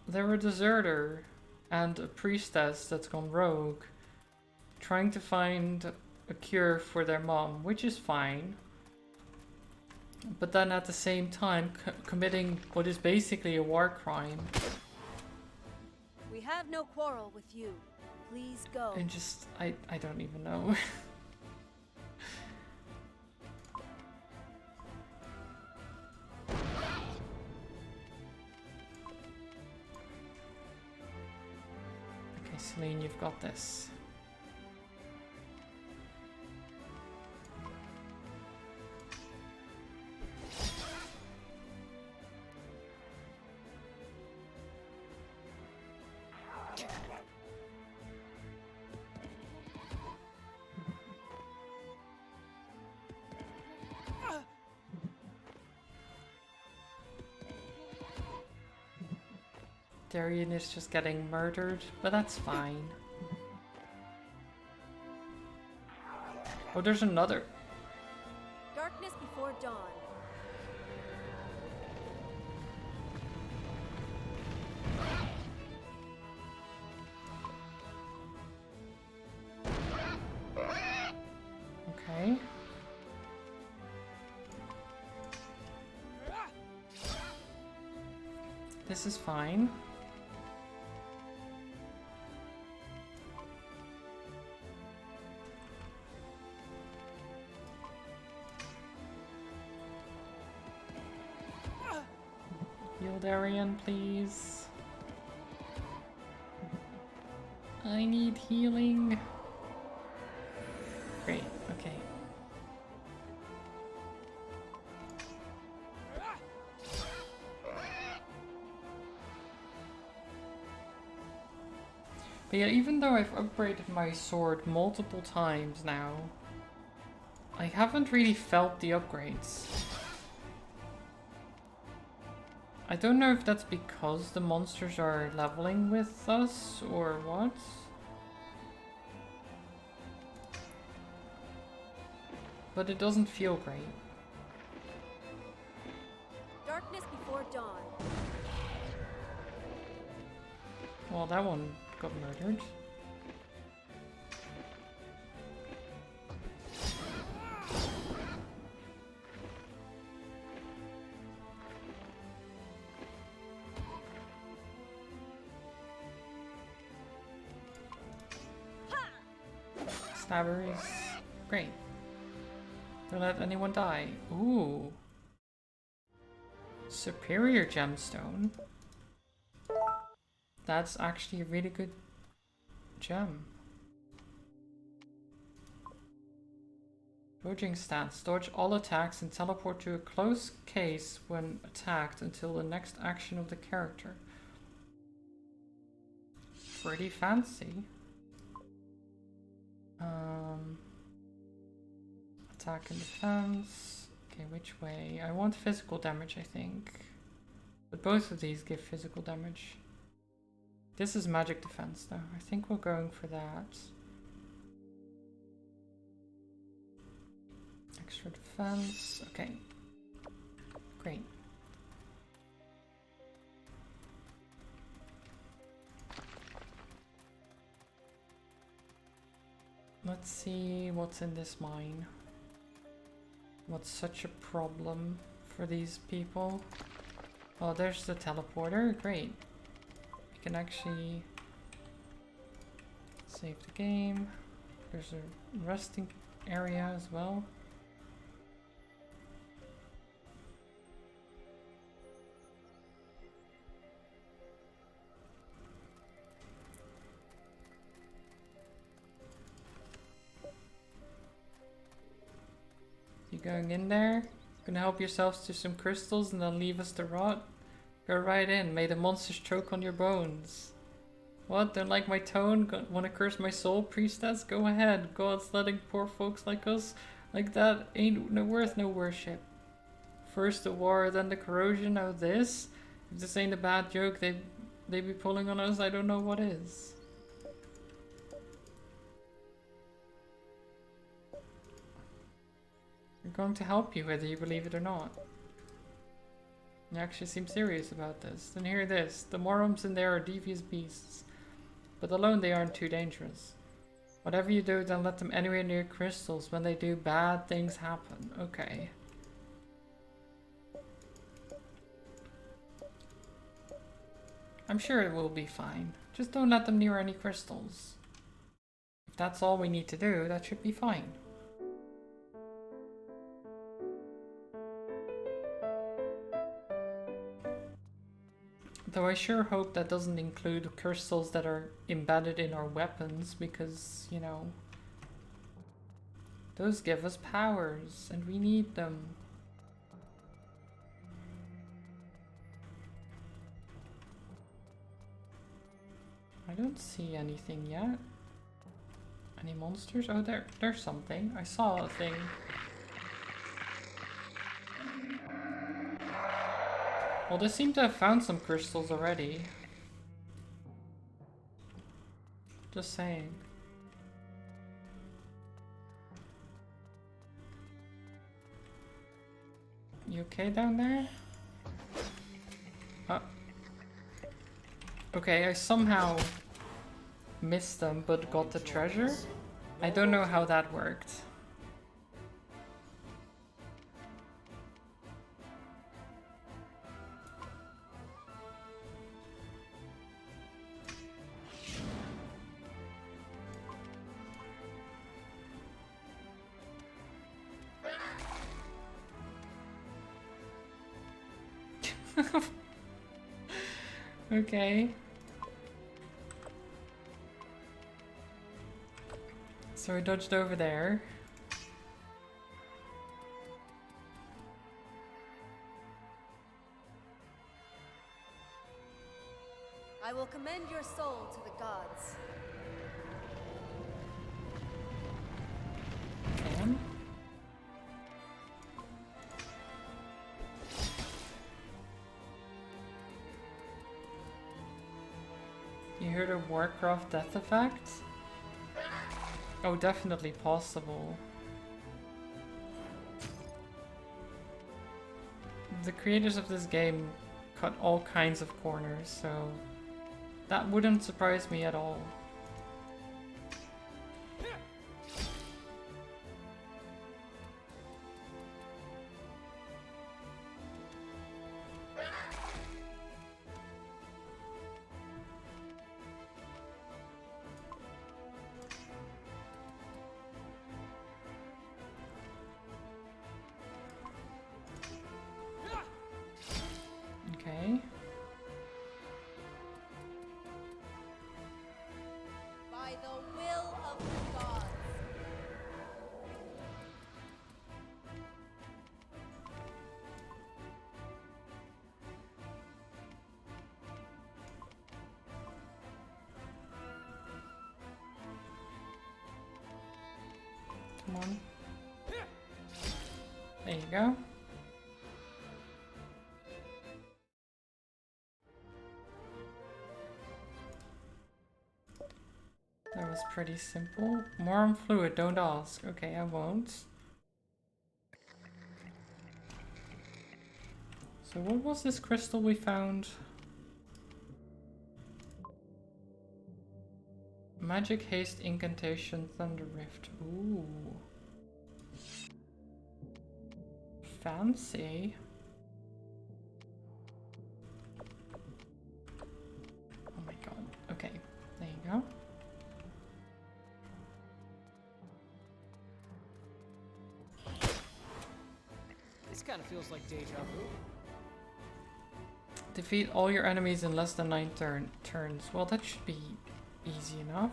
Speaker 1: They're a deserter and a priestess that's gone rogue, trying to find a cure for their mom, which is fine. But then at the same time committing what is basically a war crime.
Speaker 2: We have no quarrel with you. Please go.
Speaker 1: And just, I don't even know. Okay, Celine, you've got this. Darian is just getting murdered, but that's fine. Oh, there's another.
Speaker 2: Darkness before dawn.
Speaker 1: Okay. This is fine. Heal Darian, please. I need healing. Great, okay. But yeah, even though I've upgraded my sword multiple times now, I haven't really felt the upgrades. I don't know if that's because the monsters are leveling with us or what. But it doesn't feel great. Well, that one got murdered. Stabbers. Great. Don't let anyone die. Ooh. Superior gemstone. That's actually a really good gem. Dodging stance. Dodge all attacks and teleport to a close case when attacked until the next action of the character. Pretty fancy. Attack and defense. Okay, which way? I want physical damage, I think. But both of these give physical damage. This is magic defense, though. I think we're going for that. Extra defense. Okay. Great. Let's see what's in this mine. What's such a problem for these people? Oh, there's the teleporter. Great. We can actually save the game. There's a resting area as well. You going in there? Gonna help yourselves to some crystals and then leave us to rot? Go right in. May the monsters choke on your bones. What? Don't like my tone? Wanna curse my soul, priestess? Go ahead. God's letting poor folks like us like that ain't worth no worship. First the war, then the corrosion, now this? If this ain't a bad joke they be pulling on us, I don't know what is. We're going to help you whether you believe it or not. You actually seem serious about this. Then hear this. The Morums in there are devious beasts. But alone they aren't too dangerous. Whatever you do, don't let them anywhere near crystals. When they do, bad things happen. Okay. I'm sure it will be fine. Just don't let them near any crystals. If that's all we need to do, that should be fine. Though I sure hope that doesn't include crystals that are embedded in our weapons, because, you know, those give us powers, and we need them. I don't see anything yet. Any monsters? Oh, there's something. I saw a thing. Well, they seem to have found some crystals already. Just saying. You okay down there? Okay, I somehow missed them but got the treasure. I don't know how that worked. Okay. So I dodged over there.
Speaker 2: I will commend your soul to the gods.
Speaker 1: And you heard of Warcraft death effect? Oh, definitely possible. The creators of this game cut all kinds of corners, so That wouldn't surprise me at all. Okay.
Speaker 10: By the will of the gods.
Speaker 1: Come on. There you go. That was pretty simple. More on fluid, don't ask. Okay, I won't. So what was this crystal we found? Magic haste incantation thunder rift. Ooh. Fancy. Oh my god. Okay, there you go.
Speaker 3: This kind of feels like deja vu.
Speaker 1: Defeat all your enemies in less than 9 turns. Well, that should be easy enough.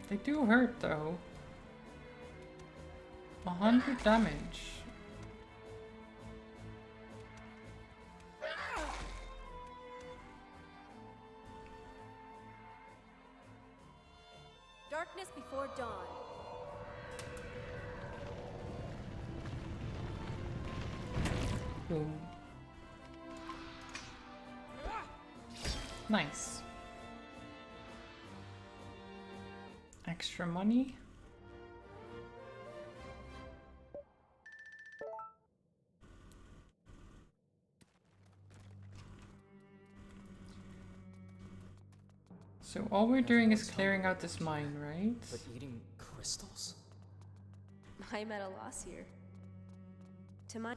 Speaker 1: They do hurt though. 100 damage.
Speaker 2: Darkness before dawn.
Speaker 1: Boom. Nice. Extra money. So all we're doing is clearing out this mine, right?
Speaker 3: But eating crystals?
Speaker 2: I'm at a loss here. To my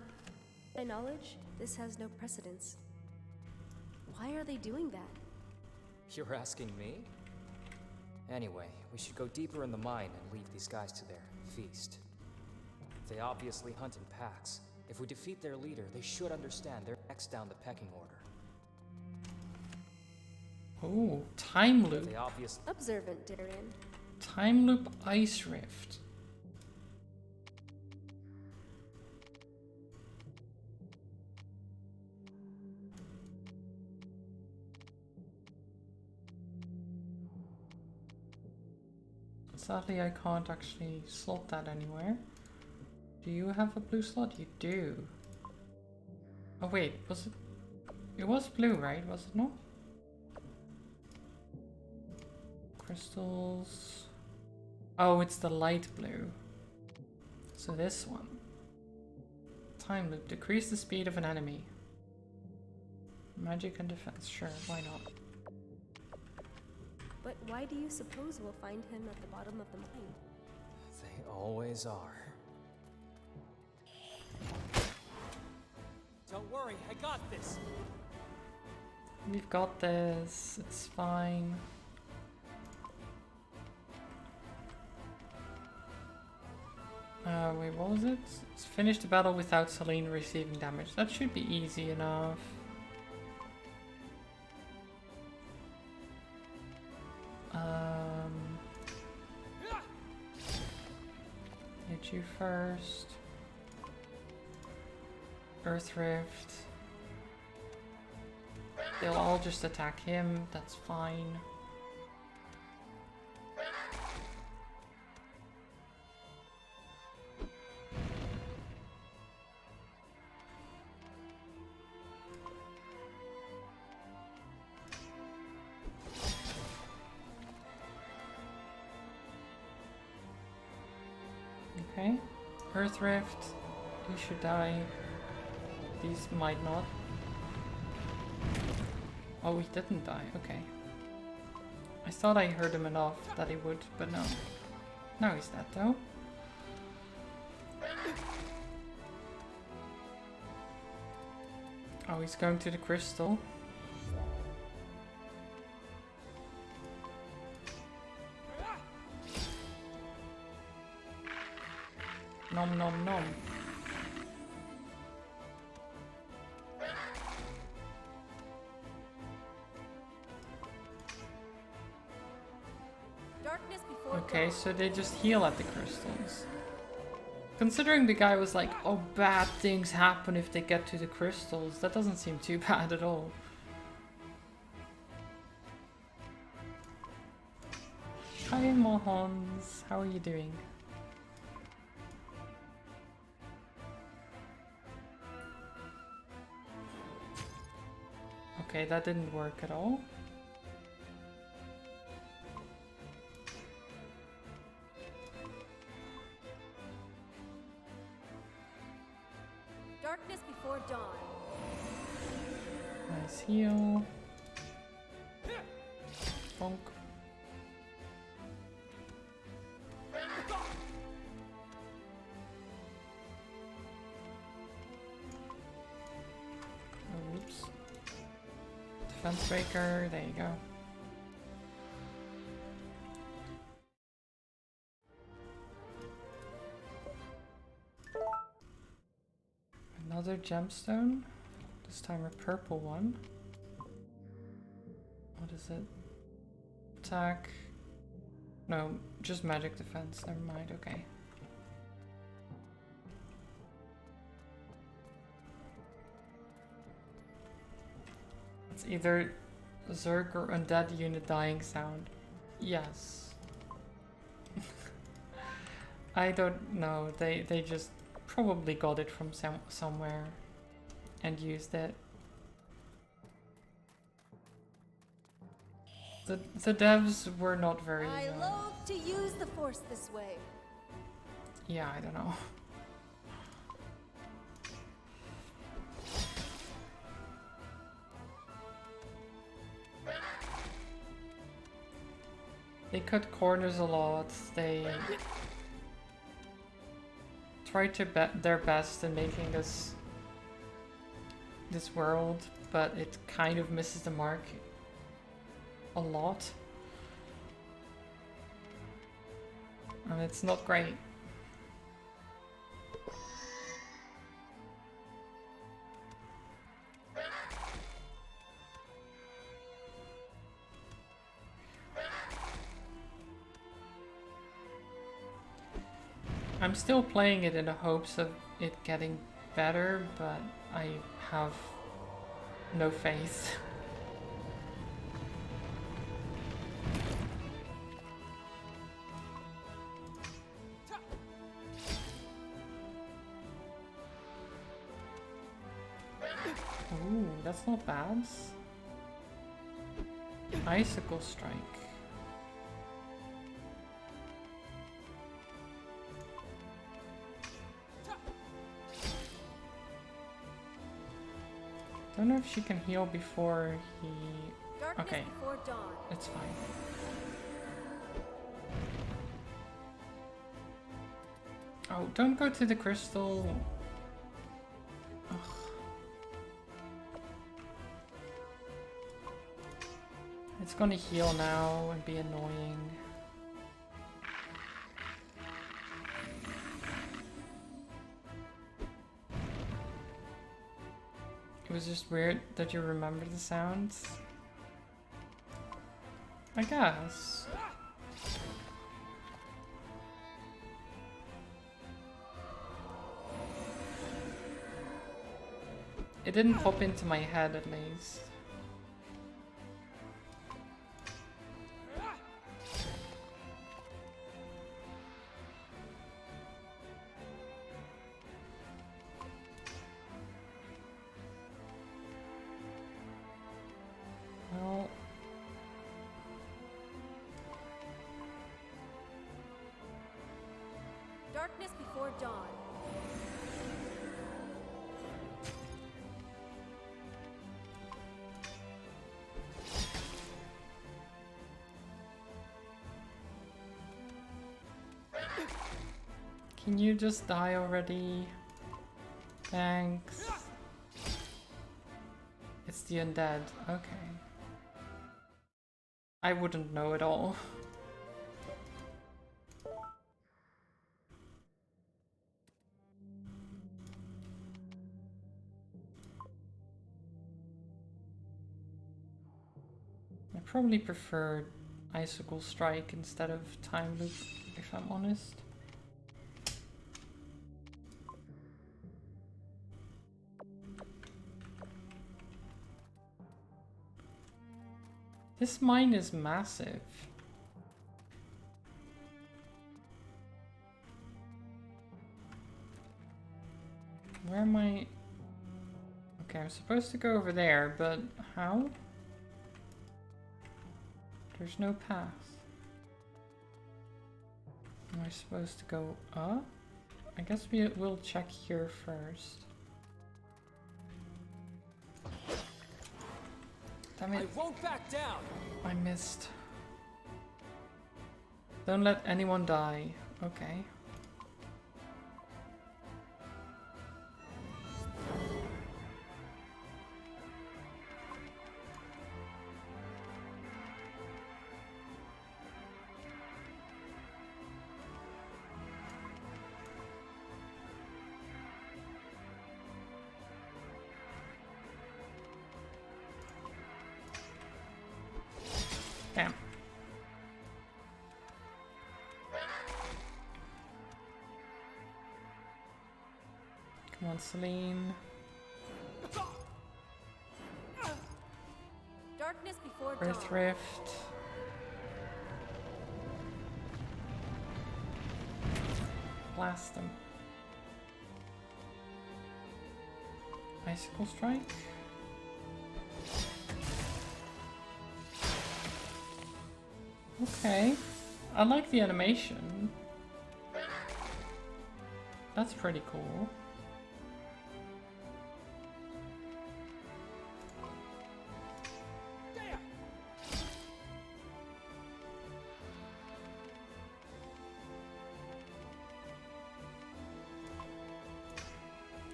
Speaker 2: knowledge, this has no precedence. Why are they doing that?
Speaker 3: You're asking me? Anyway, we should go deeper in the mine and leave these guys to their feast. They obviously hunt in packs. If we defeat their leader, they should understand they're next down the pecking order.
Speaker 1: Oh, time loop.
Speaker 3: They obviously
Speaker 2: Observant, Darian.
Speaker 1: Time loop ice rift. Sadly, I can't actually slot that anywhere. Do you have a blue slot? You do. Oh wait, was it? It was blue, right? Was it not? Crystals. Oh, it's the light blue. So this one. Time loop. Decrease the speed of an enemy. Magic and defense. Sure, why not?
Speaker 2: But why do you suppose we'll find him at the bottom of the mine?
Speaker 3: They always are. Don't worry, I got this.
Speaker 1: We've got this. It's fine. Wait, what was it? Let's finish the battle without Celine receiving damage. That should be easy enough. Hit you first. Earth Rift. They'll all just attack him, that's fine. Earth Rift. He should die. These might not. Oh, he didn't die. Okay. I thought I heard him enough that he would, but no. Now he's dead though. Oh, he's going to the crystal. Nom nom nom.
Speaker 2: Darkness before
Speaker 1: Okay,
Speaker 2: dawn.
Speaker 1: so they just heal at the crystals. Considering the guy was like, oh, bad things happen if they get to the crystals, that doesn't seem too bad at all. Hi Mohons, how are you doing? Okay, that didn't work at all.
Speaker 2: Darkness before dawn.
Speaker 1: Nice heal. Bonk. Oh, oops. Defense breaker, there you go. Another gemstone. This time a purple one. What is it? Attack. No, just magic defense. Never mind, okay. It's either Zerg or undead unit dying sound. Yes. I don't know. They just probably got it from somewhere and used it. The devs were not very...
Speaker 2: I loathe to use the Force this way.
Speaker 1: Yeah, I don't know. They cut corners a lot. They tried to their best in making this world, but it kind of misses the mark a lot. And it's not great. I'm still playing it in the hopes of it getting better, but I have no faith. Ooh, that's not bad. Icicle strike. Don't know if she can heal before he...
Speaker 2: Darkness
Speaker 1: okay,
Speaker 2: before dawn.
Speaker 1: it's fine. Oh, don't go to the crystal. Ugh. It's gonna heal now and be annoying. It was just weird that you remember the sounds. I guess. It didn't pop into my head at least. Well,
Speaker 2: Darkness before dawn.
Speaker 1: Can you just die already? Thanks. It's the undead. Okay. I wouldn't know at all. I probably prefer Icicle Strike instead of Time Loop, if I'm honest. This mine is massive. Where am I? Okay, I'm supposed to go over there, but how? There's no path. Am I supposed to go up? I guess we'll check here first. Damn it.
Speaker 3: I won't back down.
Speaker 1: I missed. Don't let anyone die. Okay. Damn. Come on, Celine.
Speaker 2: Darkness before dawn.
Speaker 1: Earth Rift. Blast them. Icicle Strike. Okay. I like the animation. That's pretty cool.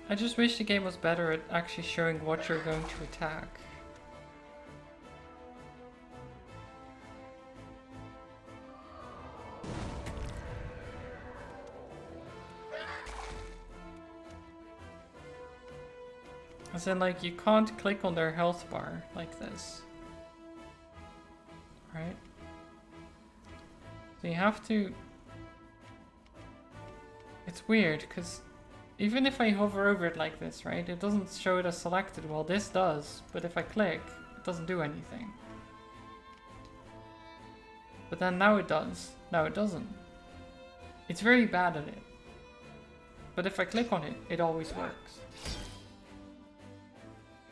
Speaker 1: I just wish the game was better at actually showing what you're going to attack. As in, like, you can't click on their health bar like this. Right? So you have to... It's weird, because even if I hover over it like this, right, it doesn't show it as selected. Well, this does, but if I click, it doesn't do anything. But then now it does. Now it doesn't. It's very bad at it. But if I click on it, it always works.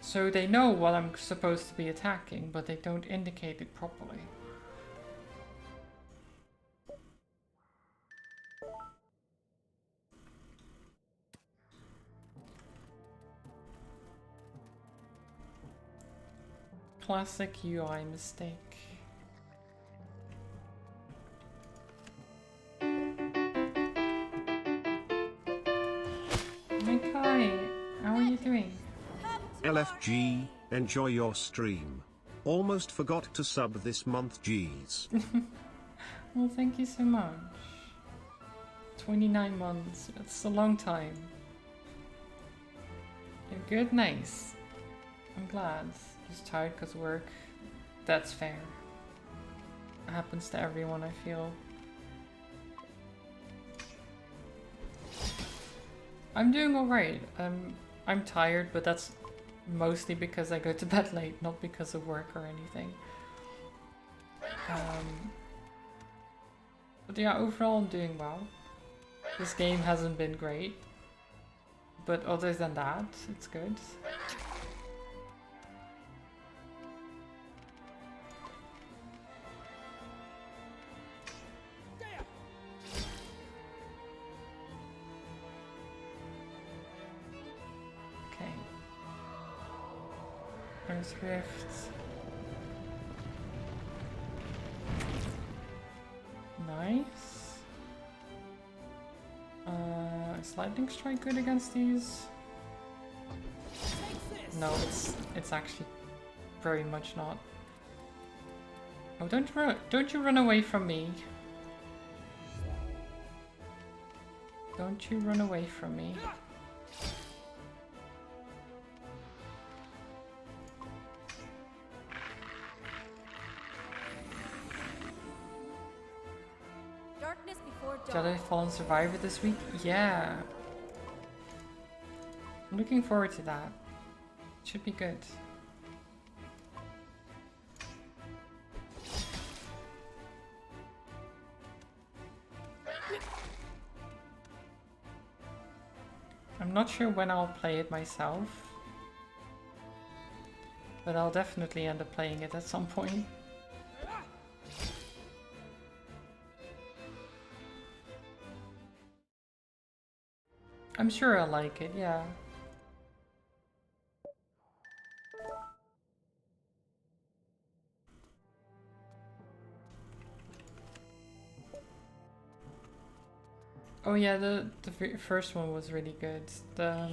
Speaker 1: So they know what I'm supposed to be attacking, but they don't indicate it properly. Classic UI mistake. Hi Kai, how are you doing?
Speaker 13: LFG, enjoy your stream. Almost forgot to sub this month, G's.
Speaker 1: Well, thank you so much. 29 months, it's a long time. You're good, nice. I'm glad. Just tired because of work. That's fair. It happens to everyone, I feel. I'm doing alright. I'm tired, but that's mostly because I go to bed late, not because of work or anything. But yeah, overall I'm doing well. This game hasn't been great, but other than that, it's good. Okay. Earth Rift. Nice. Is Lightning Strike good against these? No, it's actually very much not. Oh, don't you run away from me. Don't you run away from me.
Speaker 2: Darkness before dawn.
Speaker 1: Jedi Fallen Survivor this week? Yeah. I'm looking forward to that. Should be good. I'm not sure when I'll play it myself, but I'll definitely end up playing it at some point. I'm sure I'll like it, yeah. Oh yeah, the first one was really good. The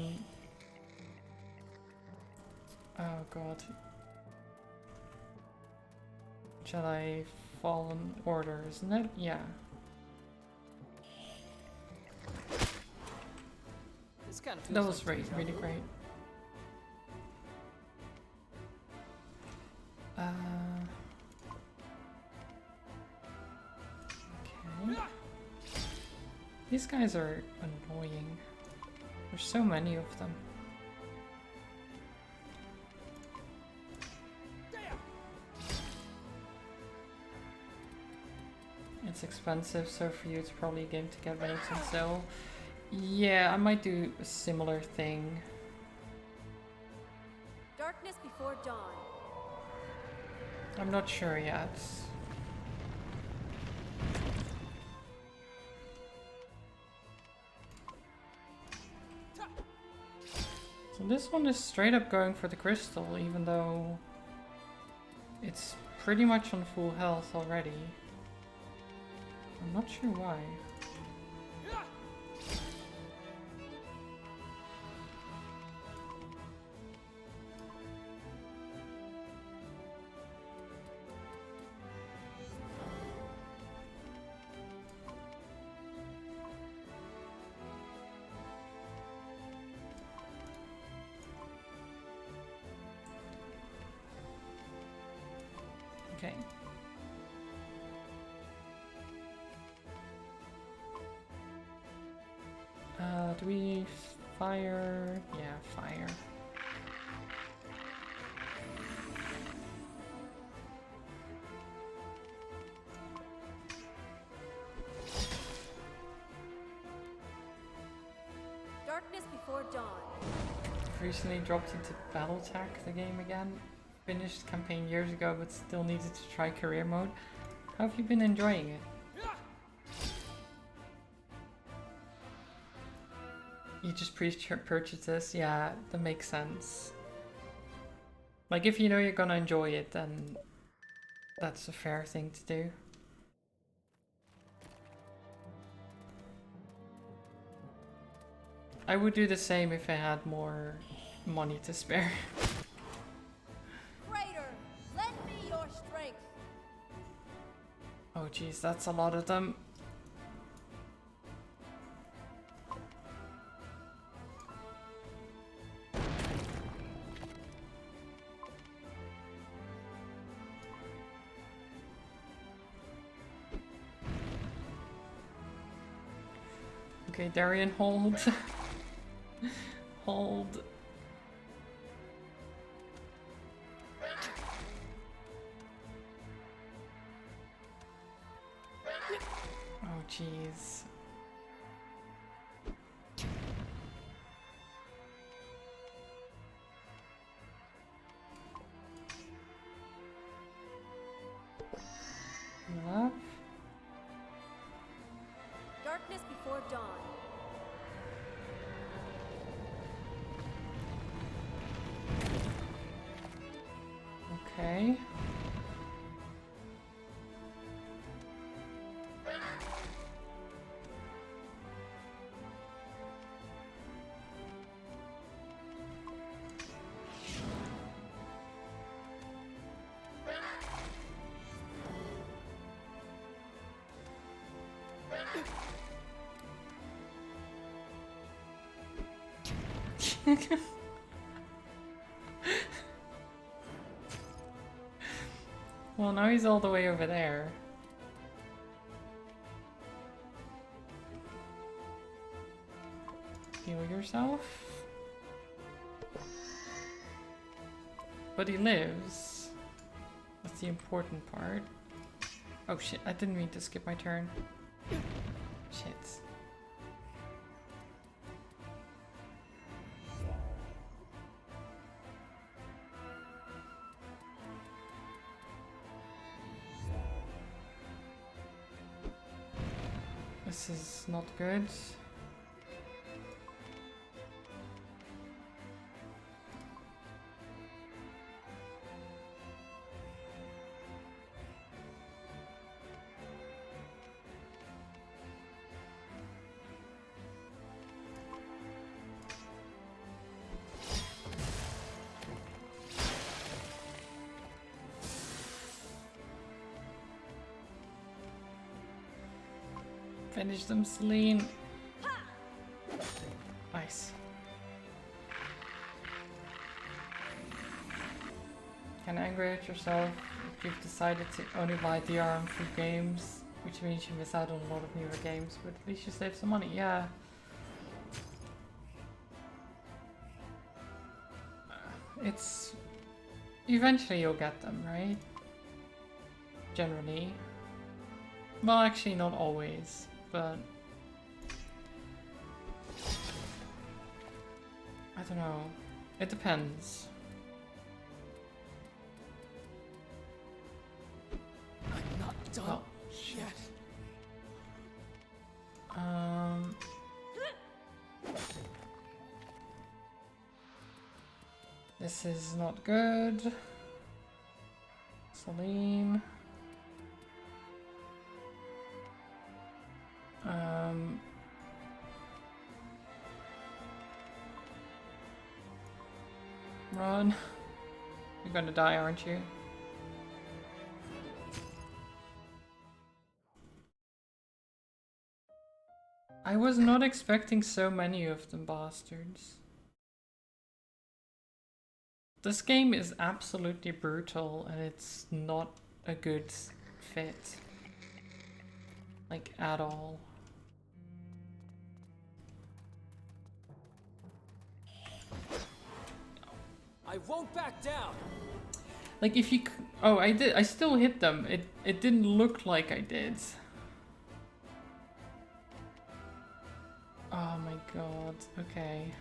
Speaker 1: oh god, Jedi Fallen Order, isn't it? Yeah.
Speaker 3: This kind of feels
Speaker 1: That was
Speaker 3: like
Speaker 1: really, really great. Okay. These guys are annoying. There's so many of them. It's expensive, so for you it's probably a game to get when it's on sale. Yeah, I might do a similar thing.
Speaker 2: Darkness before dawn.
Speaker 1: I'm not sure yet. So this one is straight up going for the crystal, even though it's pretty much on full health already. I'm not sure why. Okay. Do we fire? Yeah, fire.
Speaker 2: Darkness before dawn.
Speaker 1: Recently dropped into Battletech, the game again. Finished campaign years ago, but still needed to try career mode. How have you been enjoying it? You just pre-purchase this? Yeah, that makes sense. Like, if you know you're gonna enjoy it, then that's a fair thing to do. I would do the same if I had more money to spare.
Speaker 10: Traitor, lend me your strength.
Speaker 1: Oh geez, that's a lot of them. Okay, Darian, hold. Hold. Oh, jeez. Love.
Speaker 2: Darkness before dawn.
Speaker 1: Okay. Well, now he's all the way over there. Heal yourself. But he lives. That's the important part. Oh shit, I didn't mean to skip my turn. Shit. This is not good. Finish them, Celine. Nice. Kinda angry at yourself if you've decided to only buy DRM free games, which means you miss out on a lot of newer games, but at least you save some money, yeah. It's... eventually you'll get them, right? Generally. Well, actually not always, but... I don't know. It depends.
Speaker 3: I'm not done
Speaker 1: Oh, shit.
Speaker 3: yet.
Speaker 1: This is not good. Salim. Run. You're gonna die, aren't you? I was not expecting so many of them bastards. This game is absolutely brutal and it's not a good fit. Like, at all.
Speaker 3: I won't back down.
Speaker 1: Like, if you... Oh, I did. I still hit them. It didn't look like I did. Oh my god. Okay.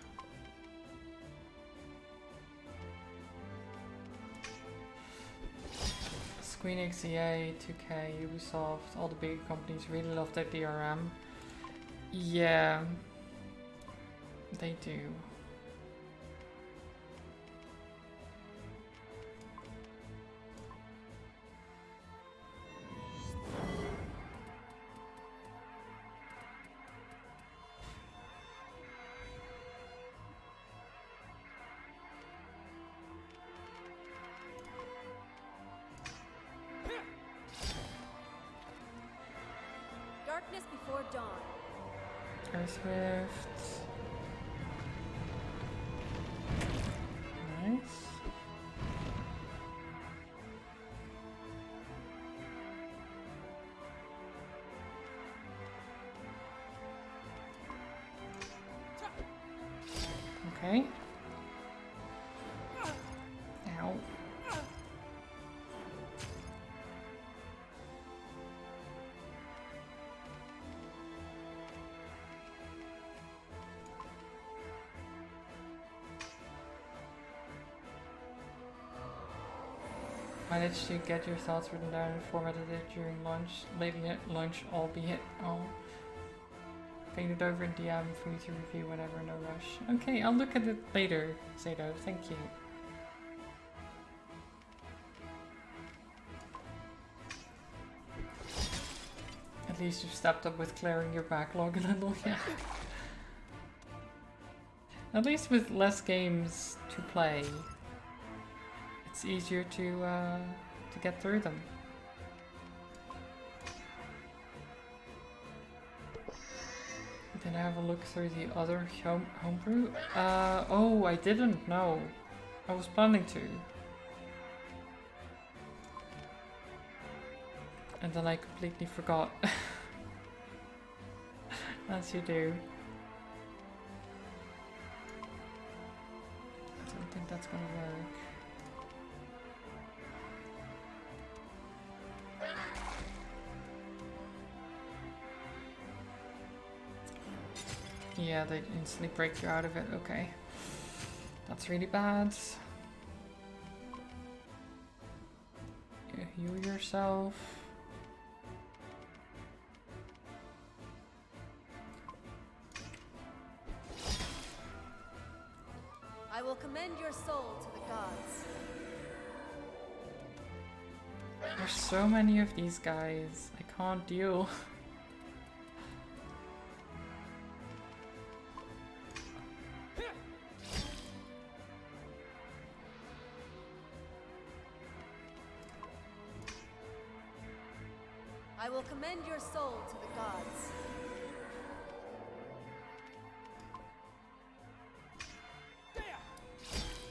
Speaker 1: Square Enix, EA, 2K, Ubisoft, all the big companies really love their DRM. Yeah. They do.
Speaker 2: Darkness before dawn.
Speaker 1: Earthrift. Nice. Okay. Ow. Managed to get your thoughts written down and formatted it during lunch. Late lunch, albeit all. Pinged it over in DM for you to review whenever, no rush. Okay, I'll look at it later, Zato. Thank you. At least you've stepped up with clearing your backlog a little, yeah. At least with less games to play, it's easier to get through them. The Can I have a look through the other homebrew? Oh, I didn't know. I was planning to. And then I completely forgot. As you do. I don't think that's gonna work. Yeah, they instantly break you out of it. Okay. That's really bad. Yeah, heal yourself.
Speaker 2: I will commend your soul to the gods.
Speaker 1: There's so many of these guys. I can't deal.
Speaker 2: I will commend your soul to the gods.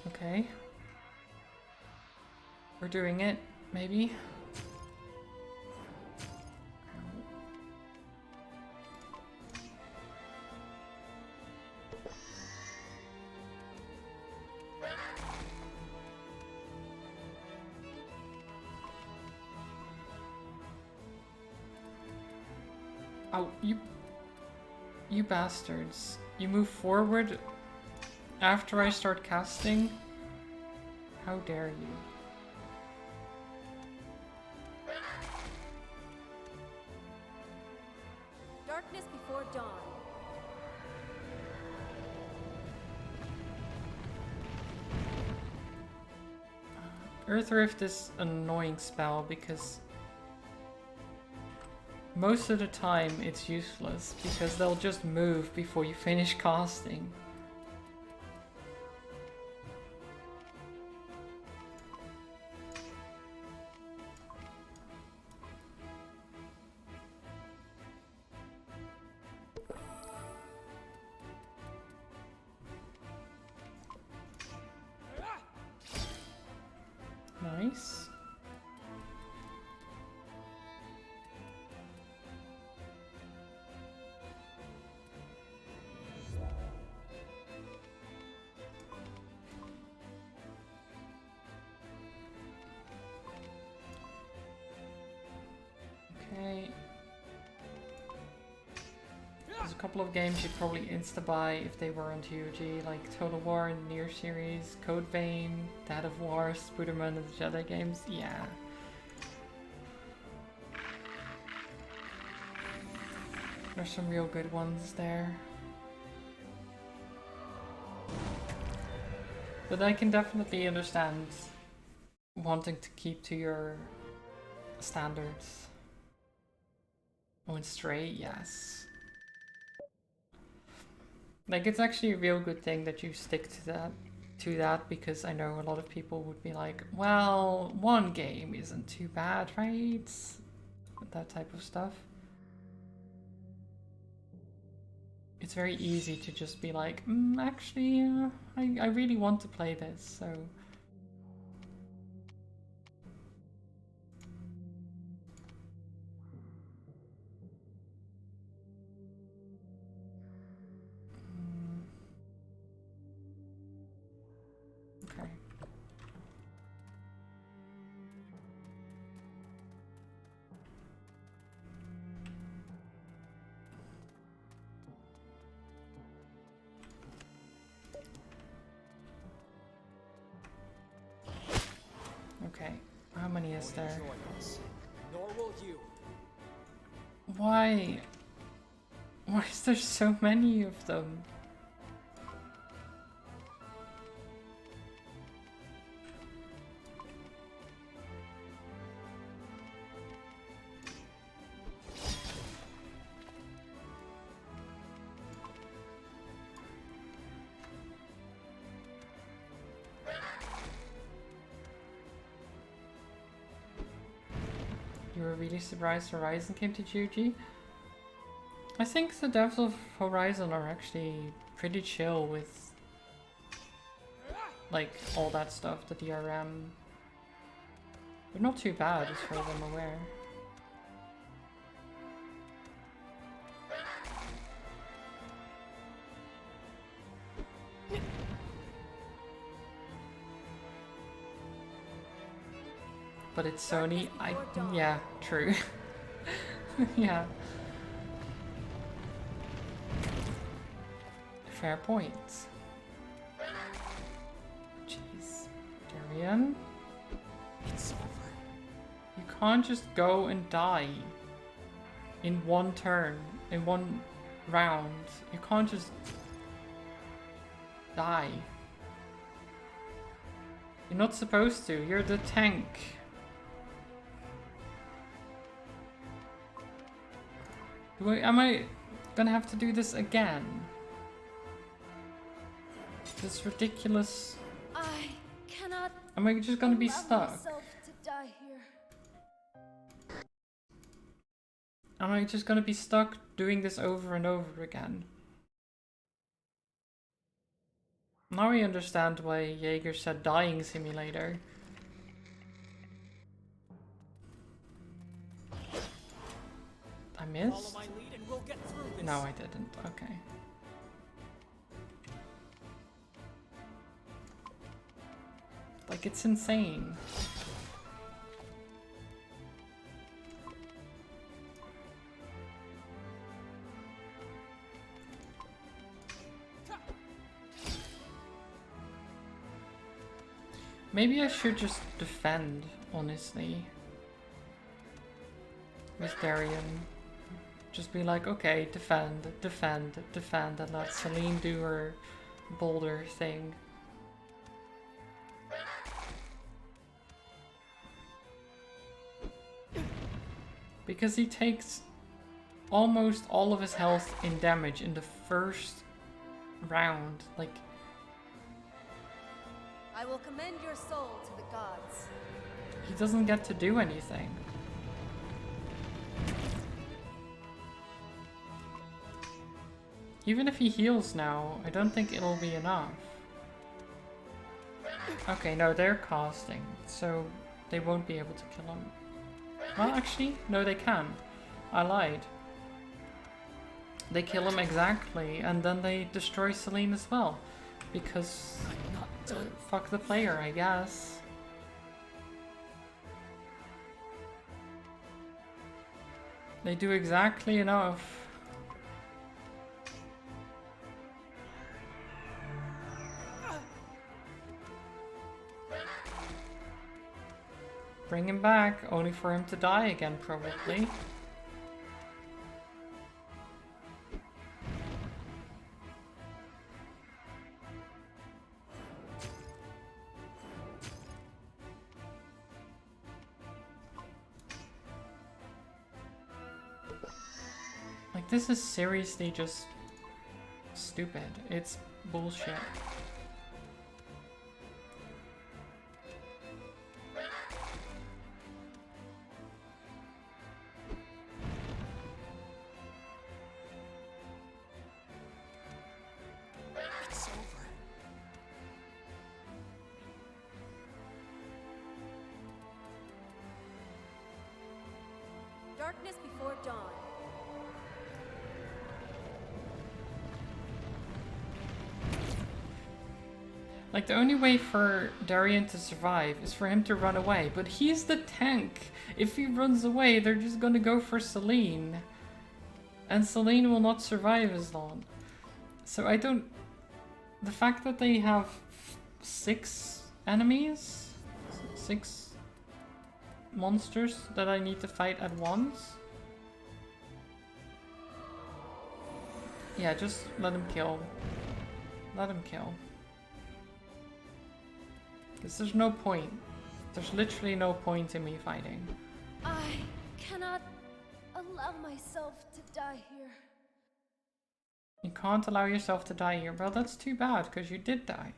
Speaker 1: Okay. We're doing it, maybe. Oh, you bastards. You move forward after I start casting? How dare you?
Speaker 2: Darkness before dawn.
Speaker 1: Earth Rift is an annoying spell because most of the time it's useless because they'll just move before you finish casting. Nice. Okay. There's a couple of games you'd probably insta-buy if they were on GOG, like Total War and Nier series, Code Vein, Dead of War, Spooderman and the Jedi games. Yeah. There's some real good ones there. But I can definitely understand wanting to keep to your standards. Oh, and Stray, yes. Like, it's actually a real good thing that you stick to that, because I know a lot of people would be like, well, one game isn't too bad, right? That type of stuff. It's very easy to just be like, actually, I really want to play this, so... Okay. Okay, how many is there?
Speaker 3: Nor will you.
Speaker 1: Why? Why is there so many of them? You were really surprised Horizon came to GOG? I think the devs of Horizon are actually pretty chill with like all that stuff, the DRM. They're not too bad as far as I'm aware. But it's Sony. Yeah, true. Yeah. Fair points. Jeez. Darian?
Speaker 3: It's over.
Speaker 1: You can't just go and die in one turn, in one round. You can't just die. You're not supposed to. You're the tank. Am I gonna have to do this again? This ridiculous...
Speaker 2: I cannot.
Speaker 1: Am I just gonna be
Speaker 2: allow
Speaker 1: stuck?
Speaker 2: myself to die here.
Speaker 1: Am I just gonna be stuck doing this over and over again? Now I understand why Jaeger said dying simulator. I missed?
Speaker 3: Follow my lead and we'll get through this.
Speaker 1: No, I didn't. Okay. Like, it's insane. Maybe I should just defend, honestly. With Darian. Just be like, okay, defend, defend, defend, and let Celine do her boulder thing. Because he takes almost all of his health in damage in the first round. Like,
Speaker 2: I will commend your soul to the gods.
Speaker 1: he doesn't get to do anything. Even if he heals now, I don't think it'll be enough. Okay, no, they're casting, so they won't be able to kill him. Well, actually, no, they can. I lied. They kill him exactly, and then they destroy Celine as well. Because, fuck the player, I guess. They do exactly enough. Bring him back, only for him to die again, probably. Like, this is seriously just stupid. It's bullshit.
Speaker 3: It's over.
Speaker 2: Darkness before dawn.
Speaker 1: Like, the only way for Darian to survive is for him to run away, but he's the tank. If he runs away, they're just gonna go for Celine. And Celine will not survive as long. So I don't... The fact that they have 6 enemies? 6 monsters that I need to fight at once? Yeah, just let him kill. Let him kill. Because there's no point. There's literally no point in me fighting.
Speaker 2: I cannot allow myself to die here.
Speaker 1: You can't allow yourself to die here. Well, that's too bad, because you did die.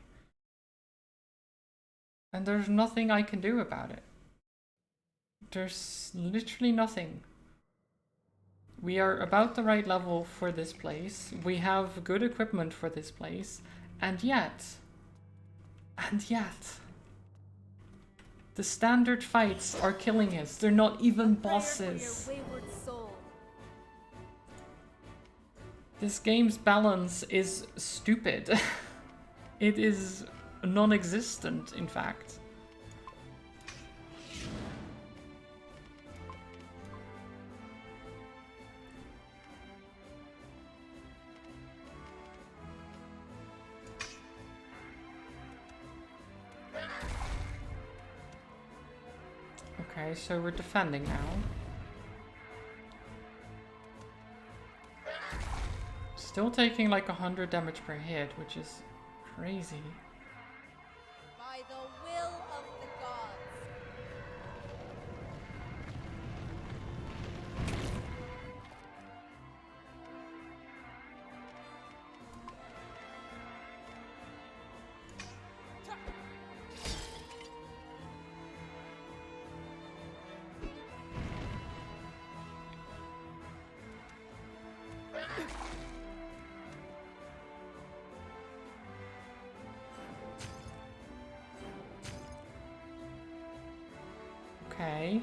Speaker 1: And there's nothing I can do about it. There's literally nothing. We are about the right level for this place. We have good equipment for this place. And yet, the standard fights are killing us. They're not even bosses. This game's balance is stupid. It is non-existent, in fact. Okay, so we're defending now. Still taking like 100 damage per hit, which is crazy.
Speaker 10: By the will of the gods.
Speaker 1: Okay.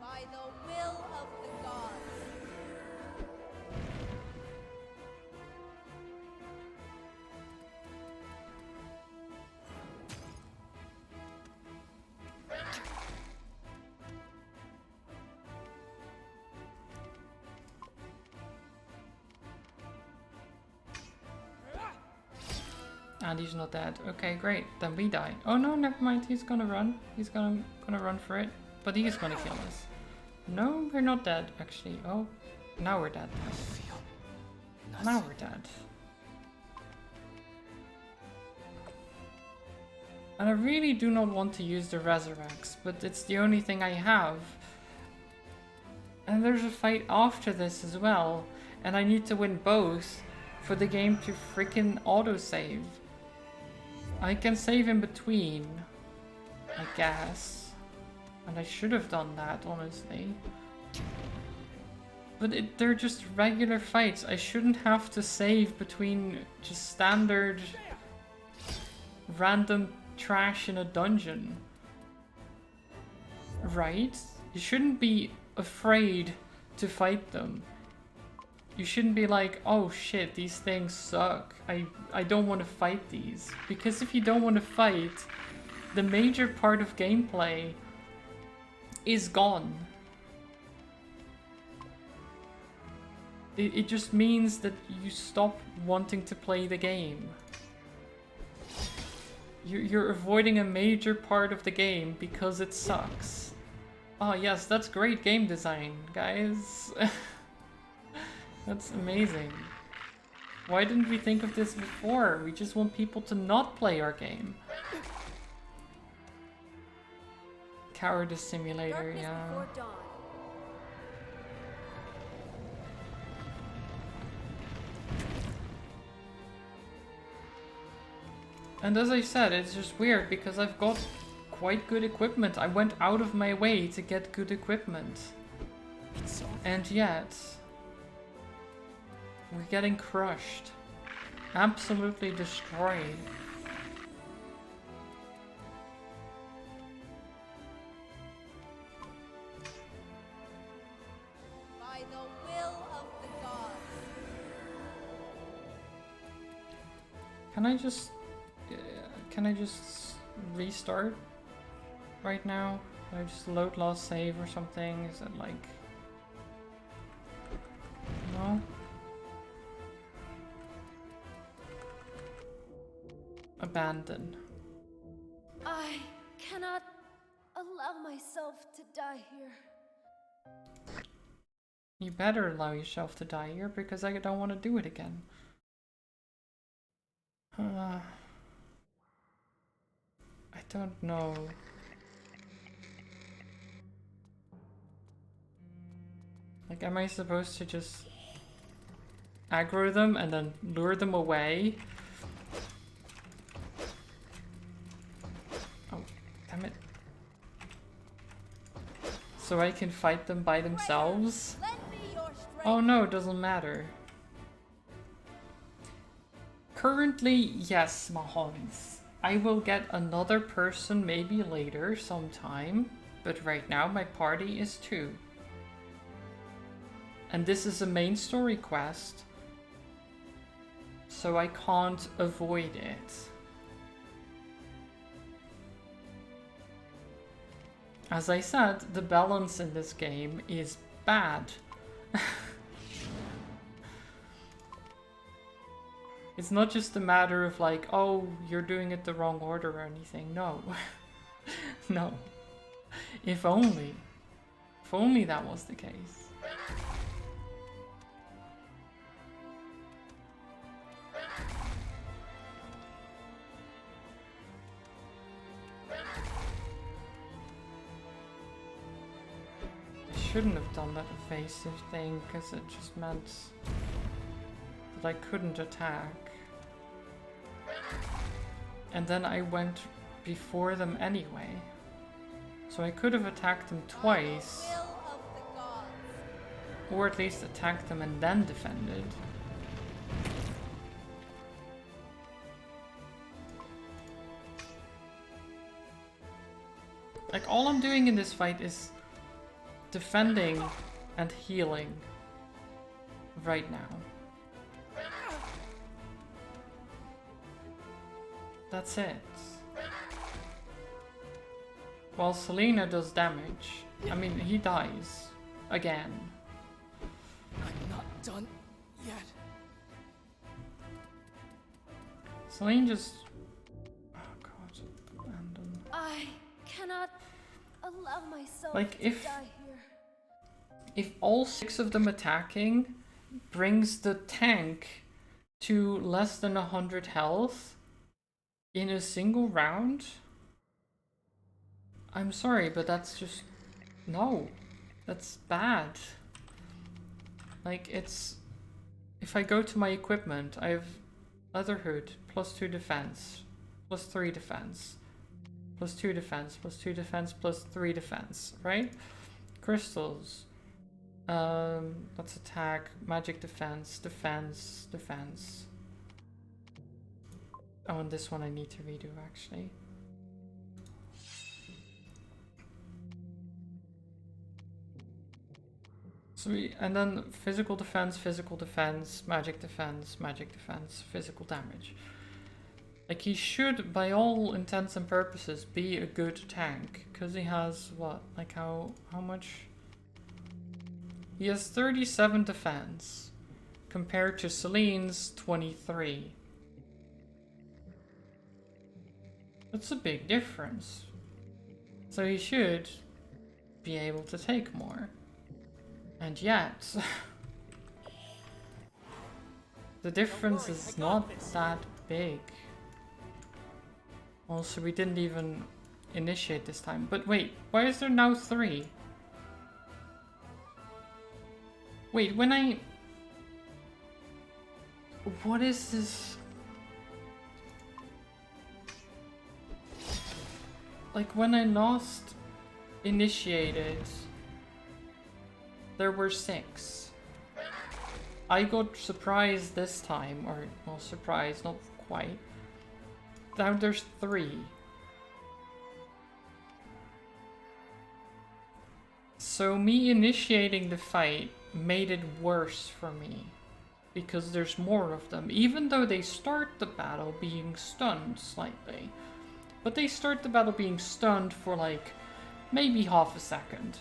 Speaker 10: By the will of the gods.
Speaker 1: And he's not dead. Okay, great. Then we die. Oh no, never mind. He's gonna run. He's gonna run for it. But he's gonna kill us. No, we're not dead, actually. Oh, now we're dead.
Speaker 3: I feel
Speaker 1: Now we're dead. And I really do not want to use the Resurrects, but it's the only thing I have. And there's a fight after this as well, and I need to win both for the game to freaking autosave. I can save in between, I guess. And I should have done that, honestly. But they're just regular fights. I shouldn't have to save between just standard random trash in a dungeon. Right? You shouldn't be afraid to fight them. You shouldn't be like, oh shit, these things suck. I don't want to fight these. Because if you don't want to fight, the major part of gameplay is gone. It just means that you stop wanting to play the game. You're avoiding a major part of the game because it sucks. Oh yes, that's great game design, guys. That's amazing. Why didn't we think of this before? We just want people to not play our game. Cowardice Simulator,
Speaker 2: Darkness
Speaker 1: yeah.
Speaker 2: before dawn.
Speaker 1: And as I said, it's just weird because I've got quite good equipment. I went out of my way to get good equipment. And yet, we're getting crushed. Absolutely destroyed.
Speaker 10: By the will of the gods.
Speaker 1: Can I just restart right now? Can I just load last save or something? Is that like... No? Abandon.
Speaker 2: I cannot allow myself to die here.
Speaker 1: You better allow yourself to die here because I don't want to do it again. I don't know. Like, am I supposed to just aggro them and then lure them away? Oh, damn it. So I can fight them by themselves? Oh no, it doesn't matter. Currently, yes, Mahons. I will get another person maybe later sometime, but right now my party is 2. And this is a main story quest, so I can't avoid it. As I said, the balance in this game is bad. It's not just a matter of like, oh, you're doing it the wrong order or anything. No. No. If only. If only that was the case. I shouldn't have done that evasive thing, because it just meant that I couldn't attack. And then I went before them anyway. So I could have attacked them twice. Or at least attacked them and then defended. Like, all I'm doing in this fight is defending and healing right now. That's it. While Selena does damage. I mean, he dies. Again.
Speaker 3: I'm not done yet.
Speaker 1: Selene just... Oh god. Abandon.
Speaker 2: I cannot allow myself
Speaker 1: Like,
Speaker 2: to die here.
Speaker 1: If all 6 of them attacking brings the tank to less than 100 health in a single round, I'm sorry, but that's just... No. That's bad. Like, it's... If I go to my equipment, I have Leatherhood, +2 defense, +3 defense, +2 defense, +2 defense, +3 defense, right? Crystals. Let's attack, magic defense, defense, defense. Oh, and this one I need to redo, actually. So and then physical defense, magic defense, physical damage. Like, he should, by all intents and purposes, be a good tank. Because he has, what, like how much? He has 37 defense, compared to Selene's 23. That's a big difference. So he should be able to take more. And yet, the difference is not that big. Also, we didn't even initiate this time. But wait, why is there now 3? Wait, when I... What is this? Like, when I last initiated, there were 6. I got surprised this time, or, well, surprised, not quite. Now there's 3. So me initiating the fight made it worse for me, because there's more of them, even though they start the battle being stunned slightly. But they start the battle being stunned for like maybe half a second.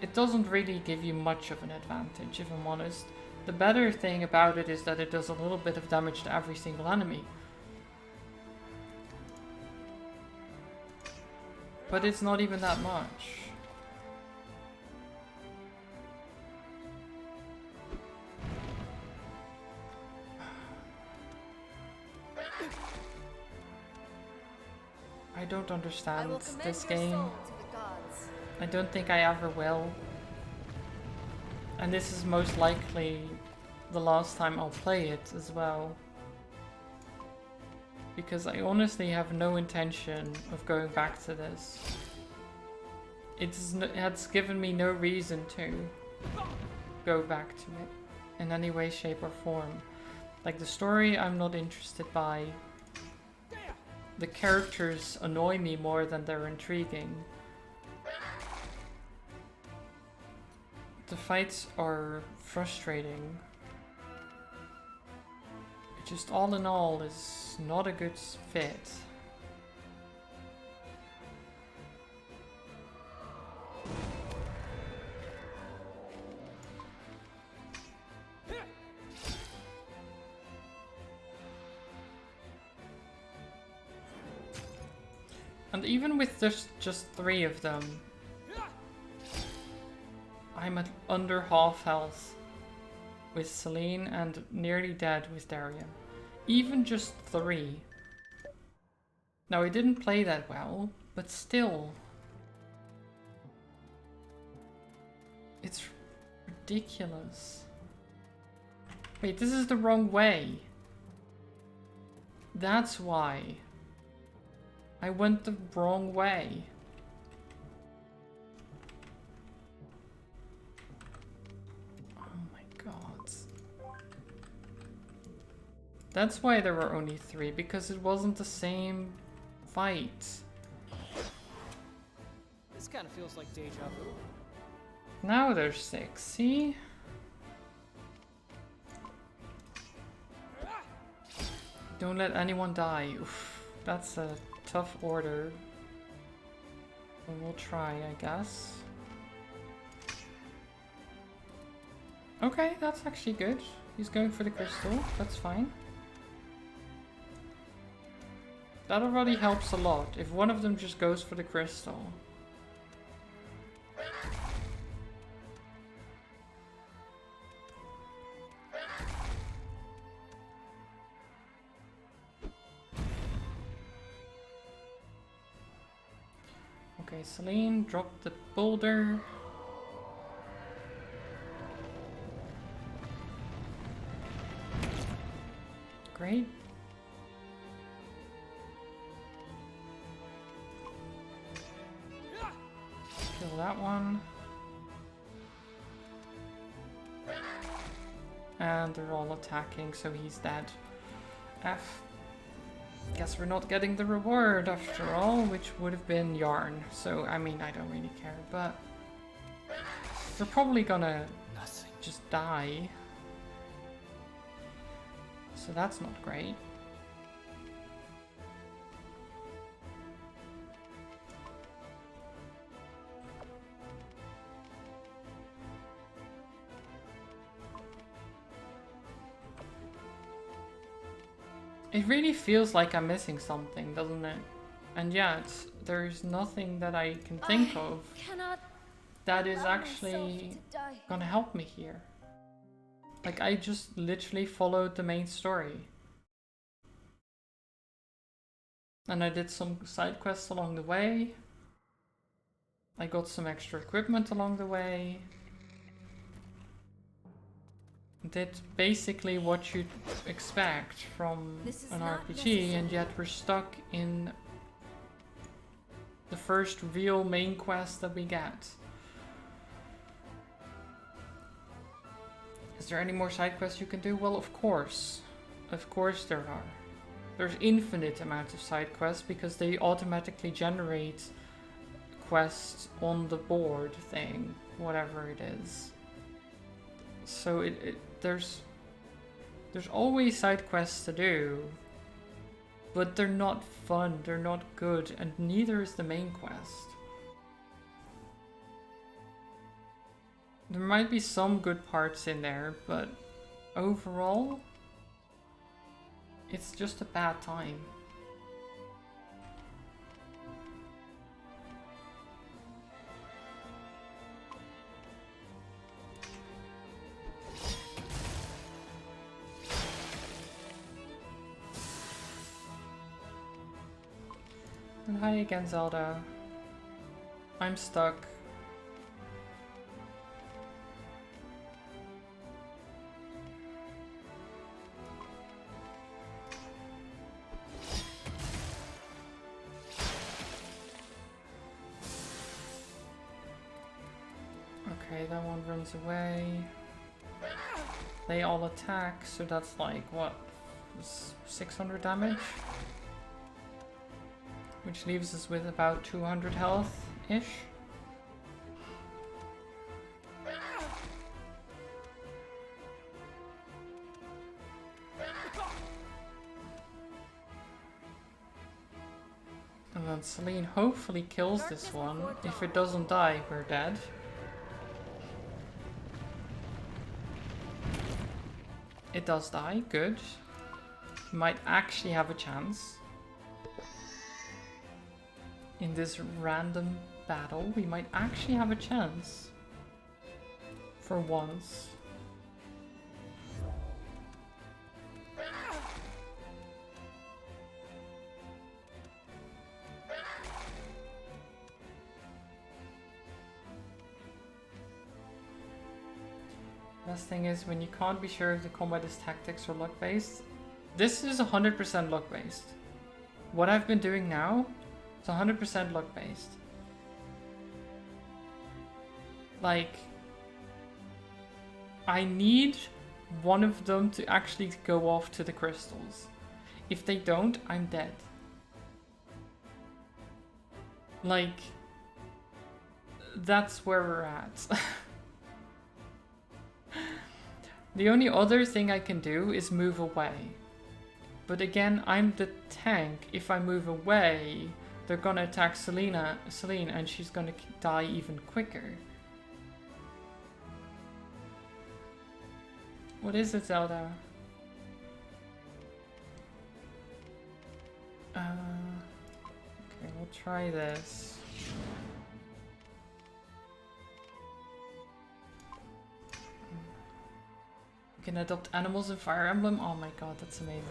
Speaker 1: It doesn't really give you much of an advantage, if I'm honest. The better thing about it is that it does a little bit of damage to every single enemy. But it's not even that much. I don't
Speaker 10: I
Speaker 1: understand
Speaker 10: will commend
Speaker 1: this
Speaker 10: your
Speaker 1: game.
Speaker 10: soul to the gods.
Speaker 1: I don't think I ever will. And this is most likely the last time I'll play it as well. Because I honestly have no intention of going back to this. It's given me no reason to go back to it in any way, shape or form. Like the story I'm not interested by. The characters annoy me more than they're intriguing. The fights are frustrating. It just all in all is not a good fit. And even with just 3 of them, I'm at under half health with Celine and nearly dead with Darian. Even just 3. Now I didn't play that well, but still. It's ridiculous. Wait, this is the wrong way. That's why. I went the wrong way. Oh my god. That's why there were only 3, because it wasn't the same fight.
Speaker 3: This kind of feels like deja vu.
Speaker 1: Now there's 6, see? Don't let anyone die. Oof, that's a tough order. But we'll try, I guess. Okay, that's actually good. He's going for the crystal, that's fine. That already helps a lot, if one of them just goes for the crystal. Okay, Celine, drop the boulder. Great. Kill that one. And they're all attacking, so he's dead. F. Guess we're not getting the reward after all, which would have been Yarn. So, I mean, I don't really care, but we're probably gonna just die. So that's not great. It really feels like I'm missing something, doesn't it? And yet, there's nothing that I can think of that is actually gonna help me here. Like, I just literally followed the main story. And I did some side quests along the way. I got some extra equipment along the way. Did basically what you'd expect from an RPG, and yet we're stuck in the first real main quest that we get. Is there any more side quests you can do? Well, of course. Of course there are. There's infinite amounts of side quests because they automatically generate quests on the board thing, whatever it is. So there's always side quests to do, but they're not fun, they're not good, and neither is the main quest. There might be some good parts in there, but overall, it's just a bad time. And hi again, Zelda. I'm stuck. Okay, that one runs away. They all attack, so that's like, what, 600 damage? Which leaves us with about 200 health-ish. And then Celine hopefully kills this one. If it doesn't die, we're dead. It does die, good. Might actually have a chance. In this random battle, we might actually have a chance. For once. Best thing is when you can't be sure if the combat is tactics or luck based. This is 100% luck based. What I've been doing now is 100% luck based. Like, I need one of them to actually go off to the crystals. If they don't, I'm dead. Like, that's where we're at. The only other thing I can do is move away. But again, I'm the tank. If I move away, they're gonna attack Celine and she's gonna die even quicker. What is it, Zelda? Okay, we'll try this. You can adopt animals in Fire Emblem? Oh my god, that's amazing.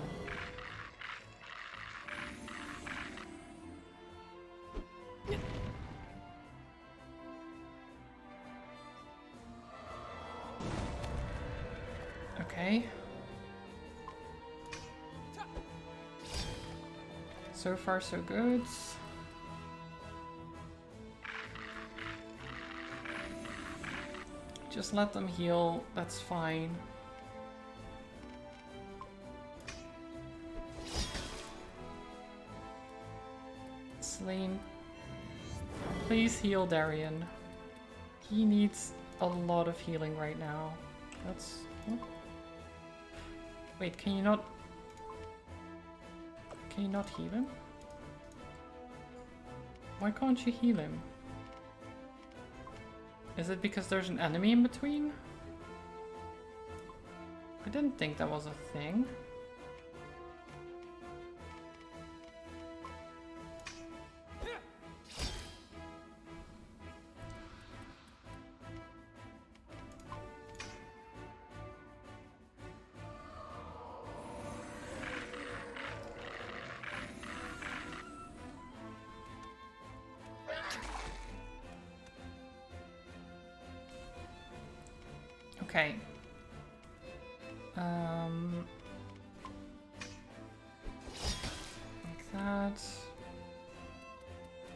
Speaker 1: Okay. So far so good. Just let them heal, that's fine. Celine, please heal Darian. He needs a lot of healing right now. That's... what? Wait, can you not... Can you not heal him? Why can't you heal him? Is it because there's an enemy in between? I didn't think that was a thing. Okay. Like that.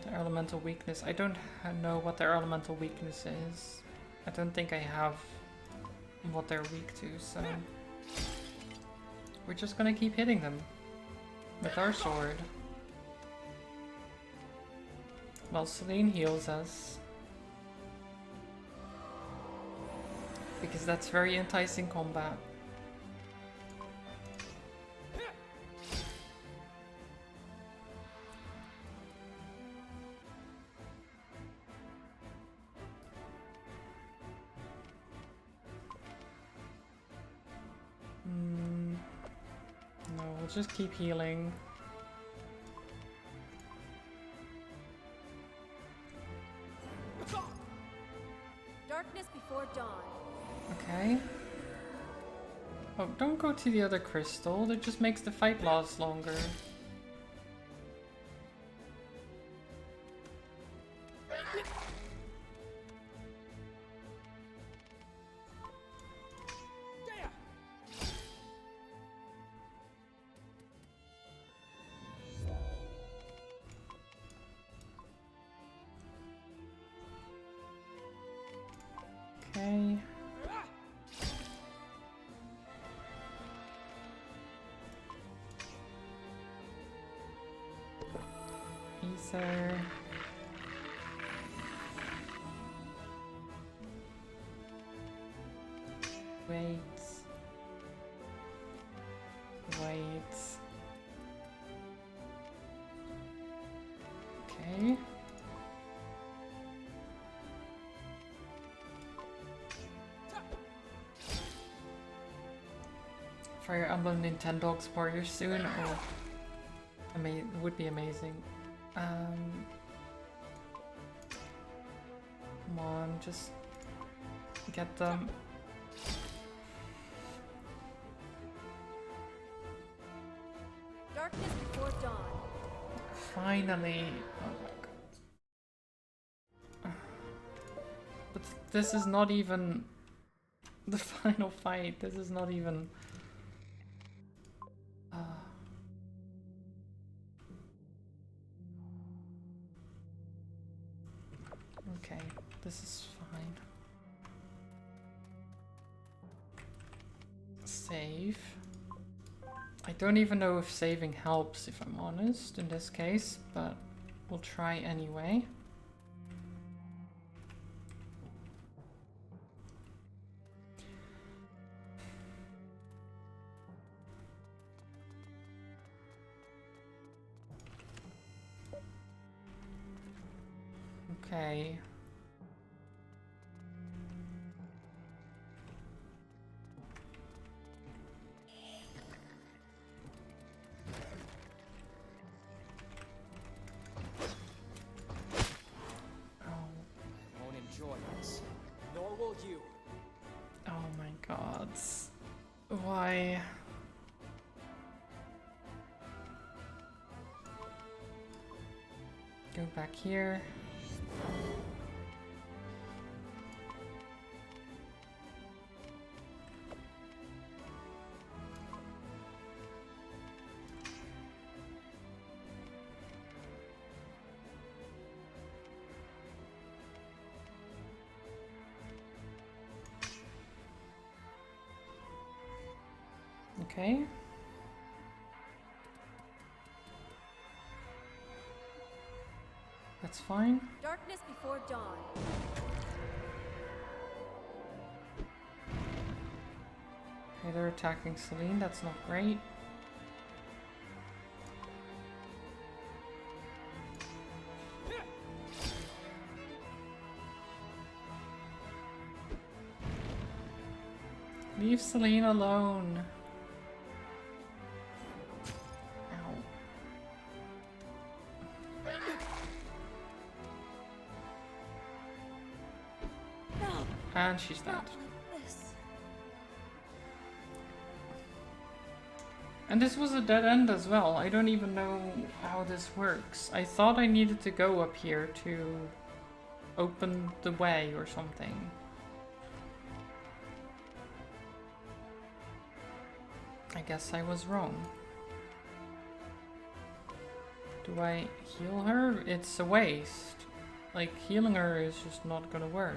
Speaker 1: The elemental weakness. I don't know what their elemental weakness is. I don't think I have what they're weak to, so... We're just gonna keep hitting them with our sword. While Celine heals us. Because that's very enticing combat. No, we'll just keep healing.
Speaker 2: Darkness before dawn.
Speaker 1: Okay. Oh, don't go to the other crystal. That just makes the fight last longer. Okay. Ether. Wait. Okay. Fire Emblem Nintendogs Warrior soon? Oh, would be amazing. Come on, just get them.
Speaker 2: Darkness before dawn.
Speaker 1: Finally. Oh my god. But this is not even the final fight. This is not even... Okay, this is fine. Save. I don't even know if saving helps, if I'm honest, in this case, but we'll try anyway. Okay.
Speaker 3: Won't enjoy this, nor will you.
Speaker 1: Oh my god. Why? Go back here. Okay. That's fine.
Speaker 2: Darkness before dawn.
Speaker 1: Okay, they're attacking Celine. That's not great. Leave Celine alone. And she's dead. And this was a dead end as well. I don't even know how this works. I thought I needed to go up here to open the way or something. I guess I was wrong. Do I heal her? It's a waste. Like, healing her is just not gonna work.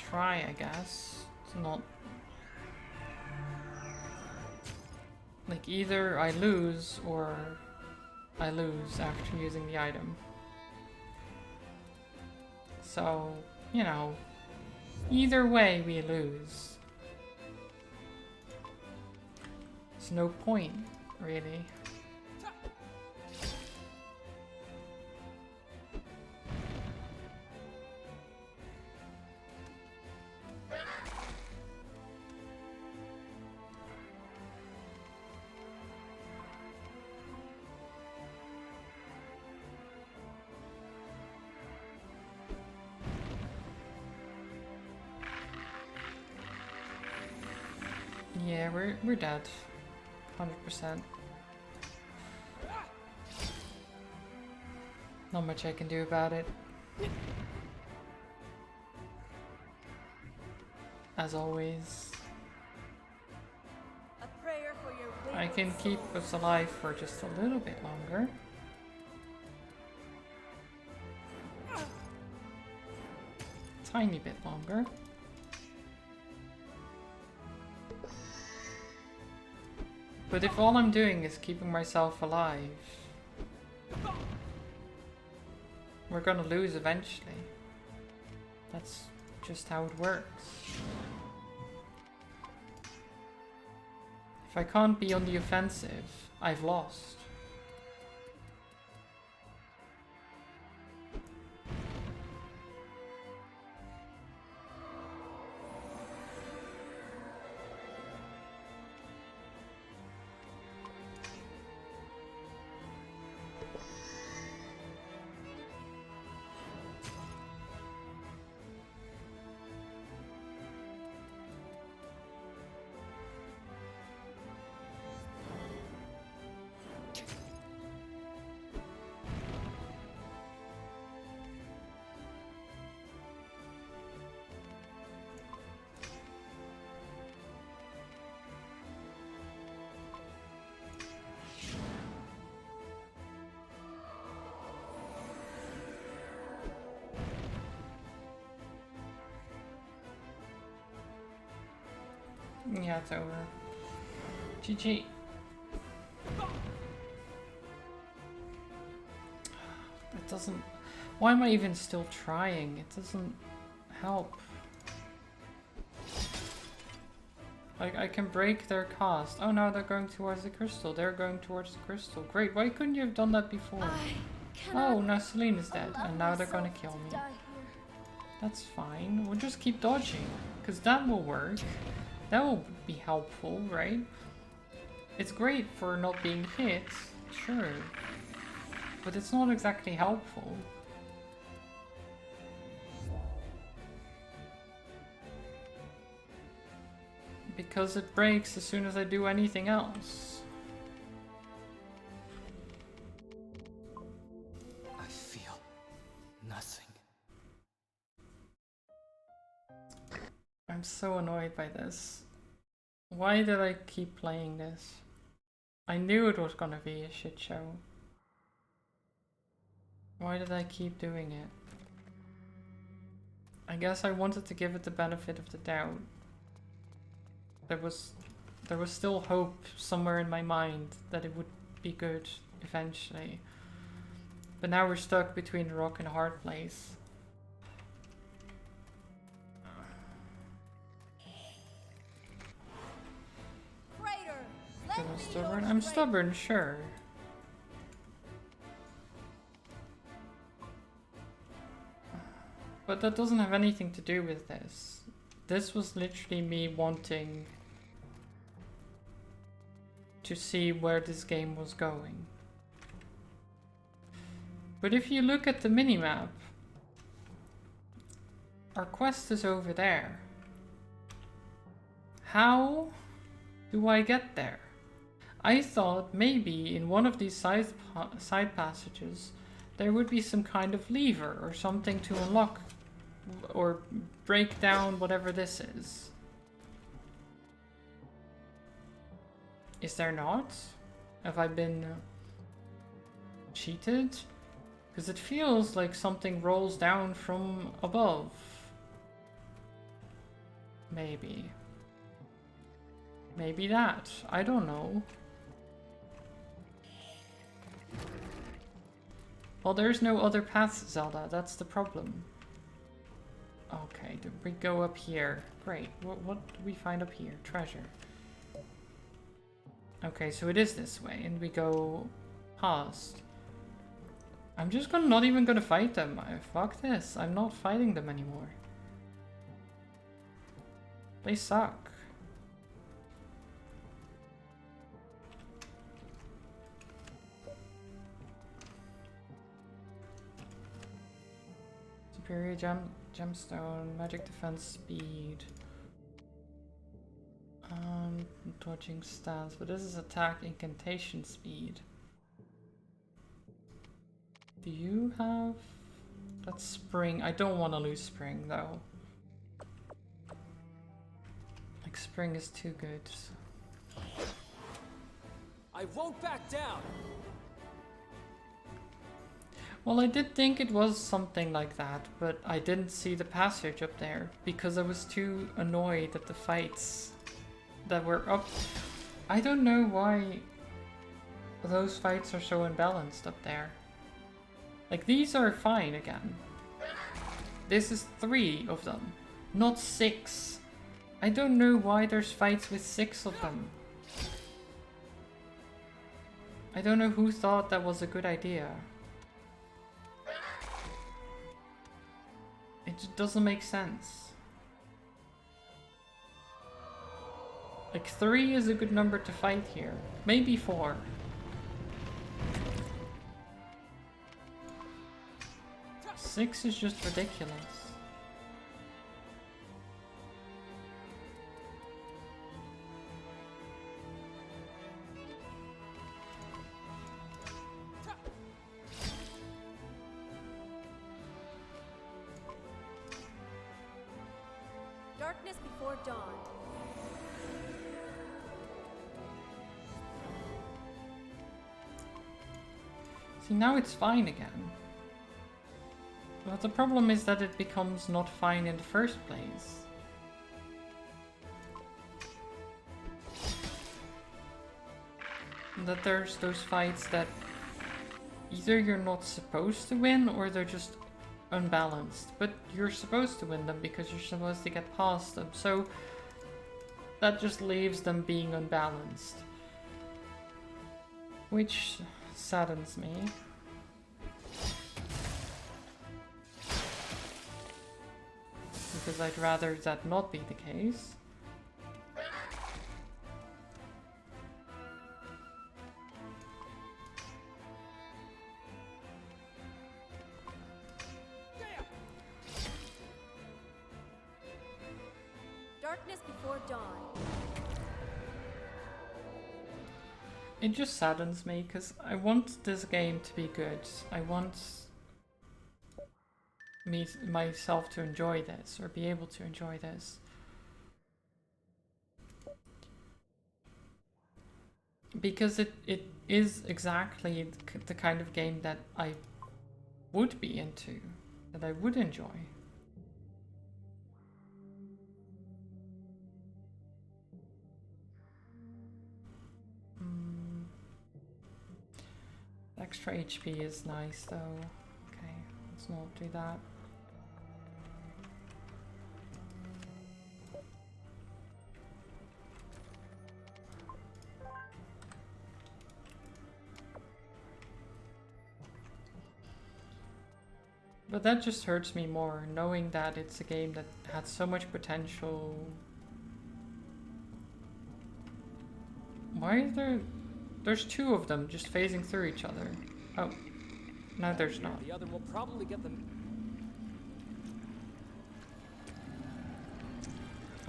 Speaker 1: Try, I guess. It's not like either I lose or I lose after using the item. So, you know, either way we lose. There's no point, really. Yeah, we're dead. 100%. Not much I can do about it. As always.
Speaker 2: A prayer for your
Speaker 1: I can keep us alive for just a little bit longer. tiny bit longer. But if all I'm doing is keeping myself alive, we're gonna lose eventually. That's just how it works. If I can't be on the offensive, I've lost. Yeah, it's over. GG. It doesn't... Why am I even still trying? It doesn't help. Like, I can break their cost. Oh, now they're going towards the crystal. They're going towards the crystal. Great, why couldn't you have done that before? Oh, now Celine is dead, and now they're gonna kill me. That's fine. We'll just keep dodging, because that will work. That will be helpful, right? It's great for not being hit, sure. But it's not exactly helpful. Because it breaks as soon as I do anything else.
Speaker 3: I feel nothing.
Speaker 1: I'm so annoyed by this. Why did I keep playing this? I knew it was gonna be a shit show. Why did I keep doing it? I guess I wanted to give it the benefit of the doubt. There was still hope somewhere in my mind that it would be good eventually. But now we're stuck between a rock and a hard place. I'm stubborn. I'm stubborn, sure. But that doesn't have anything to do with this. This was literally me wanting to see where this game was going. But if you look at the minimap, our quest is over there. How do I get there? I thought maybe in one of these side passages there would be some kind of lever or something to unlock or break down whatever this is. Is there not? Have I been cheated? Because it feels like something rolls down from above. Maybe. Maybe that. I don't know. Well, there's no other paths, Zelda. That's the problem. Okay, do we go up here? Great. What do we find up here? Treasure. Okay, so it is this way, and we go past. I'm just not even gonna fight them. Fuck this. I'm not fighting them anymore. They suck. Superior gemstone, magic defense speed. Dodging stance, but this is attack incantation speed. Do you have... That's spring. I don't want to lose spring though. Like spring is too good.
Speaker 3: I won't back down.
Speaker 1: Well, I did think it was something like that, but I didn't see the passage up there because I was too annoyed at the fights that were up. I don't know why those fights are so unbalanced up there. Like, these are fine again. This is 3 of them, not 6. I don't know why there's fights with 6 of them. I don't know who thought that was a good idea. It just doesn't make sense. Like, 3 is a good number to fight here. Maybe 4. Six is just ridiculous.
Speaker 2: Darkness before dawn.
Speaker 1: See, now it's fine again. But the problem is that it becomes not fine in the first place. And that there's those fights that either you're not supposed to win or they're just unbalanced. But you're supposed to win them because you're supposed to get past them. So that just leaves them being unbalanced. Which saddens me. Because I'd rather that not be the case.
Speaker 2: Darkness before dawn.
Speaker 1: It just saddens me because I want this game to be good. I want myself to enjoy this or be able to enjoy this. Because it is exactly the kind of game that I would be into, that I would enjoy. Extra HP is nice though. Okay, let's not do that. But that just hurts me more, knowing that it's a game that had so much potential. Why is there... There's 2 of them just phasing through each other. Oh, no there's not.
Speaker 3: The other will probably get them.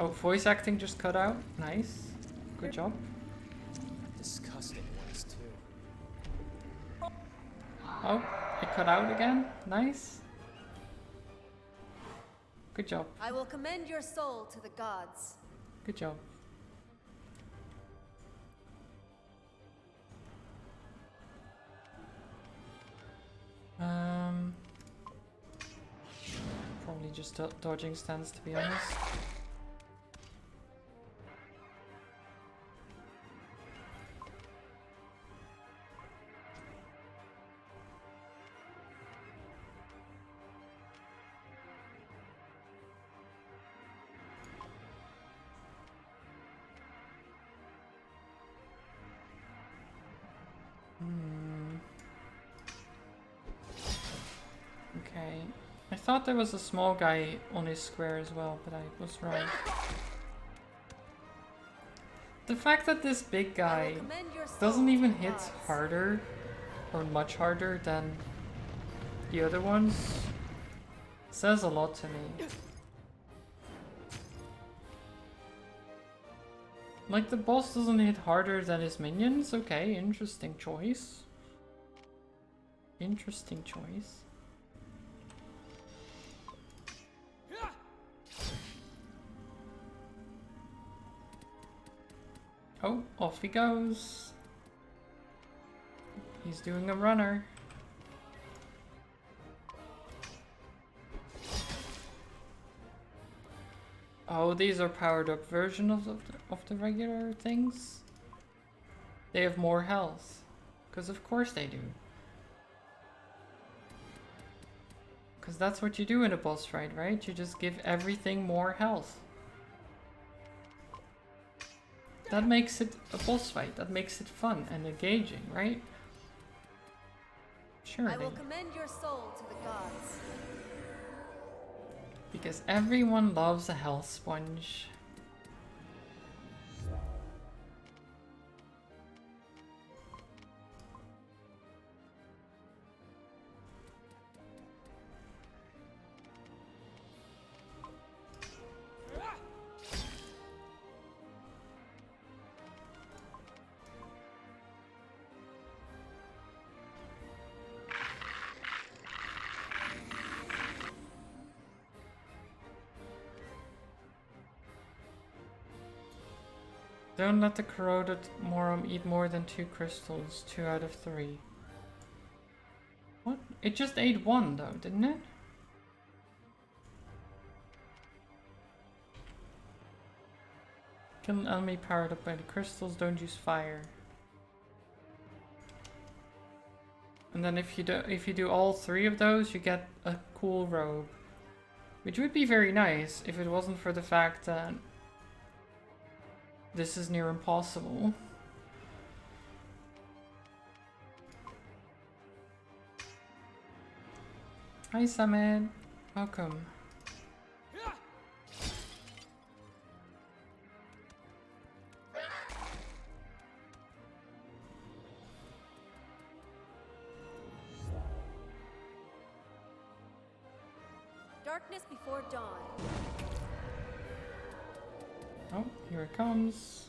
Speaker 1: Oh, voice acting just cut out. Nice. Good job.
Speaker 3: Disgusting ones too.
Speaker 1: Oh, it cut out again. Nice. Good job.
Speaker 2: I will commend your soul to the gods.
Speaker 1: Good job. Probably just dodging stance, to be honest. Okay. I thought there was a small guy on his square as well, but I was wrong. The fact that this big guy doesn't even hit harder or much harder than the other ones says a lot to me. Like, the boss doesn't hit harder than his minions? Okay, interesting choice. Interesting choice. Oh, off he goes. He's doing a runner. Oh, these are powered up versions of the regular things? They have more health. Because of course they do. Because that's what you do in a boss fight, right? You just give everything more health. That makes it a boss fight. That makes it fun and engaging, right? Sure.
Speaker 2: I will commend your soul to the gods.
Speaker 1: Because everyone loves a health sponge. Don't let the corroded Morum eat more than 2 crystals, 2 out of 3. What? It just ate 1 though, didn't it? Kill an enemy powered up by the crystals, don't use fire. And then if you do all 3 of those, you get a cool robe. Which would be very nice if it wasn't for the fact that this is near impossible. Hi Summit, welcome.
Speaker 2: Darkness before dawn.
Speaker 1: Oh, here it comes.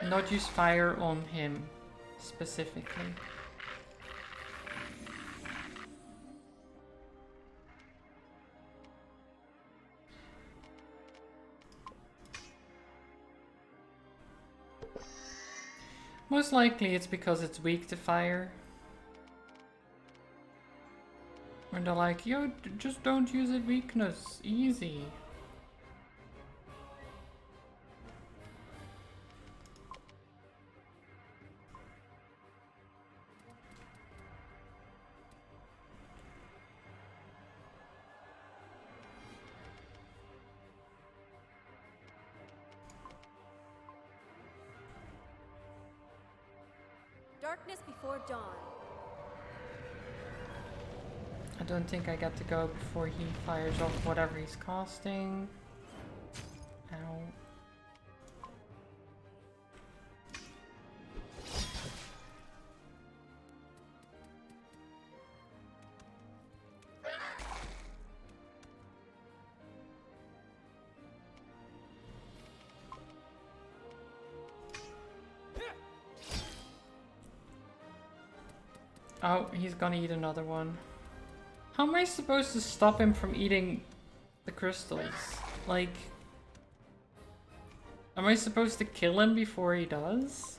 Speaker 1: Not use fire on him, specifically. Most likely it's because it's weak to fire. When they're like, yo, just don't use it weakness, easy.
Speaker 2: Darkness before dawn.
Speaker 1: I don't think I get to go before he fires off whatever he's casting. Ow. Oh, he's gonna eat another one. How am I supposed to stop him from eating the crystals? Like, am I supposed to kill him before he does?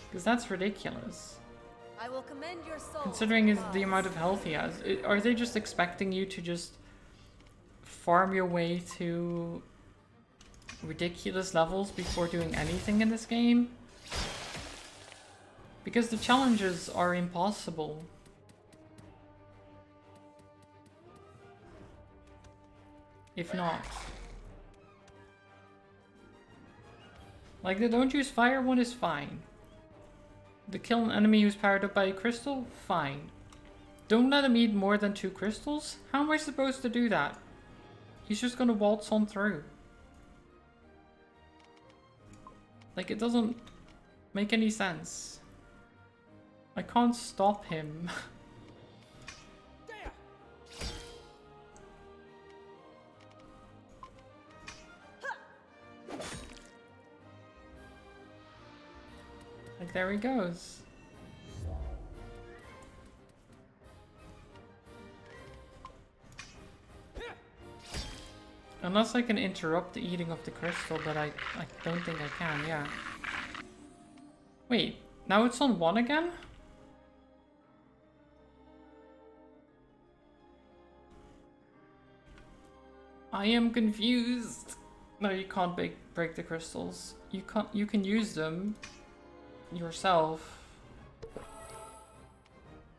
Speaker 1: Because that's ridiculous.
Speaker 2: I will commend your soul.
Speaker 1: Considering the amount of health he has. Are they just expecting you to just farm your way to ridiculous levels before doing anything in this game? Because the challenges are impossible. If not. Like, the don't use fire one is fine. The kill an enemy who's powered up by a crystal? Fine. Don't let him eat more than 2 crystals? How am I supposed to do that? He's just gonna waltz on through. Like, it doesn't make any sense. I can't stop him. Like, there he goes. Unless I can interrupt the eating of the crystal, but I don't think I can, yeah. Wait, now it's on 1 again? I am confused. No, you can't break the crystals. You can use them yourself.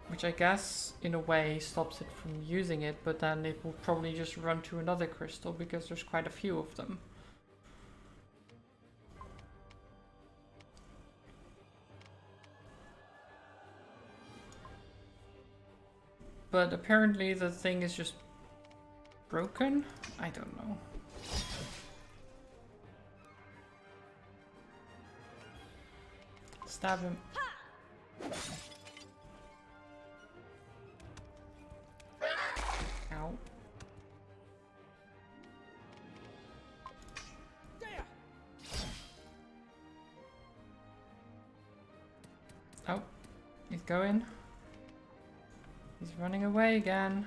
Speaker 1: Which I guess, in a way, stops it from using it, but then it will probably just run to another crystal because there's quite a few of them. But apparently the thing is just broken? I don't know. Stab him. Ow. Oh, he's going. He's running away again.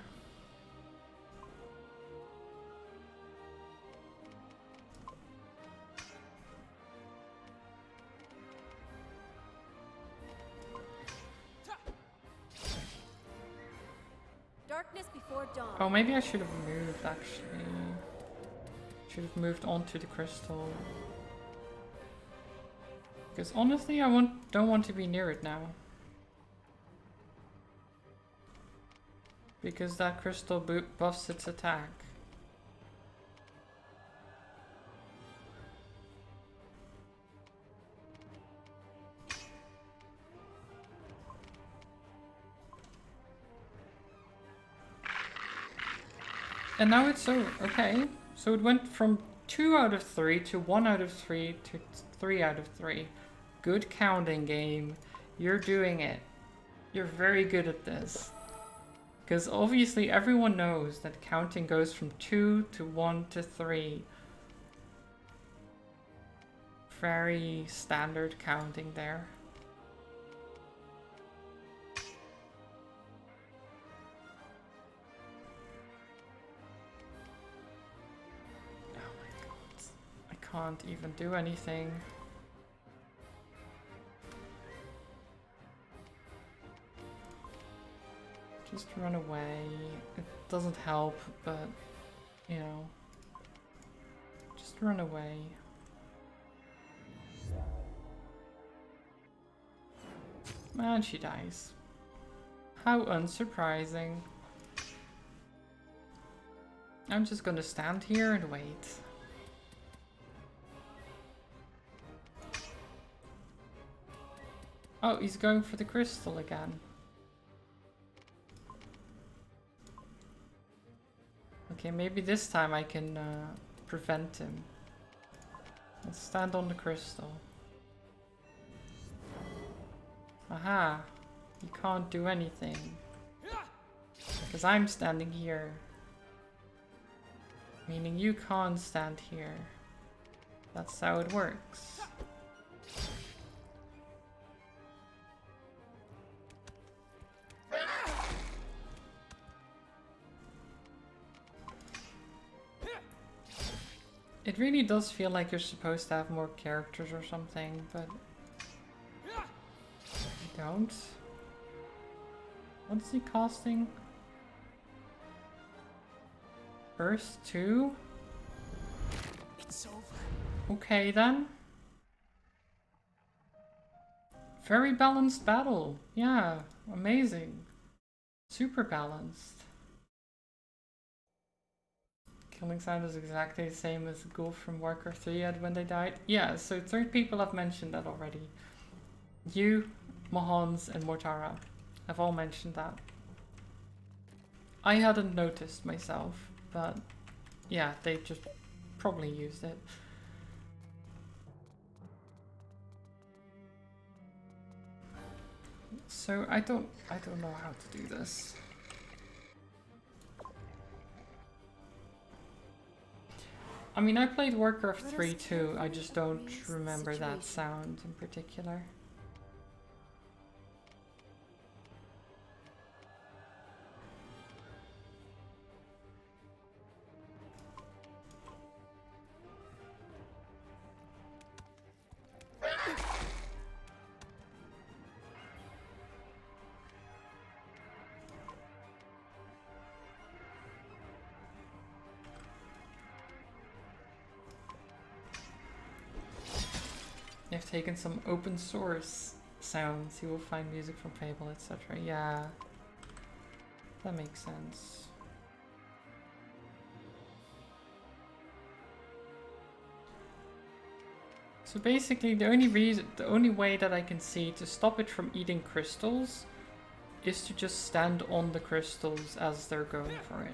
Speaker 2: Darkness before dawn.
Speaker 1: Oh, maybe I should have moved actually. Should have moved onto the crystal. Because honestly, I don't want to be near it now. Because that crystal buffs its attack. And now it's so okay. So it went from 2 out of 3 to 1 out of 3 to 3 out of 3. Good counting, game. You're doing it. You're very good at this. Because obviously everyone knows that counting goes from 2 to 1 to 3. Very standard counting there. Oh my god. I can't even do anything. Just run away. It doesn't help, but, you know, just run away. And she dies. How unsurprising. I'm just gonna stand here and wait. Oh, he's going for the crystal again. Okay, maybe this time I can prevent him. Let's stand on the crystal. Aha! You can't do anything. Because I'm standing here. Meaning you can't stand here. That's how it works. It really does feel like you're supposed to have more characters or something, but you don't. What's he costing? Burst 2?
Speaker 3: It's over.
Speaker 1: Okay then. Very balanced battle. Yeah, amazing. Super balanced. Killing sound is exactly the same as the ghoul from Warcraft 3 had when they died. Yeah, so 3 people have mentioned that already. You, Mahans, and Mortara have all mentioned that. I hadn't noticed myself, but yeah, they just probably used it. So I don't know how to do this. I mean, I played Warcraft 3 too, I just don't remember that sound in particular. You've taken some open source sounds. You will find music from Fable, etc. Yeah, that makes sense. So basically, the only way that I can see to stop it from eating crystals is to just stand on the crystals as they're going for it.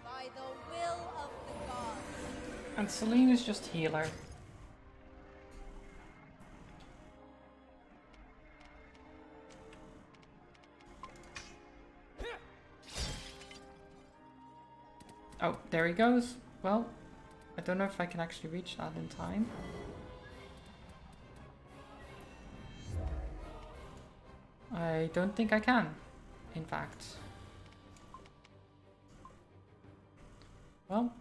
Speaker 10: By the will of the gods.
Speaker 1: And Celine is just healer. Oh, there he goes. Well, I don't know if I can actually reach that in time. I don't think I can, in fact. Well.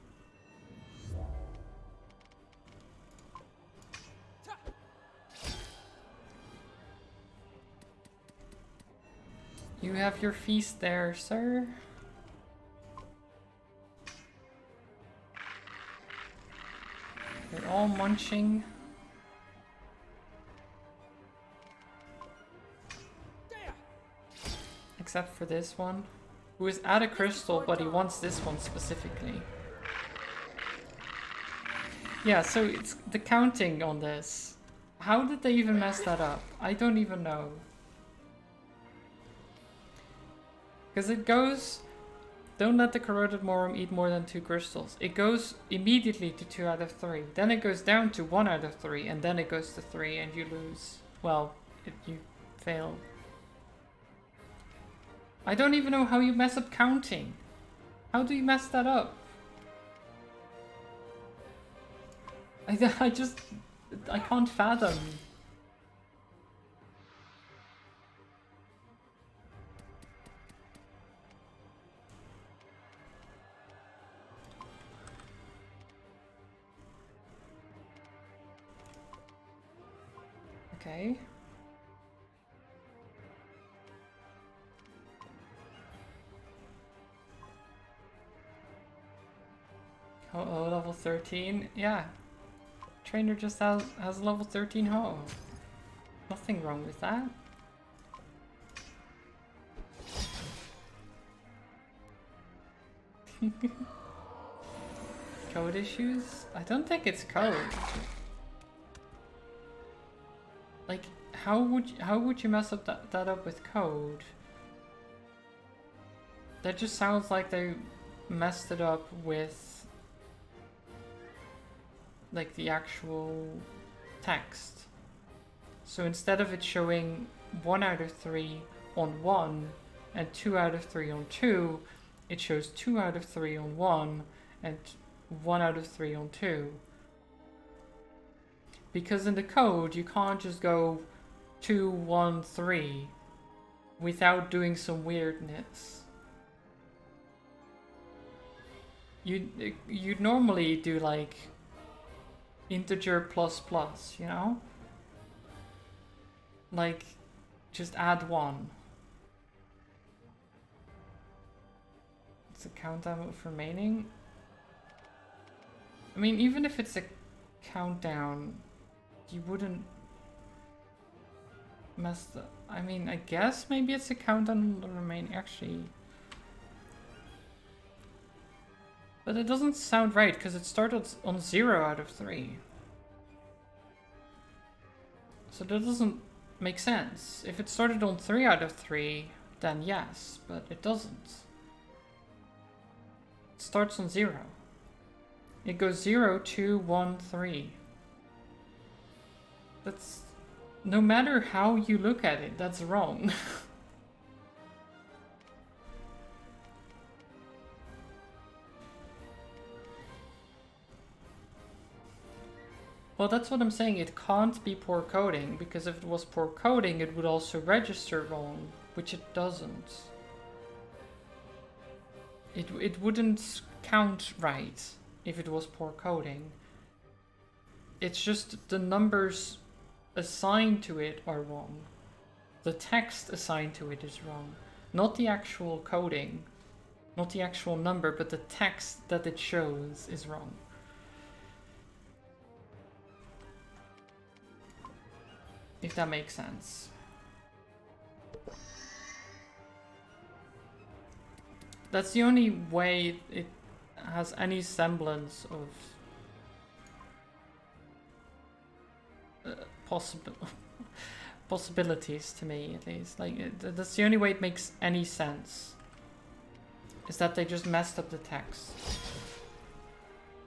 Speaker 1: You have your feast there, sir. They're all munching. Except for this one, who is at a crystal, but he wants this one specifically. Yeah, so it's the counting on this. How did they even mess that up? I don't even know. Because it goes... Don't let the corroded morum eat more than 2 crystals. It goes immediately to 2 out of 3. Then it goes down to 1 out of 3. And then it goes to 3 and you lose. Well, you fail. I don't even know how you mess up counting. How do you mess that up? I can't fathom. Okay. Oh, level 13? Yeah. Trainer just has level 13 Ho. Nothing wrong with that. Code issues? I don't think it's code. Like, how would you mess up that up with code? That just sounds like they messed it up with like the actual text. So instead of it showing 1 out of 3 on 1 and 2 out of 3 on 2, it shows 2 out of 3 on 1 and 1 out of 3 on 2. Because in the code, you can't just go 2, 1, 3 without doing some weirdness. You'd normally do like integer plus plus, you know? Like, just add 1. It's a countdown of remaining. I mean, even if it's a countdown, you wouldn't mess the... I mean, I guess maybe it's a countdown of remaining, actually. But it doesn't sound right, because it started on 0 out of 3. So that doesn't make sense. If it started on 3 out of 3, then yes, but it doesn't. It starts on 0. It goes 0, 2, 1, 3. That's... No matter how you look at it, that's wrong. Well, that's what I'm saying. It can't be poor coding, because if it was poor coding, it would also register wrong, which it doesn't. It wouldn't count right if it was poor coding. It's just the numbers assigned to it are wrong. The text assigned to it is wrong, not the actual coding. Not the actual number, but the text that it shows is wrong. If that makes sense. That's the only way it has any semblance of possibilities to me, at least. Like, that's the only way it makes any sense. Is that they just messed up the text.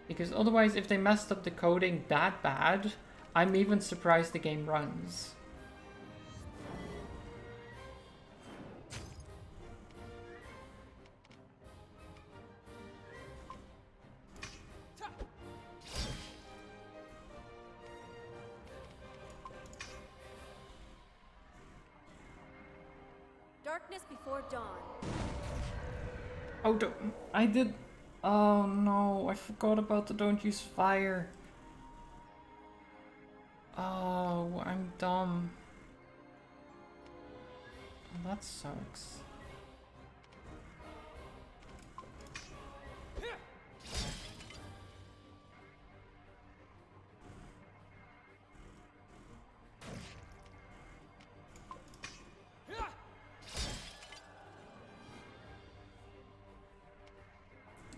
Speaker 1: Because otherwise, if they messed up the coding that bad, I'm even surprised the game runs.
Speaker 2: Darkness before dawn.
Speaker 1: Oh, I did. Oh no, I forgot about the don't use fire. Oh, I'm dumb. That sucks.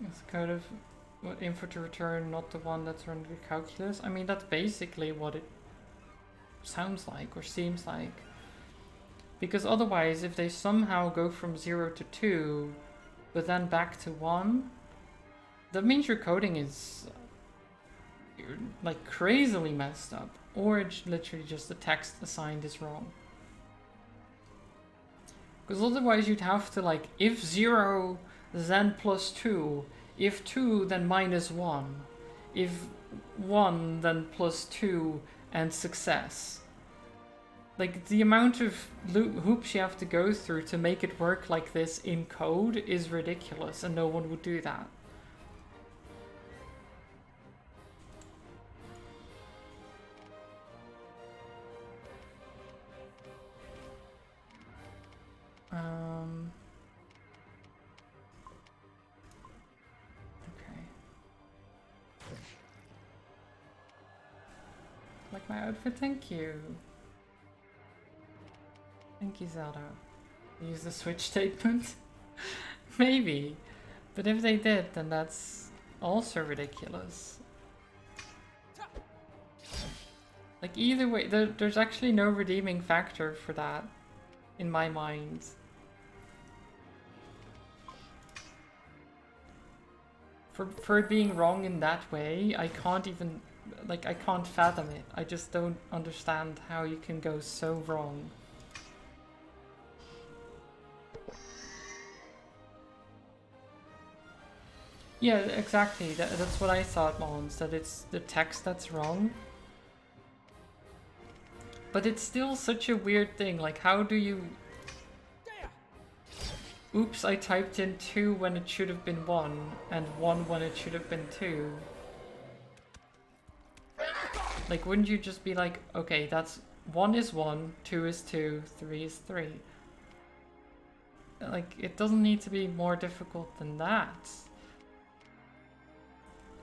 Speaker 1: It's kind of what info to return, not the one that's running the calculus. I mean, that's basically what it sounds like or seems like. Because otherwise, if they somehow go from 0 to 2, but then back to 1, that means your coding is like crazily messed up. Or it's literally just the text assigned is wrong. Because otherwise you'd have to like, if 0, then plus 2. If 2, then minus 1. If 1, then plus 2 and success. Like, the amount of hoops you have to go through to make it work like this in code is ridiculous, and no one would do that. Okay. Like my outfit? Thank you. Thank you, Zelda. Use the switch statement? Maybe. But if they did, then that's also ridiculous. Like, either way, there's actually no redeeming factor for that, in my mind. For it being wrong in that way, I can't even, like, I can't fathom it. I just don't understand how you can go so wrong. Yeah, exactly. That's what I thought, Mons, that it's the text that's wrong. But it's still such a weird thing. Like, how do you... Oops, I typed in 2 when it should have been 1, and 1 when it should have been 2. Like, wouldn't you just be like, okay, that's 1 is 1, 2 is 2, 3 is 3. Like, it doesn't need to be more difficult than that.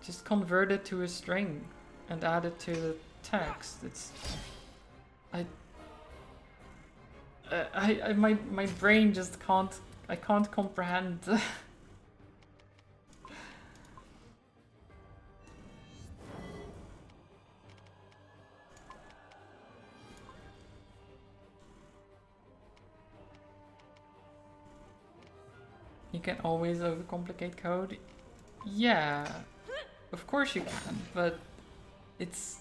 Speaker 1: Just convert it to a string and add it to the text. It's... my brain just can't... I can't comprehend. You can always overcomplicate code. Yeah, of course you can, but it's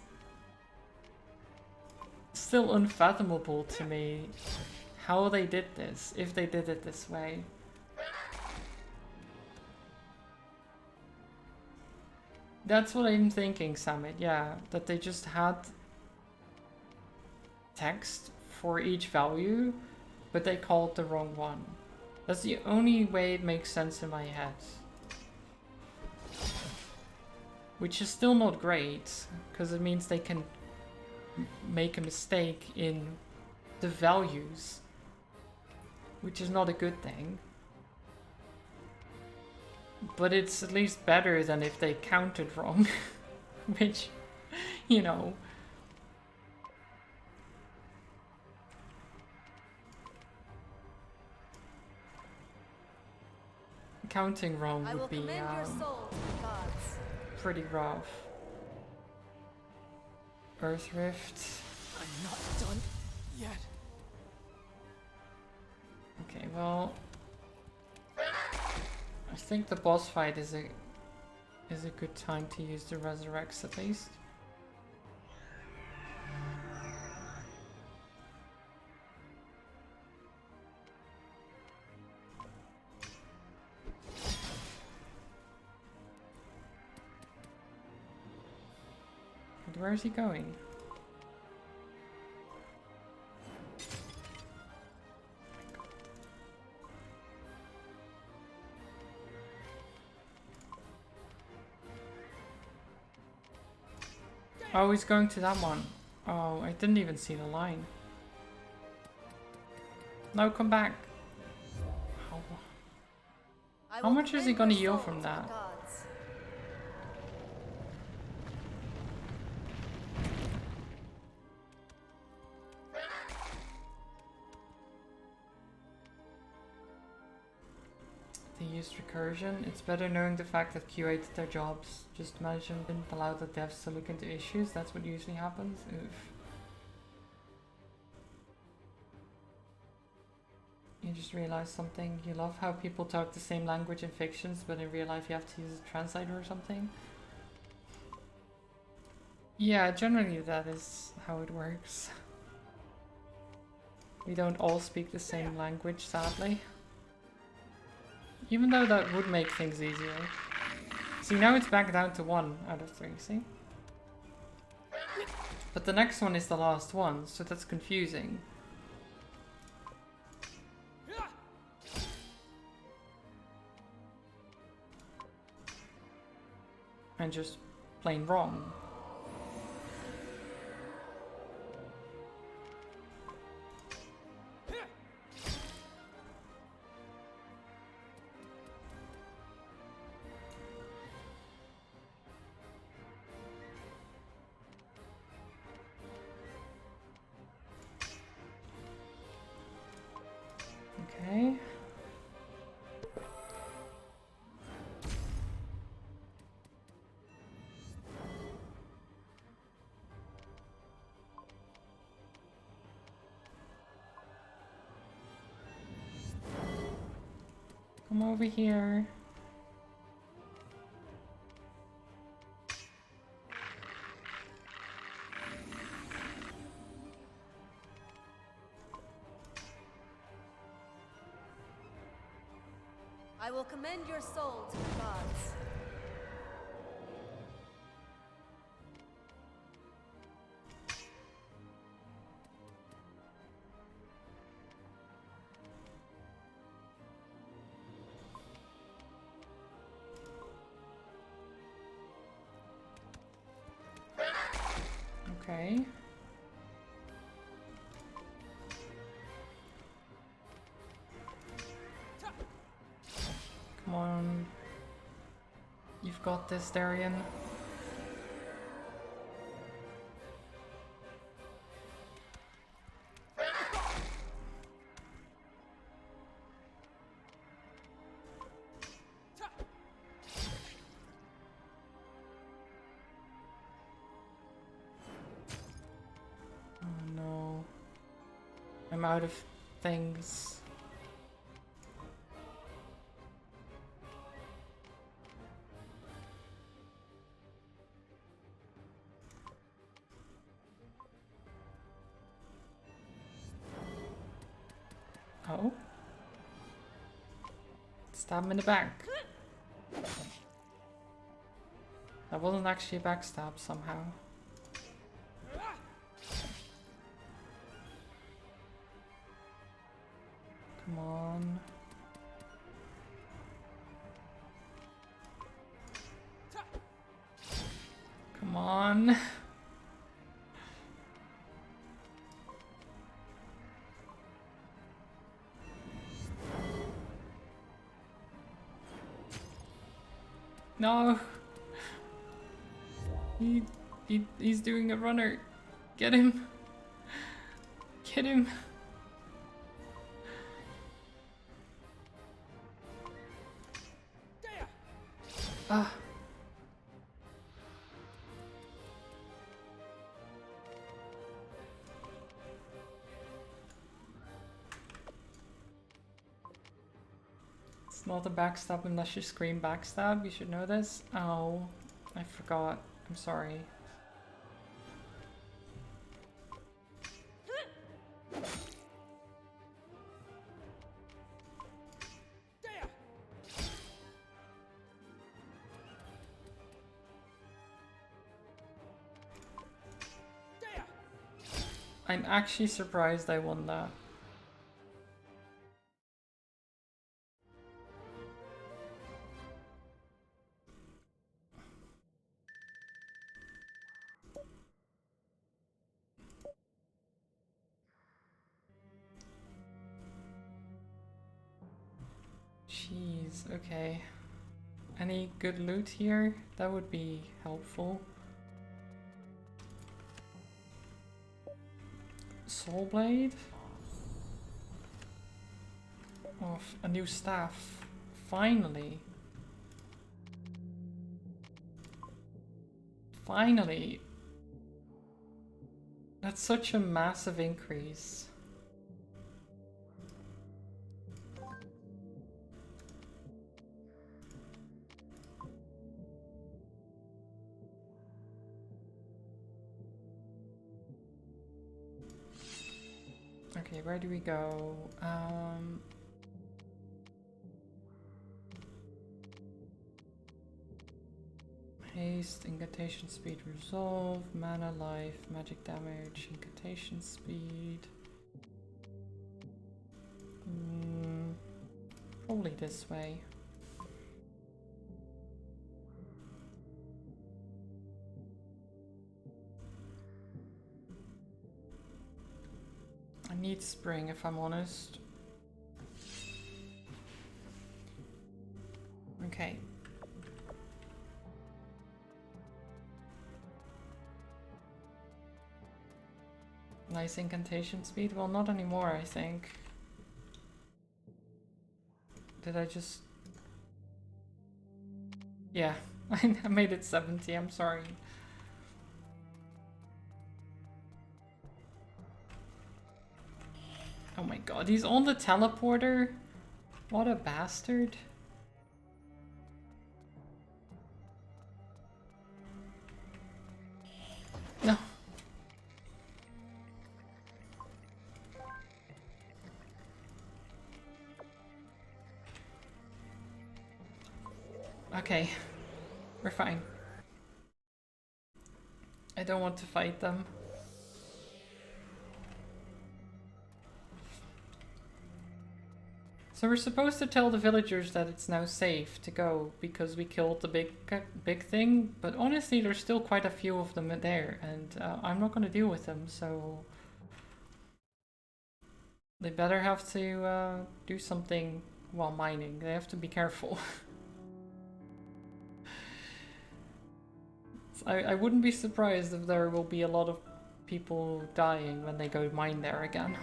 Speaker 1: still unfathomable to me how they did this, if they did it this way. That's what I'm thinking, Samit, yeah, that they just had text for each value, but they called the wrong one. That's the only way it makes sense in my head. Which is still not great, because it means they can make a mistake in the values, which is not a good thing. But it's at least better than if they counted wrong. Which, you know. Counting wrong would be pretty rough. Earth Rift.
Speaker 3: I'm not done yet.
Speaker 1: Okay, well, I think the boss fight is a good time to use the Resurrects at least. But where is he going? Oh, he's going to that one. Oh, I didn't even see the line. No, come back. How much is he gonna yield from that? They used recursion. It's better knowing the fact that QA did their jobs. Just imagine didn't allow the devs to look into issues. That's what usually happens. Oof. You just realize something. You love how people talk the same language in fictions, but in real life you have to use a translator or something. Yeah, generally that is how it works. We don't all speak the same language, sadly. Even though that would make things easier. See, now it's back down to 1 out of 3, see? But the next one is the last one, so that's confusing. And just plain wrong. Okay. Come over here.
Speaker 10: I will commend your soul to the gods.
Speaker 1: Okay. Come on. You've got this, Darian. Oh no. I'm out of things. Oh. Stab him in the back. That wasn't actually a backstab somehow. Come on. Come on. No. He's doing a runner. Get him. Get him. Ah. It's not a backstab unless you scream backstab. You should know this. Oh, I forgot. I'm sorry. I'm actually surprised I won that. Jeez, okay. Any good loot here? That would be helpful. Soul Blade? Oh, a new staff. Finally. Finally. That's such a massive increase. Okay, where do we go? Haste, incantation speed, resolve, mana, life, magic damage, incantation speed. Probably this way. I need spring if I'm honest. Okay. Nice incantation speed? Well, not anymore, I think. Did I just... Yeah, I made it 70, I'm sorry. Oh my god, he's on the teleporter? What a bastard. No. Okay, we're fine. I don't want to fight them. So we're supposed to tell the villagers that it's now safe to go because we killed the big thing, but honestly there's still quite a few of them there and I'm not going to deal with them, so they better have to do something while mining. They have to be careful. I wouldn't be surprised if there will be a lot of people dying when they go mine there again.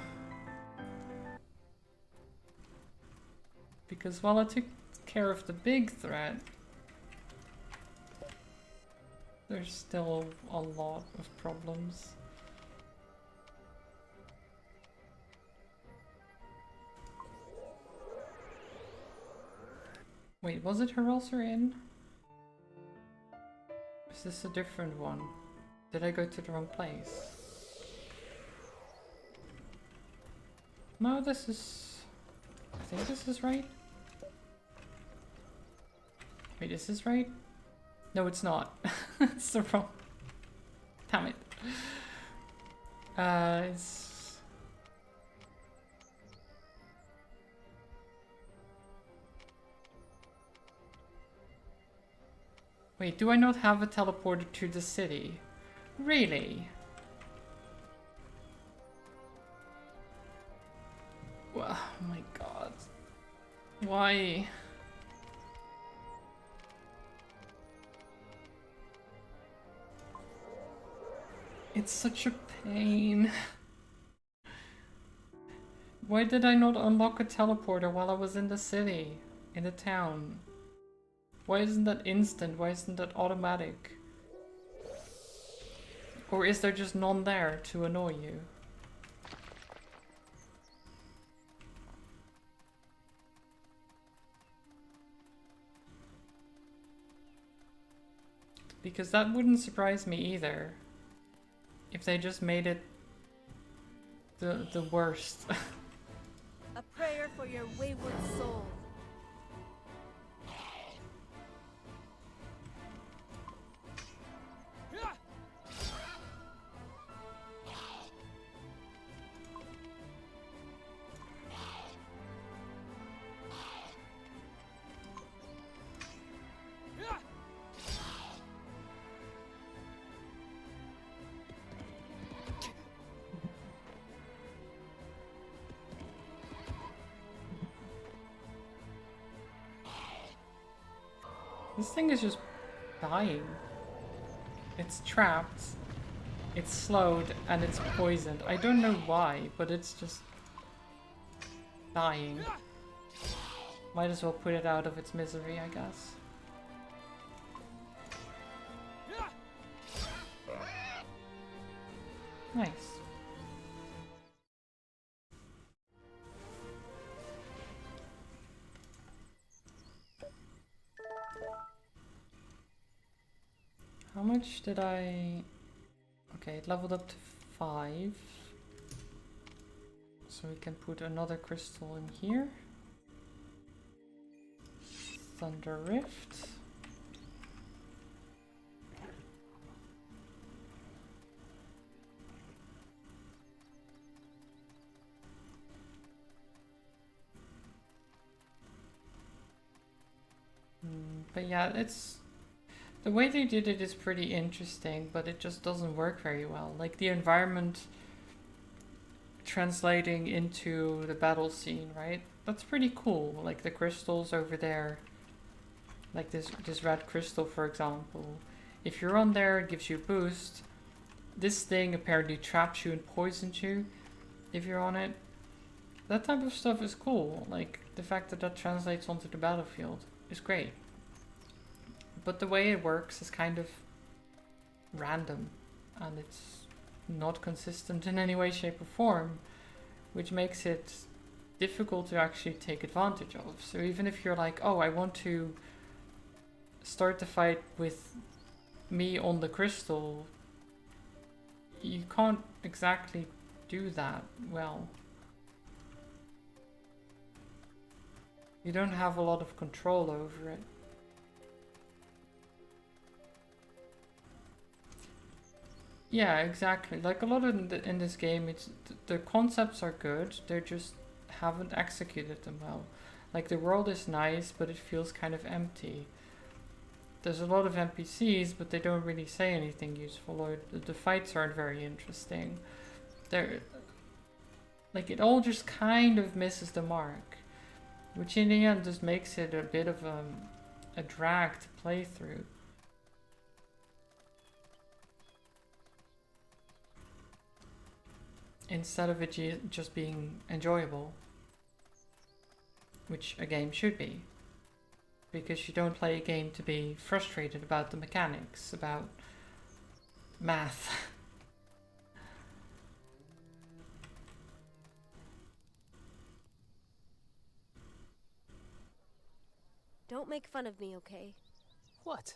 Speaker 1: Because while I took care of the big threat, there's still a lot of problems. Wait, was it Hirulser Inn? Is this a different one? Did I go to the wrong place? No, this is... I think this is right. Wait, is this right? No, it's not. It's the wrong... Damn it. It's... Wait, do I not have a teleporter to the city? Really? Oh my god. Why? It's such a pain. Why did I not unlock a teleporter while I was in the city? In the town? Why isn't that instant? Why isn't that automatic? Or is there just none there to annoy you? Because that wouldn't surprise me either. If they just made it the worst.
Speaker 2: A prayer for your wayward soul.
Speaker 1: This thing is just dying. It's trapped, it's slowed, and it's poisoned. I don't know why, but it's just dying. Might as well put it out of its misery, I guess. Nice. How much did I... Okay, it leveled up to 5. So we can put another crystal in here. Thunder Rift. But yeah, it's... The way they did it is pretty interesting, but it just doesn't work very well. Like the environment translating into the battle scene, right? That's pretty cool. Like the crystals over there. Like this red crystal, for example. If you're on there, it gives you a boost. This thing apparently traps you and poisons you if you're on it. That type of stuff is cool. Like the fact that that translates onto the battlefield is great. But the way it works is kind of random, and it's not consistent in any way, shape or form, which makes it difficult to actually take advantage of. So even if you're like, oh, I want to start the fight with me on the crystal, you can't exactly do that well. You don't have a lot of control over it. Yeah, exactly. Like a lot in this game, it's the concepts are good. They just haven't executed them well. Like the world is nice, but it feels kind of empty. There's a lot of NPCs, but they don't really say anything useful, or the fights aren't very interesting. They're like it all just kind of misses the mark, which in the end just makes it a bit of a drag to play through. Instead of it just being enjoyable, which a game should be, because you don't play a game to be frustrated about the mechanics, about math.
Speaker 2: Don't make fun of me, okay?
Speaker 3: What?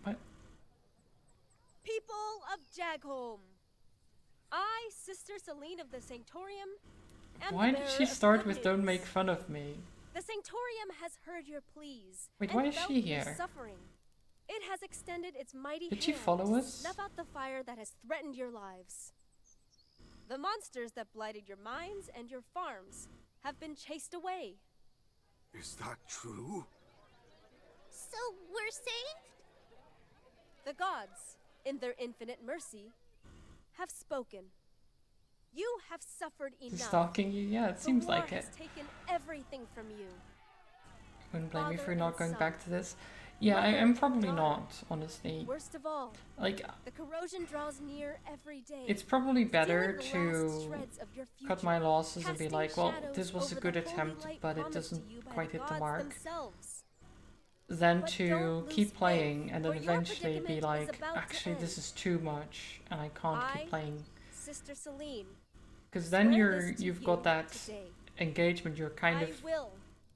Speaker 1: What?
Speaker 2: People of Jagholm! I, Sister Celine of the Sanctorium, am
Speaker 1: Why
Speaker 2: the
Speaker 1: did
Speaker 2: bearer
Speaker 1: she
Speaker 2: of
Speaker 1: start
Speaker 2: good
Speaker 1: with "Don't
Speaker 2: news.
Speaker 1: make fun of me"?
Speaker 2: The Sanctorium has heard your pleas.
Speaker 1: Wait,
Speaker 2: and
Speaker 1: why is
Speaker 2: felt
Speaker 1: she
Speaker 2: your
Speaker 1: here?
Speaker 2: Suffering. It has extended its mighty
Speaker 1: Did she
Speaker 2: hand
Speaker 1: follow
Speaker 2: to
Speaker 1: us?
Speaker 2: snuff out the fire that has threatened your lives. The monsters that blighted your mines and your farms have been chased away.
Speaker 8: Is that true?
Speaker 10: So we're saved?
Speaker 2: The gods, in their infinite mercy, have spoken. You have suffered enough.
Speaker 1: She's stalking you? Yeah, it
Speaker 2: The
Speaker 1: seems
Speaker 2: war
Speaker 1: like it.
Speaker 2: has taken everything from you.
Speaker 1: Wouldn't blame me for
Speaker 2: Father
Speaker 1: not
Speaker 2: and
Speaker 1: going
Speaker 2: son.
Speaker 1: back to this. Yeah, I'm probably not, honestly.
Speaker 2: Worst of all,
Speaker 1: Like,
Speaker 2: the corrosion draws near every day.
Speaker 1: it's probably better
Speaker 2: Stealing the last
Speaker 1: to
Speaker 2: shreds of your
Speaker 1: cut
Speaker 2: future,
Speaker 1: my losses and be
Speaker 2: casting
Speaker 1: like, well,
Speaker 2: shadows
Speaker 1: this was a
Speaker 2: over
Speaker 1: good
Speaker 2: the holy
Speaker 1: attempt,
Speaker 2: light
Speaker 1: but it
Speaker 2: promised to
Speaker 1: doesn't
Speaker 2: you by
Speaker 1: quite hit the
Speaker 2: gods
Speaker 1: mark.
Speaker 2: themselves.
Speaker 1: Than
Speaker 2: But
Speaker 1: to
Speaker 2: don't
Speaker 1: keep
Speaker 2: lose
Speaker 1: playing
Speaker 2: faith,
Speaker 1: and then
Speaker 2: for your
Speaker 1: eventually be
Speaker 2: predicament is
Speaker 1: like,
Speaker 2: about to
Speaker 1: actually, this
Speaker 2: end.
Speaker 1: is too much and I can't keep playing.
Speaker 2: Sister Celine,
Speaker 1: Because then
Speaker 2: swear this to
Speaker 1: you've
Speaker 2: you
Speaker 1: got that
Speaker 2: today.
Speaker 1: engagement, you're kind
Speaker 2: I
Speaker 1: of,
Speaker 2: will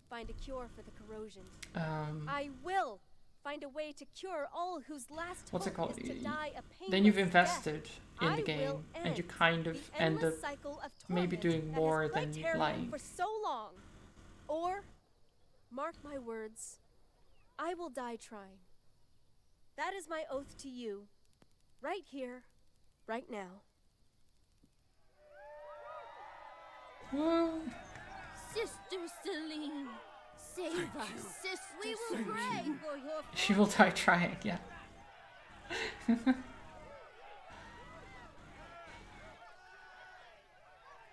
Speaker 2: find a cure for the corrosion.
Speaker 1: um,
Speaker 2: I will find a way to cure all whose last
Speaker 1: what's it
Speaker 2: hope
Speaker 1: called?
Speaker 2: is to die a
Speaker 1: Then you've
Speaker 2: painless
Speaker 1: invested
Speaker 2: death.
Speaker 1: in
Speaker 2: I
Speaker 1: the game
Speaker 2: will
Speaker 1: and you
Speaker 2: end
Speaker 1: kind of
Speaker 2: the
Speaker 1: end up
Speaker 2: endless cycle of
Speaker 1: maybe
Speaker 2: torment
Speaker 1: doing
Speaker 2: that
Speaker 1: more
Speaker 2: has
Speaker 1: than
Speaker 2: plagued
Speaker 1: you'd
Speaker 2: Harrowing
Speaker 1: like.
Speaker 2: for so long. Or, mark my words, I will die trying. That is my oath to you, right here, right now.
Speaker 1: Well,
Speaker 4: Sister Celine, save us, sister. We will pray for your.
Speaker 1: she will die trying, yeah.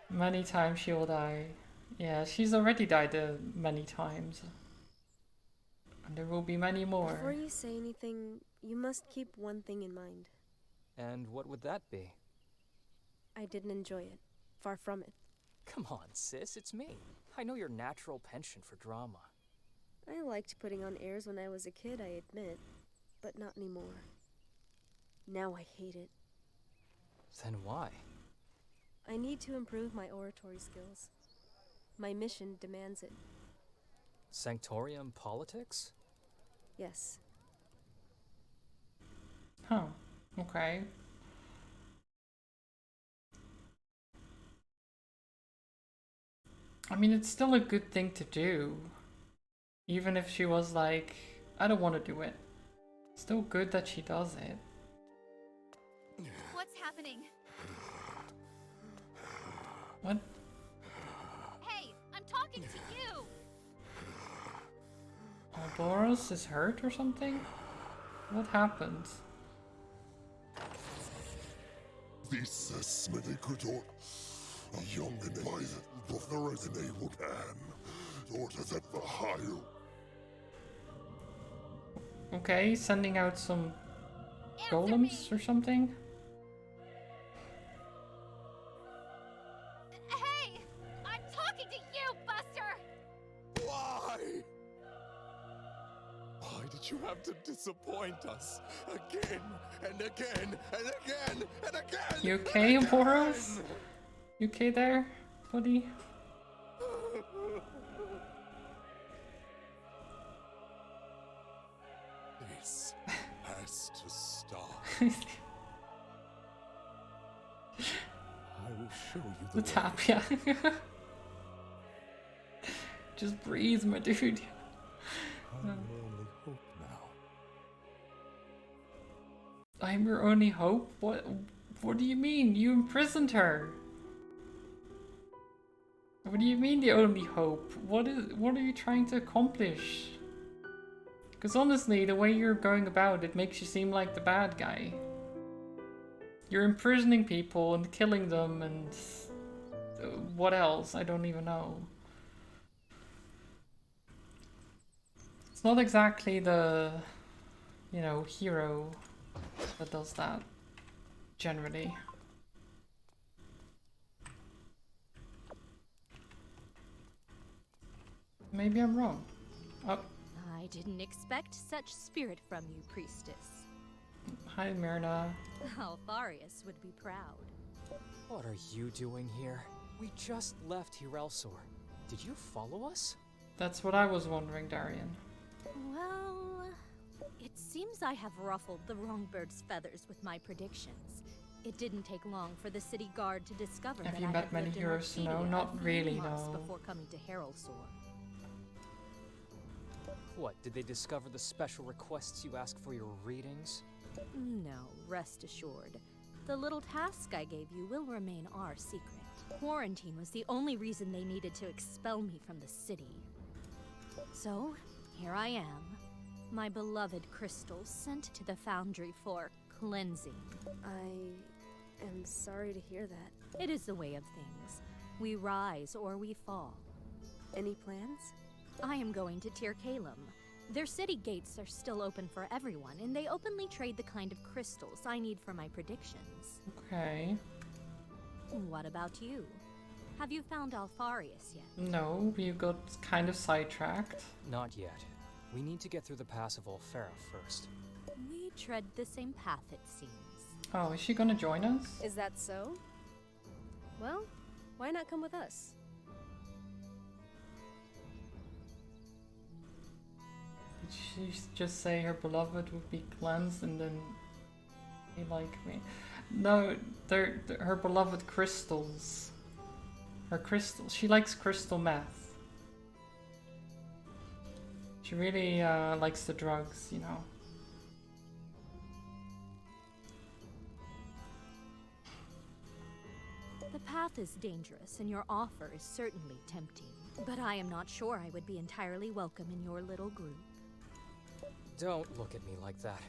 Speaker 1: Many times she will die. Yeah, she's already died many times. And there will be many
Speaker 2: Before
Speaker 1: more.
Speaker 2: you say anything, you must keep one thing in mind.
Speaker 3: And what would that be?
Speaker 2: I didn't enjoy it. Far from it.
Speaker 3: Come on, sis, it's me. I know your natural penchant for drama.
Speaker 2: I liked putting on airs when I was a kid, I admit. But not anymore. Now I hate it.
Speaker 3: Then why?
Speaker 2: I need to improve my oratory skills. My mission demands it.
Speaker 3: Sanctorium politics?
Speaker 2: Yes.
Speaker 1: Huh. Okay. I mean, it's still a good thing to do. Even if she was like, I don't want to do it. Still good that she does it.
Speaker 6: What's happening?
Speaker 1: What?
Speaker 6: Hey, I'm talking to you!
Speaker 1: Boros is hurt or something? What happened?
Speaker 7: This is Medicudor, a young and wise brother as an able man, daughters at the higher.
Speaker 1: Okay, sending out some golems or something?
Speaker 6: Hey! I'm talking to you, Buster!
Speaker 7: Why? Why did you have to disappoint us again and again and again and again?
Speaker 1: You okay, Boros? You okay there, buddy?
Speaker 7: This has to stop. I will show you
Speaker 1: The tap, yeah. Just breathe, my dude.
Speaker 7: I'm your only hope now.
Speaker 1: I'm your only hope? What do you mean? You imprisoned her. What do you mean the only hope? What are you trying to accomplish? Because honestly, the way you're going about it makes you seem like the bad guy. You're imprisoning people and killing them and what else? I don't even know. It's not exactly the, you know, hero that does that, generally. Maybe I'm wrong. Oh,
Speaker 4: I didn't expect such spirit from you, priestess.
Speaker 1: hi Myrna.
Speaker 4: Altharius would be proud.
Speaker 3: What are you doing here? We just left Hirelsor. Did you follow us?
Speaker 1: That's what I was wondering, Darian.
Speaker 4: Well, it seems I have ruffled the wrong bird's feathers with my predictions. It didn't take long for the city guard to discover
Speaker 1: Have
Speaker 4: that
Speaker 1: you
Speaker 4: I
Speaker 1: met
Speaker 4: had
Speaker 1: many
Speaker 4: lived in
Speaker 1: heroes to know?
Speaker 4: Arcadia
Speaker 1: Not
Speaker 4: a few
Speaker 1: really,
Speaker 4: months
Speaker 1: no.
Speaker 4: before coming to Harrelsor.
Speaker 3: What, did they discover the special requests you asked for your readings?
Speaker 4: No, rest assured. The little task I gave you will remain our secret. Quarantine was the only reason they needed to expel me from the city. So, here I am. My beloved crystals sent to the foundry for cleansing.
Speaker 2: I am sorry to hear that.
Speaker 4: It is the way of things. We rise or we fall.
Speaker 2: Any plans?
Speaker 4: I am going to Tir Kalem. Their city gates are still open for everyone, and they openly trade the kind of crystals I need for my predictions.
Speaker 1: Okay.
Speaker 4: What about you? Have you found Alfarius yet?
Speaker 1: No, we got kind of sidetracked.
Speaker 14: Not yet. We need to get through the pass of Alfera first.
Speaker 4: We tread the same path, it seems.
Speaker 1: Oh, is she gonna join us?
Speaker 15: Is that so? Well, why not come with us?
Speaker 1: Did she just say her beloved would be cleansed and then they like me? No, they're her beloved crystals. Her crystals. She likes crystal meth. She really likes the drugs, you know.
Speaker 4: The path is dangerous, and your offer is certainly tempting. But I am not sure I would be entirely welcome in your little group.
Speaker 14: Don't look at me like that.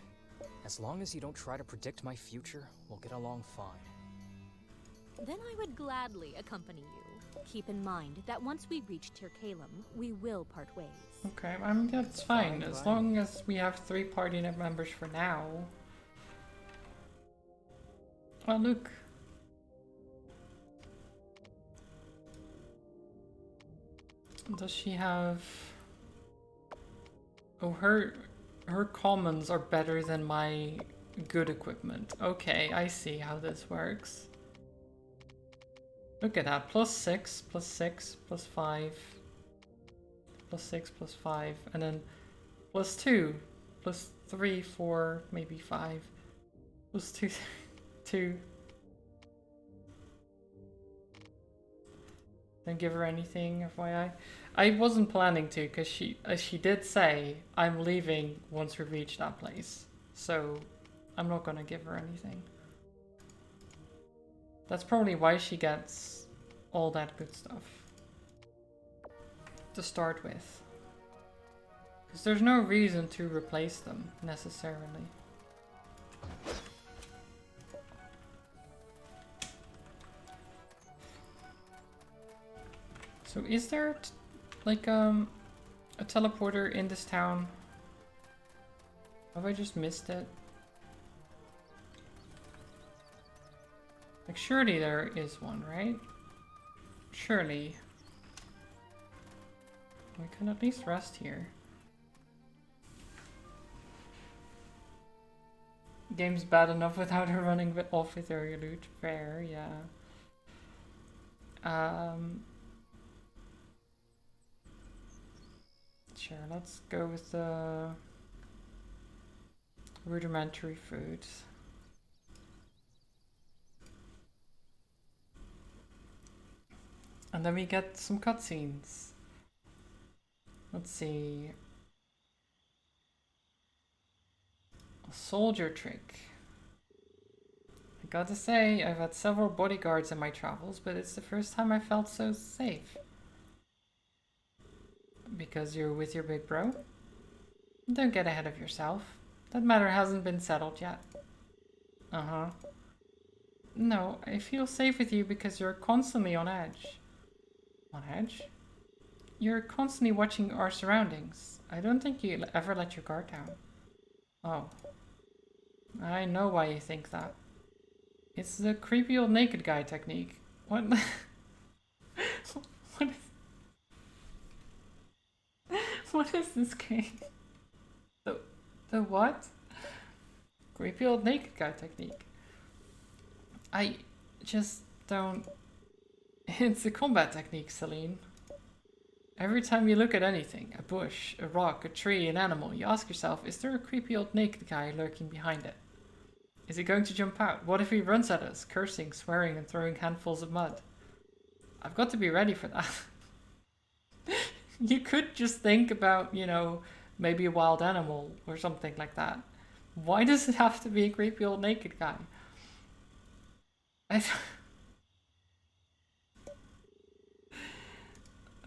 Speaker 14: As long as you don't try to predict my future, we'll get along fine.
Speaker 4: Then I would gladly accompany you. Keep in mind that once we reach Tirkalum, we will part ways.
Speaker 1: Okay, I mean, that's fine. As long as we have 3 party members for now. Oh, look. Does she have... Oh, her commons are better than my good equipment. Okay, I see how this works. Look at that. +6, +6, +5, +6, +5, and then +2, +3, 4, maybe 5, +2, 2. Don't give her anything, FYI. I wasn't planning to, because she did say, I'm leaving once we reach that place. So, I'm not gonna give her anything. That's probably why she gets all that good stuff. To start with. Because there's no reason to replace them, necessarily. So is there like a teleporter in this town? Have I just missed it? Like surely there is one, right? Surely. We can at least rest here. Game's bad enough without her running off with her loot. Fair, yeah. Sure, let's go with the rudimentary foods. And then we get some cutscenes. Let's see. A soldier trick. I gotta say, I've had several bodyguards in my travels, but it's the first time I felt so safe. Because you're with your big bro? Don't get ahead of yourself. That matter hasn't been settled yet. Uh-huh. No, I feel safe with you because you're constantly on edge. On edge? You're constantly watching our surroundings. I don't think you ever let your guard down. Oh. I know why you think that. It's the creepy old naked guy technique. What? What is... What is this game? The what? Creepy old naked guy technique. I just don't... It's a combat technique, Celine. Every time you look at anything, a bush, a rock, a tree, an animal, you ask yourself, is there a creepy old naked guy lurking behind it? Is he going to jump out? What if he runs at us, cursing, swearing, and throwing handfuls of mud? I've got to be ready for that. You could just think about, you know, maybe a wild animal or something like that. Why does it have to be a creepy old naked guy? I've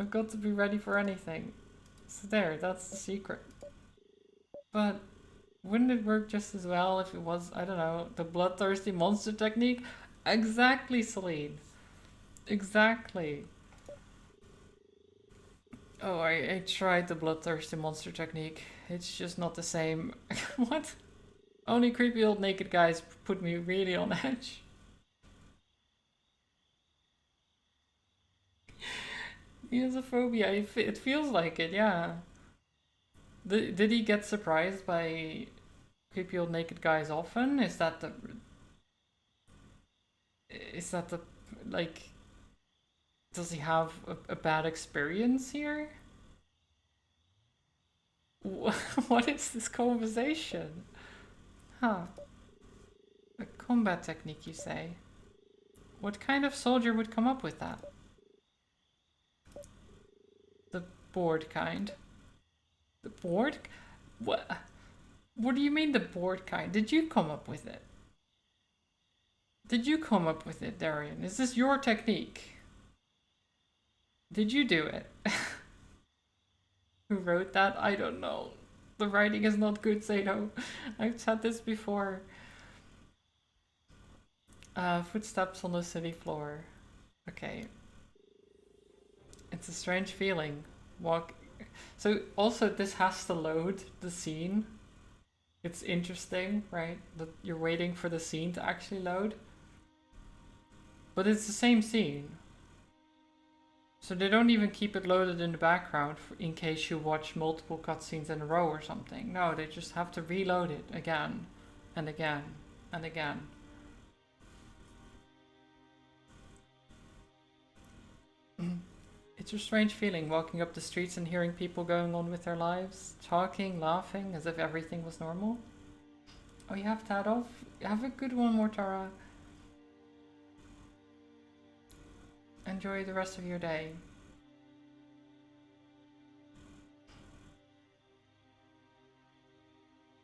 Speaker 1: got to be ready for anything. So there, that's the secret. But wouldn't it work just as well if it was, I don't know, the bloodthirsty monster technique? Exactly, Celine. Exactly. Oh, I tried the bloodthirsty monster technique. It's just not the same. What? Only creepy old naked guys put me really on edge. Neosophobia, it feels like it, yeah. Did he get surprised by creepy old naked guys often? Is that the... like... Does he have a bad experience here? What is this conversation? Huh. A combat technique, you say? What kind of soldier would come up with that? The bored kind. The bored? What? What do you mean the bored kind? Did you come up with it? Did you come up with it, Darian? Is this your technique? Did you do it? Who wrote that? I don't know. The writing is not good, Zato. I've said this before. Footsteps on the city floor. Okay. It's a strange feeling. So also this has to load the scene. It's interesting, right? That you're waiting for the scene to actually load. But it's the same scene. So they don't even keep it loaded in the background in case you watch multiple cutscenes in a row or something. No, they just have to reload it again and again and again. It's a strange feeling walking up the streets and hearing people going on with their lives, talking, laughing, as if everything was normal. Oh, you have that off? Have a good one, Mortara. Enjoy the rest of your day.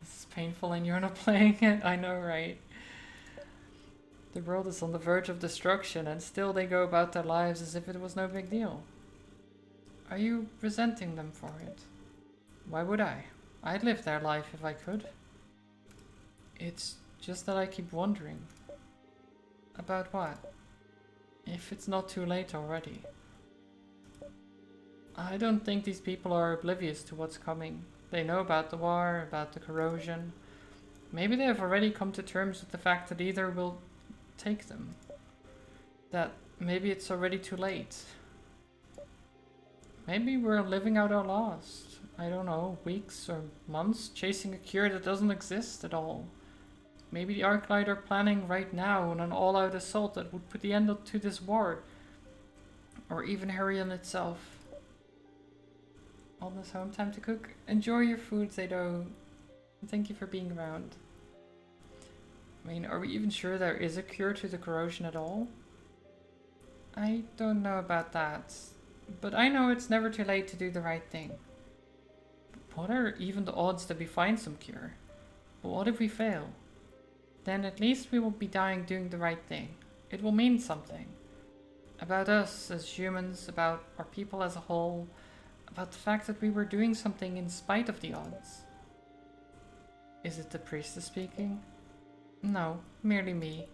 Speaker 1: This is painful and you're not playing it? I know, right? The world is on the verge of destruction and still they go about their lives as if it was no big deal. Are you resenting them for it? Why would I? I'd live their life if I could. It's just that I keep wondering. About what? If it's not too late already. I don't think these people are oblivious to what's coming. They know about the war, about the corrosion. Maybe they have already come to terms with the fact that either will take them. That maybe it's already too late. Maybe we're living out our last, I don't know, weeks or months chasing a cure that doesn't exist at all. Maybe the Arclight are planning right now on an all-out assault that would put the end to this war. Or even Harian itself. Almost home time to cook. Enjoy your food, Zato. Thank you for being around. I mean, are we even sure there is a cure to the corrosion at all? I don't know about that. But I know it's never too late to do the right thing. What are even the odds that we find some cure? But what if we fail? Then at least we will be dying doing the right thing. It will mean something. About us as humans, about our people as a whole, about the fact that we were doing something in spite of the odds. Is it the priestess speaking? No, merely me.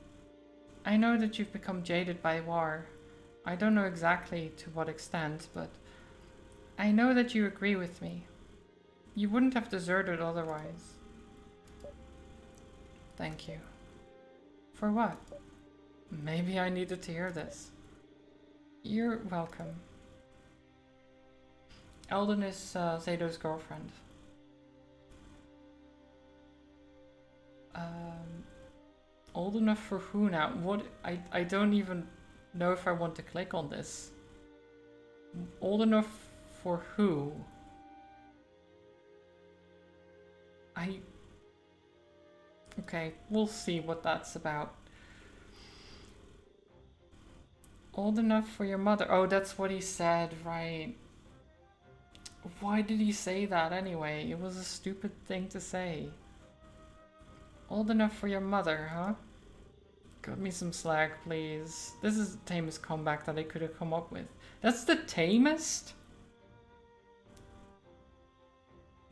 Speaker 1: I know that you've become jaded by war. I don't know exactly to what extent, but I know that you agree with me. You wouldn't have deserted otherwise. Thank you. For what? Maybe I needed to hear this. You're welcome. Eldon is Zato's girlfriend. Old enough for who now? What? I don't even know if I want to click on this. Old enough for who? Okay, we'll see what that's about. Old enough for your mother. Oh, that's what he said, right. Why did he say that anyway? It was a stupid thing to say. Old enough for your mother, huh? Cut me some slack, please. This is the tamest comeback that I could have come up with. That's the tamest?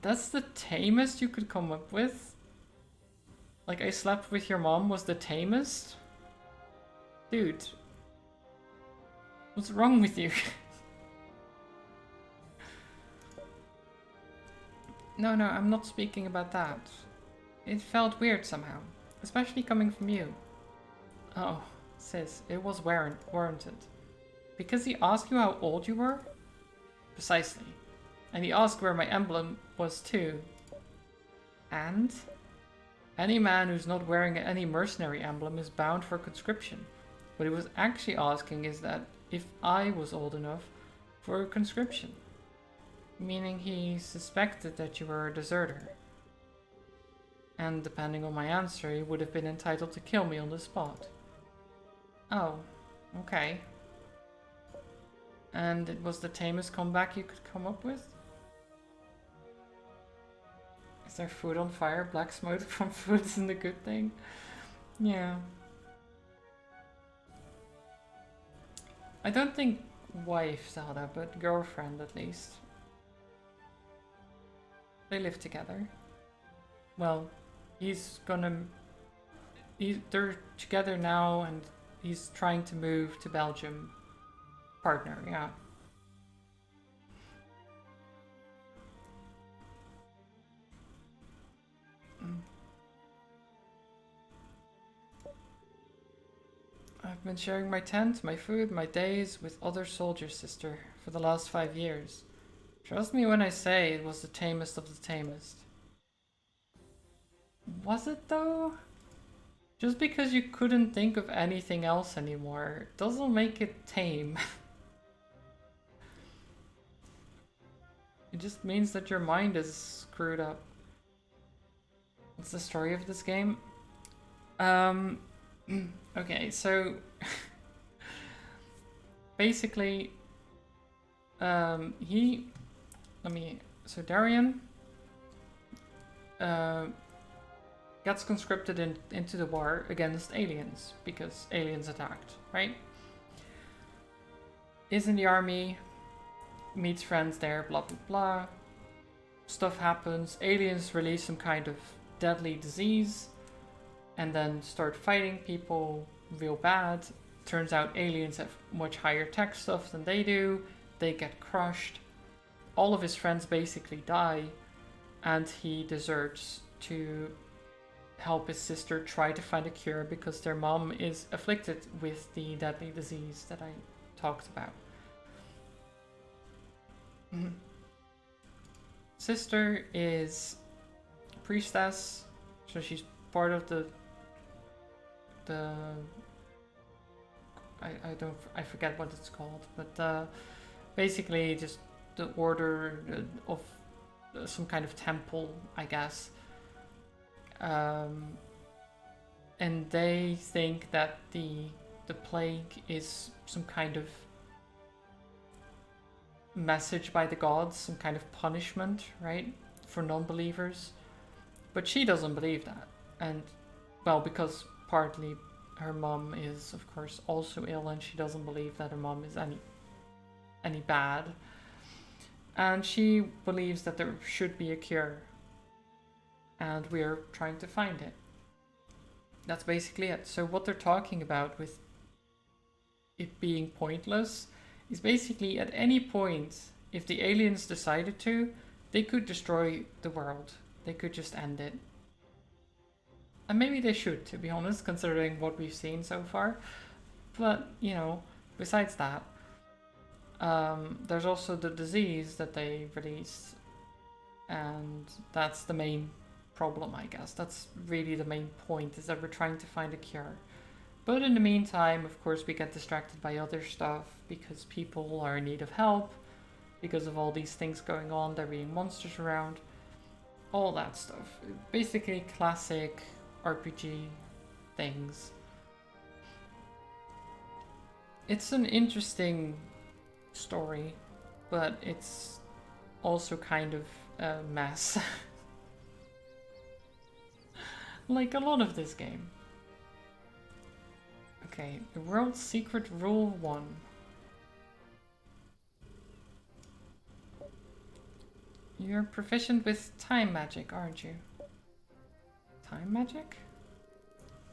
Speaker 1: That's the tamest you could come up with? Like, I slept with your mom was the tamest? Dude. What's wrong with you? No, I'm not speaking about that. It felt weird somehow, especially coming from you. Oh, sis, it was warranted. Because he asked you how old you were? Precisely. And he asked where my emblem was too. And? Any man who's not wearing any mercenary emblem is bound for conscription. What he was actually asking is that if I was old enough for conscription. Meaning he suspected that you were a deserter. And depending on my answer, he would have been entitled to kill me on the spot. Oh, okay. And it was the tamest comeback you could come up with? Is there food on fire? Black smoke from food isn't a good thing? Yeah. I don't think wife, Zelda, but girlfriend at least. They live together. Well, they're together now and he's trying to move to Belgium. Partner, yeah. I've been sharing my tent, my food, my days with other soldiers, sister, for the last 5 years. Trust me when I say it was the tamest of the tamest. Was it though? Just because you couldn't think of anything else anymore doesn't make it tame. It just means that your mind is screwed up. What's the story of this game? Okay, so basically so Darian gets conscripted into the war against aliens because aliens attacked, right? Is in the army, meets friends there, blah blah blah. Stuff happens, aliens release some kind of deadly disease and then start fighting people real bad. Turns out aliens have much higher tech stuff than they do. They get crushed. All of his friends basically die and he deserts to help his sister try to find a cure because their mom is afflicted with the deadly disease that I talked about. Sister is a priestess, so she's part of the I forget what it's called, but basically just the order of some kind of temple, I guess. And they think that the plague is some kind of message by the gods, some kind of punishment, right, for non-believers. But she doesn't believe that, and well, because partly her mom is of course also ill and she doesn't believe that her mom is any bad, and she believes that there should be a cure and we're trying to find it. That's basically it. So what they're talking about with it being pointless is basically at any point, if the aliens decided to, they could destroy the world. They could just end it. And maybe they should, to be honest, considering what we've seen so far. But, you know, besides that, there's also the disease that they released. And that's the main problem, I guess. That's really the main point, is that we're trying to find a cure. But in the meantime, of course, we get distracted by other stuff because people are in need of help, because of all these things going on, there being monsters around, all that stuff. Basically classic RPG things. It's an interesting story, but it's also kind of a mess. Like a lot of this game. Okay, the world's secret rule 1. You're proficient with time magic, aren't you? Time magic?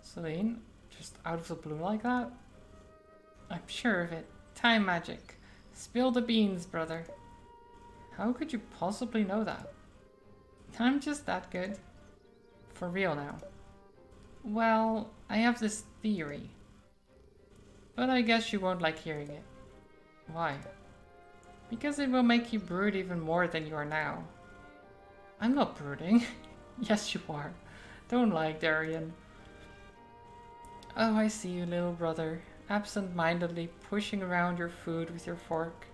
Speaker 1: Celine, just out of the blue like that? I'm sure of it. Time magic. Spill the beans, brother. How could you possibly know that? I'm just that good. For real now. Well, I have this theory. But I guess you won't like hearing it. Why? Because it will make you brood even more than you are now. I'm not brooding. Yes, you are. Don't lie, Darian. Oh, I see you, little brother, absent-mindedly pushing around your food with your fork.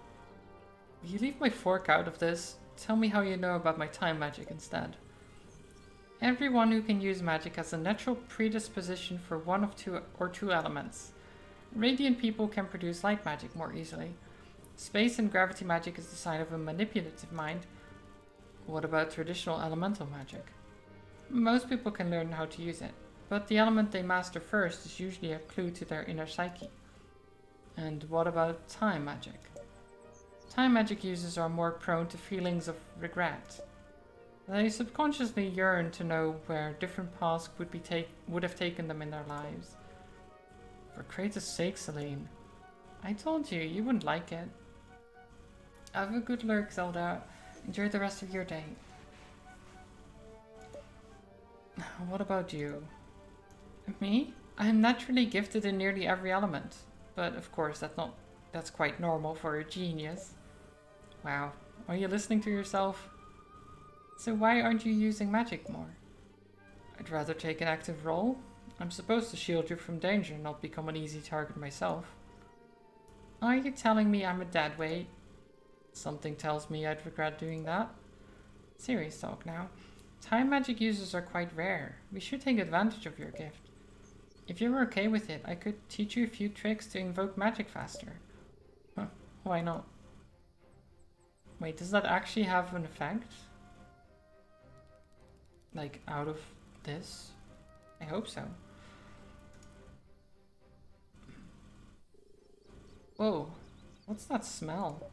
Speaker 1: Will you leave my fork out of this? Tell me how you know about my time magic instead. Everyone who can use magic has a natural predisposition for one of two elements. Radiant people can produce light magic more easily. Space and gravity magic is the sign of a manipulative mind. What about traditional elemental magic? Most people can learn how to use it, but the element they master first is usually a clue to their inner psyche. And what about time magic? Time magic users are more prone to feelings of regret. They subconsciously yearn to know where different paths would have taken them in their lives. For Kratos' sake, Celine. I told you, you wouldn't like it. Have a good lurk, Zelda. Enjoy the rest of your day. What about you? Me? I am naturally gifted in nearly every element. But of course, that's quite normal for a genius. Wow, are you listening to yourself? So why aren't you using magic more? I'd rather take an active role. I'm supposed to shield you from danger, not become an easy target myself. Are you telling me I'm a deadweight? Something tells me I'd regret doing that. Serious talk now. Time magic users are quite rare. We should take advantage of your gift. If you're okay with it, I could teach you a few tricks to invoke magic faster. Huh, why not? Wait, does that actually have an effect? Like, out of this? I hope so. Whoa, what's that smell?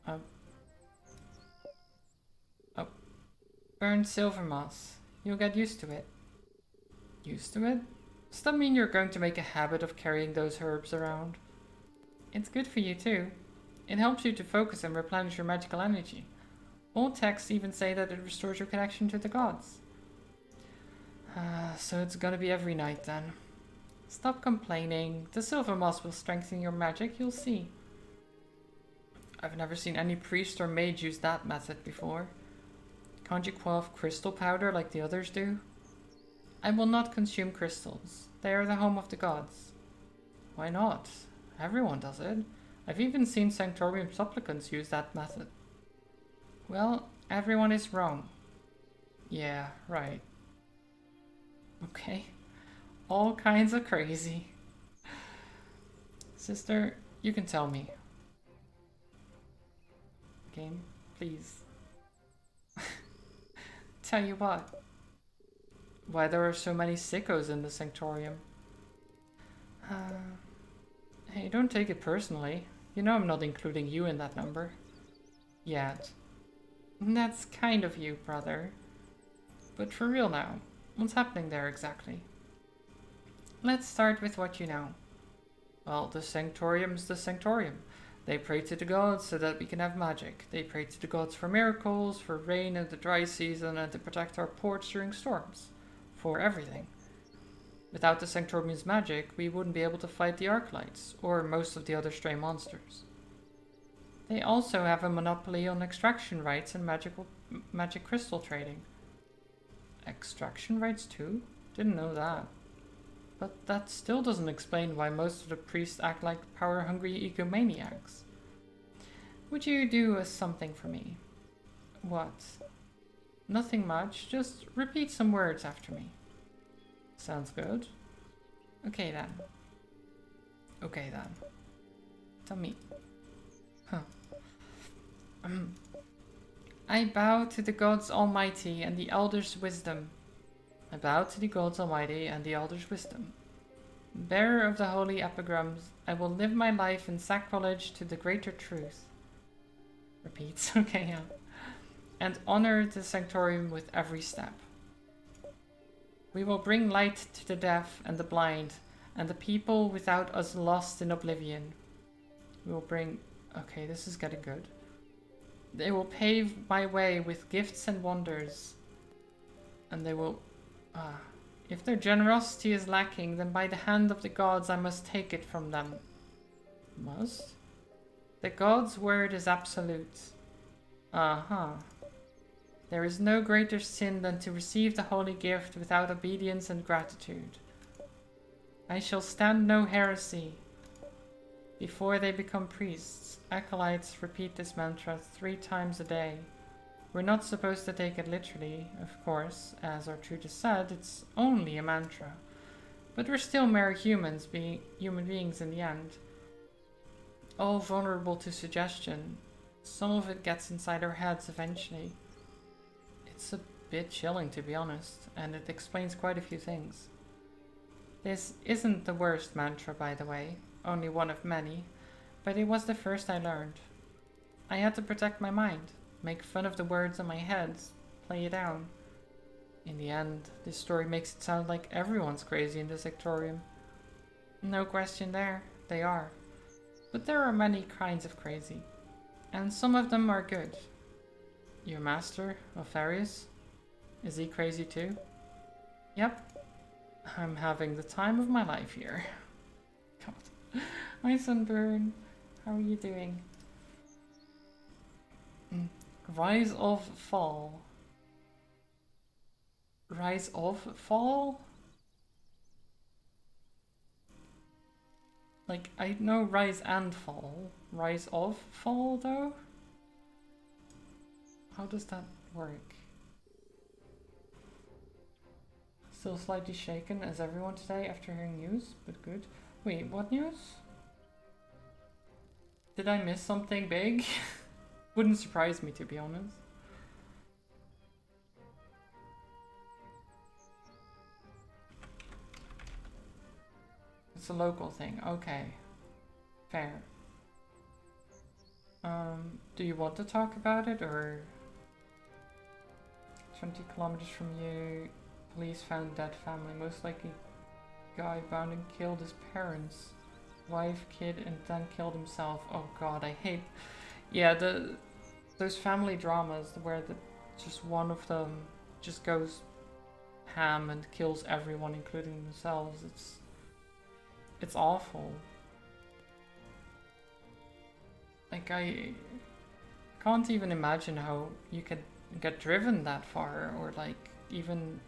Speaker 1: Oh. Burned silver moss. You'll get used to it. Used to it? Does that mean you're going to make a habit of carrying those herbs around? It's good for you too. It helps you to focus and replenish your magical energy. Old texts even say that it restores your connection to the gods. So it's gonna be every night then. Stop complaining. The silver moss will strengthen your magic, you'll see. I've never seen any priest or mage use that method before. Can't you quaff crystal powder like the others do? I will not consume crystals. They are the home of the gods. Why not? Everyone does it. I've even seen Sanctorium supplicants use that method. Well, everyone is wrong. Yeah, right. Okay. All kinds of crazy. Sister, you can tell me. Game, please. Tell you what. Why there are so many sickos in the Sanctorium. Hey, don't take it personally. You know I'm not including you in that number. Yet. That's kind of you, brother. But for real now, what's happening there exactly? Let's start with what you know. Well, the Sanctorium's the Sanctorium. They pray to the gods so that we can have magic. They pray to the gods for miracles, for rain in the dry season, and to protect our ports during storms. For everything. Without the Sanctorium's magic, we wouldn't be able to fight the Arclights, or most of the other stray monsters. They also have a monopoly on extraction rights and magic crystal trading. Extraction rights too? Didn't know that. But that still doesn't explain why most of the priests act like power-hungry egomaniacs. Would you do something for me? What? Nothing much, just repeat some words after me. Sounds good. Okay then. Okay then. Tell me. Huh. I bow to the gods almighty and the elders' wisdom. I bow to the gods almighty and the elders' wisdom. Bearer of the holy epigrams, I will live my life in sacrilege to the greater truth. Repeats, okay, yeah. And honor the Sanctorium with every step. We will bring light to the deaf and the blind, and the people without us lost in oblivion. We will bring... Okay, this is getting good. They will pave my way with gifts and wonders. And they will... if their generosity is lacking, then by the hand of the gods I must take it from them. Must? The god's word is absolute. There is no greater sin than to receive the holy gift without obedience and gratitude. I shall stand no heresy. Before they become priests, acolytes repeat this mantra 3 times a day. We're not supposed to take it literally, of course. As our treatise said, it's only a mantra. But we're still mere human beings in the end. All vulnerable to suggestion. Some of it gets inside our heads eventually. It's a bit chilling, to be honest, and it explains quite a few things. This isn't the worst mantra, by the way, only one of many, but it was the first I learned. I had to protect my mind, make fun of the words in my head, play it down. In the end, this story makes it sound like everyone's crazy in the Sectorium. No question there, they are. But there are many kinds of crazy, and some of them are good. Your master, Alpharius? Is he crazy too? Yep. I'm having the time of my life here. God. Hi Sunburn. How are you doing? Rise of Fall. Rise of Fall? Like, I know Rise and Fall. Rise of Fall, though? How does that work? Still slightly shaken as everyone today after hearing news, but good. Wait, what news? Did I miss something big? Wouldn't surprise me, to be honest. It's a local thing. Okay. Fair. Do you want to talk about it, or... 20 kilometers from you, police found dead family. Most likely guy bound and killed his parents. Wife, kid, and then killed himself. Oh god, I hate... Yeah, those family dramas where just one of them just goes ham and kills everyone, including themselves. It's awful. Like, I can't even imagine how you could get driven that far, or like even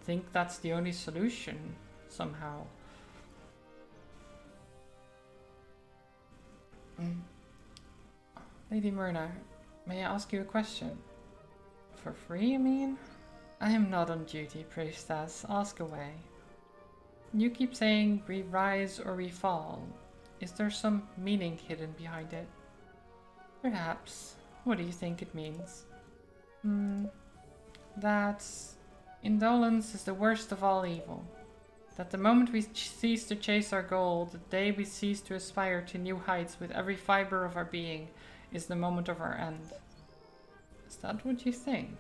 Speaker 1: think that's the only solution somehow. Lady Myrna, may I ask you a question? For free, I mean? I am not on duty, priestess. Ask away. You keep saying we rise or we fall. Is there some meaning hidden behind it? Perhaps. What do you think it means? That indolence is the worst of all evil. That the moment we cease to chase our goal, the day we cease to aspire to new heights with every fiber of our being, is the moment of our end. Is that what you think?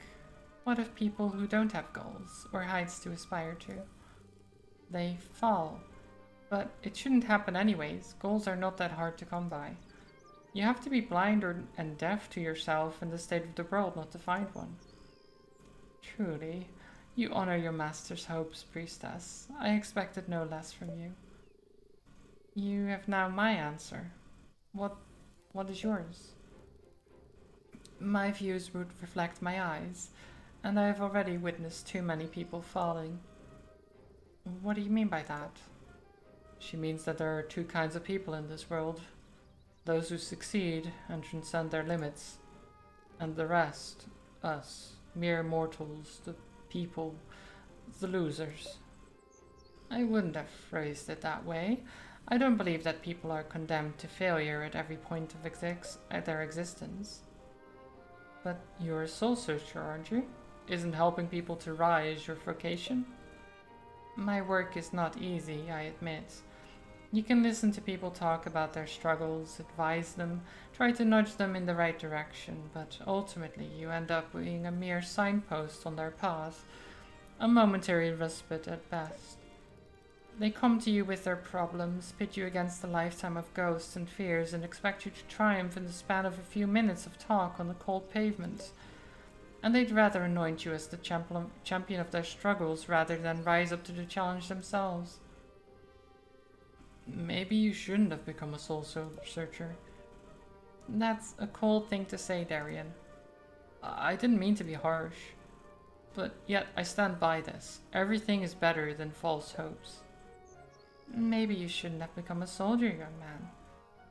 Speaker 1: What of people who don't have goals or heights to aspire to? They fall. But it shouldn't happen anyways. Goals are not that hard to come by. You have to be blind and deaf to yourself and the state of the world not to find one. Truly, you honor your master's hopes, priestess. I expected no less from you. You have now my answer. What is yours? My views would reflect my eyes, and I have already witnessed too many people falling. What do you mean by that? She means that there are 2 kinds of people in this world. Those who succeed and transcend their limits, and the rest, us, mere mortals, the people, the losers. I wouldn't have phrased it that way. I don't believe that people are condemned to failure at every point of their existence. But you're a soul searcher, aren't you? Isn't helping people to rise your vocation? My work is not easy, I admit. You can listen to people talk about their struggles, advise them, try to nudge them in the right direction, but ultimately you end up being a mere signpost on their path, a momentary respite at best. They come to you with their problems, pit you against a lifetime of ghosts and fears, and expect you to triumph in the span of a few minutes of talk on the cold pavement. And they'd rather anoint you as the champion of their struggles rather than rise up to the challenge themselves. Maybe you shouldn't have become a soul searcher. That's a cold thing to say, Darian. I didn't mean to be harsh. But yet I stand by this. Everything is better than false hopes. Maybe you shouldn't have become a soldier, young man.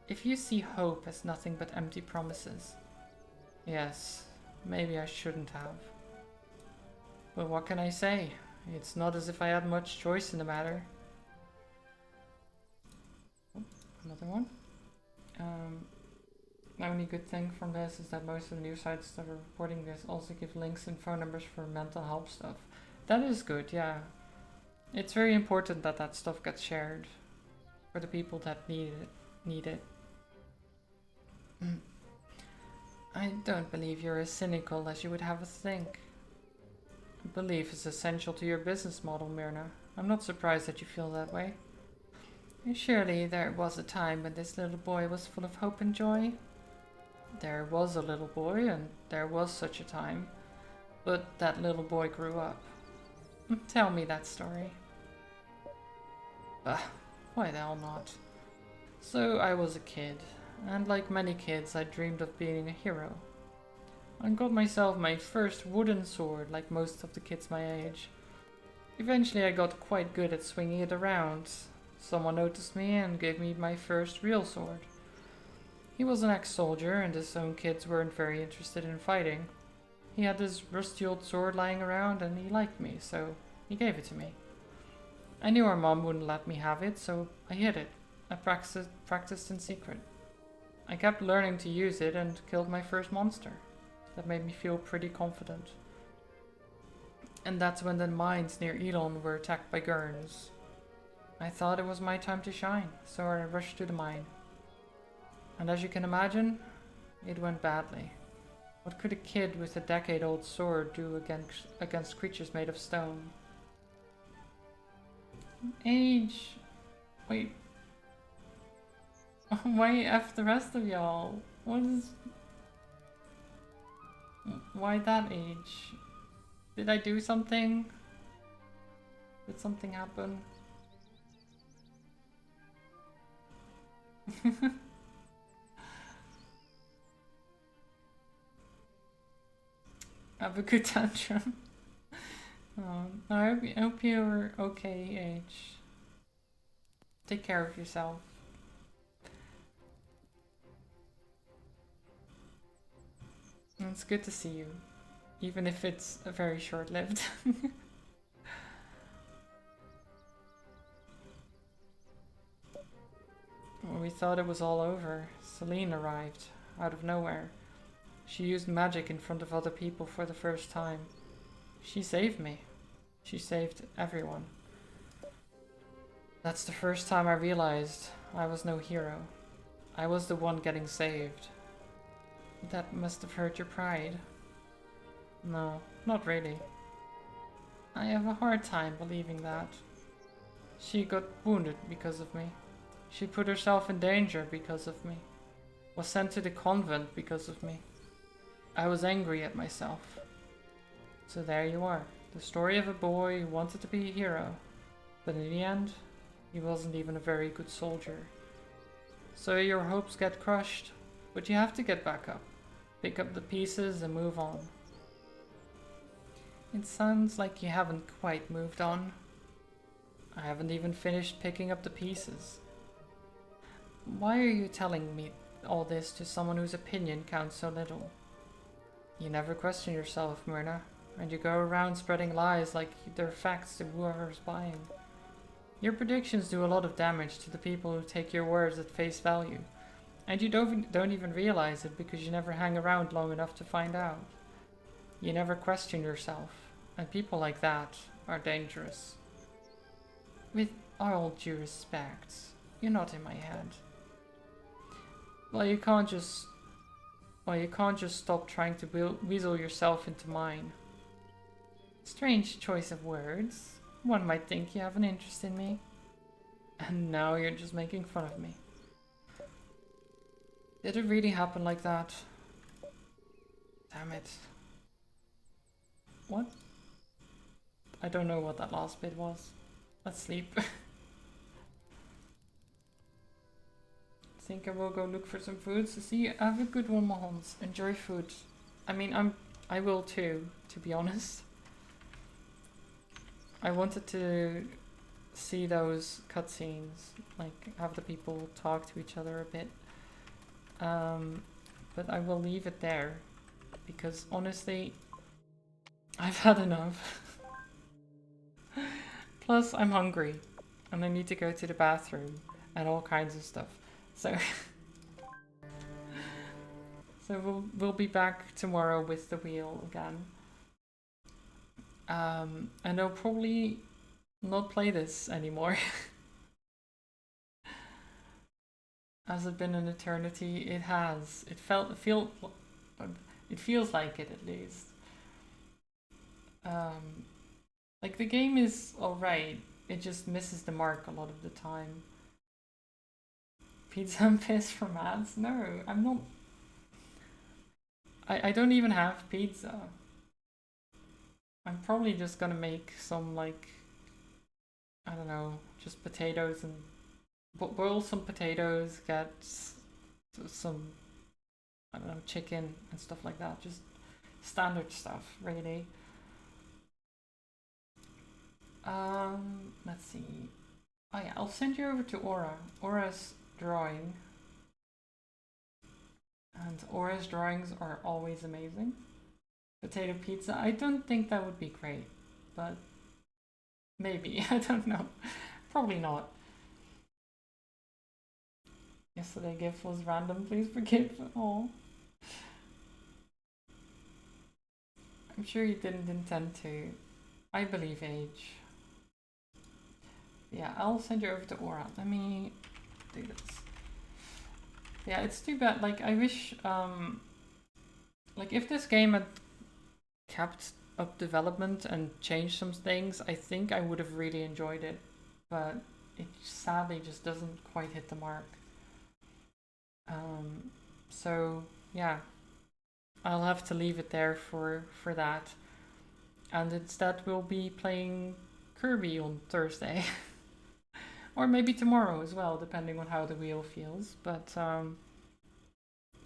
Speaker 1: If you see hope as nothing but empty promises. Yes, maybe I shouldn't have. But what can I say? It's not as if I had much choice in the matter. Another one. The only good thing from this is that most of the news sites that are reporting this also give links and phone numbers for mental health stuff. That is good, yeah. It's very important that that stuff gets shared for the people that need it. I don't believe you're as cynical as you would have us think. Belief is essential to your business model, Myrna. I'm not surprised that you feel that way. Surely there was a time when this little boy was full of hope and joy. There was a little boy, and there was such a time. But that little boy grew up. Tell me that story. Why the hell not? So I was a kid, and like many kids, I dreamed of being a hero. I got myself my first wooden sword, like most of the kids my age. Eventually I got quite good at swinging it around. Someone noticed me and gave me my first real sword. He was an ex-soldier, and his own kids weren't very interested in fighting. He had this rusty old sword lying around, and he liked me, so he gave it to me. I knew our mom wouldn't let me have it, so I hid it. I practiced in secret. I kept learning to use it and killed my first monster. That made me feel pretty confident. And that's when the mines near Elon were attacked by Gurns. I thought it was my time to shine, so I rushed to the mine. And as you can imagine, it went badly. What could a kid with a decade-old sword do against creatures made of stone? Age... Wait. Why F the rest of y'all? What is... Why that age? Did I do something? Did something happen? Have a good tantrum. I hope you're okay, Age. Take care of yourself. It's good to see you, even if it's very short-lived. When we thought it was all over, Celine arrived, out of nowhere. She used magic in front of other people for the first time. She saved me. She saved everyone. That's the first time I realized I was no hero. I was the one getting saved. That must have hurt your pride. No, not really. I have a hard time believing that. She got wounded because of me. She put herself in danger because of me. Was sent to the convent because of me. I was angry at myself. So there you are. The story of a boy who wanted to be a hero. But in the end, he wasn't even a very good soldier. So your hopes get crushed, but you have to get back up. Pick up the pieces and move on. It sounds like you haven't quite moved on. I haven't even finished picking up the pieces. Why are you telling me all this to someone whose opinion counts so little? You never question yourself, Myrna, and you go around spreading lies like they're facts to whoever's buying. Your predictions do a lot of damage to the people who take your words at face value, and you don't even realize it because you never hang around long enough to find out. You never question yourself, and people like that are dangerous. With all due respect, you're not in my head. Well, you can't just stop trying to weasel yourself into mine. Strange choice of words. One might think you have an interest in me. And now you're just making fun of me. Did it really happen like that? Damn it. What? I don't know what that last bit was. Let's sleep. Think I will go look for some food. So see, have a good one, Mahons. Enjoy food. I mean, I will too, to be honest. I wanted to see those cutscenes, like have the people talk to each other a bit. But I will leave it there because honestly, I've had enough. Plus, I'm hungry and I need to go to the bathroom and all kinds of stuff. So, we'll be back tomorrow with the wheel again. And I'll probably not play this anymore. Has it been an eternity? It has. It feels like it at least. Like the game is alright. It just misses the mark a lot of the time. Pizza and piss from ads? No, I'm not. I don't even have pizza. I'm probably just gonna make some, like, I don't know, just potatoes and boil some potatoes, get some, I don't know, chicken and stuff like that. Just standard stuff, really. Let's see. Oh yeah, I'll send you over to Aura. Aura's drawing. And Aura's drawings are always amazing. Potato pizza, I don't think that would be great, but maybe, I don't know. Probably not. Yesterday gift was random, please forgive. Oh. I'm sure you didn't intend to. I believe age. Yeah, I'll send you over to Aura. Let me do this. Yeah, it's too bad. Like, I wish, like, if this game had kept up development and changed some things, I think I would have really enjoyed it. But it sadly just doesn't quite hit the mark. So, yeah. I'll have to leave it there for that. And instead we'll be playing Kirby on Thursday. Or maybe tomorrow as well, depending on how the wheel feels. But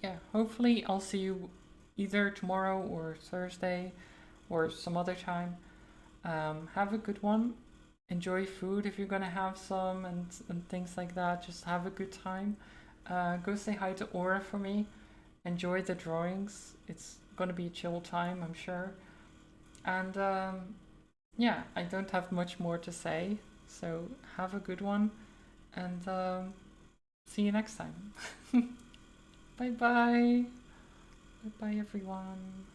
Speaker 1: yeah, hopefully I'll see you either tomorrow or Thursday or some other time. Have a good one. Enjoy food if you're gonna have some and things like that. Just have a good time. Go say hi to Aura for me. Enjoy the drawings. It's gonna be a chill time, I'm sure. And yeah, I don't have much more to say. So have a good one, and see you next time. Bye bye. Bye bye everyone.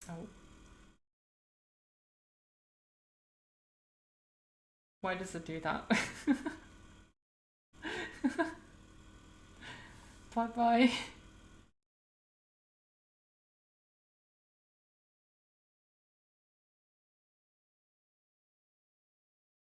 Speaker 1: Oh. Why does it do that? Bye bye.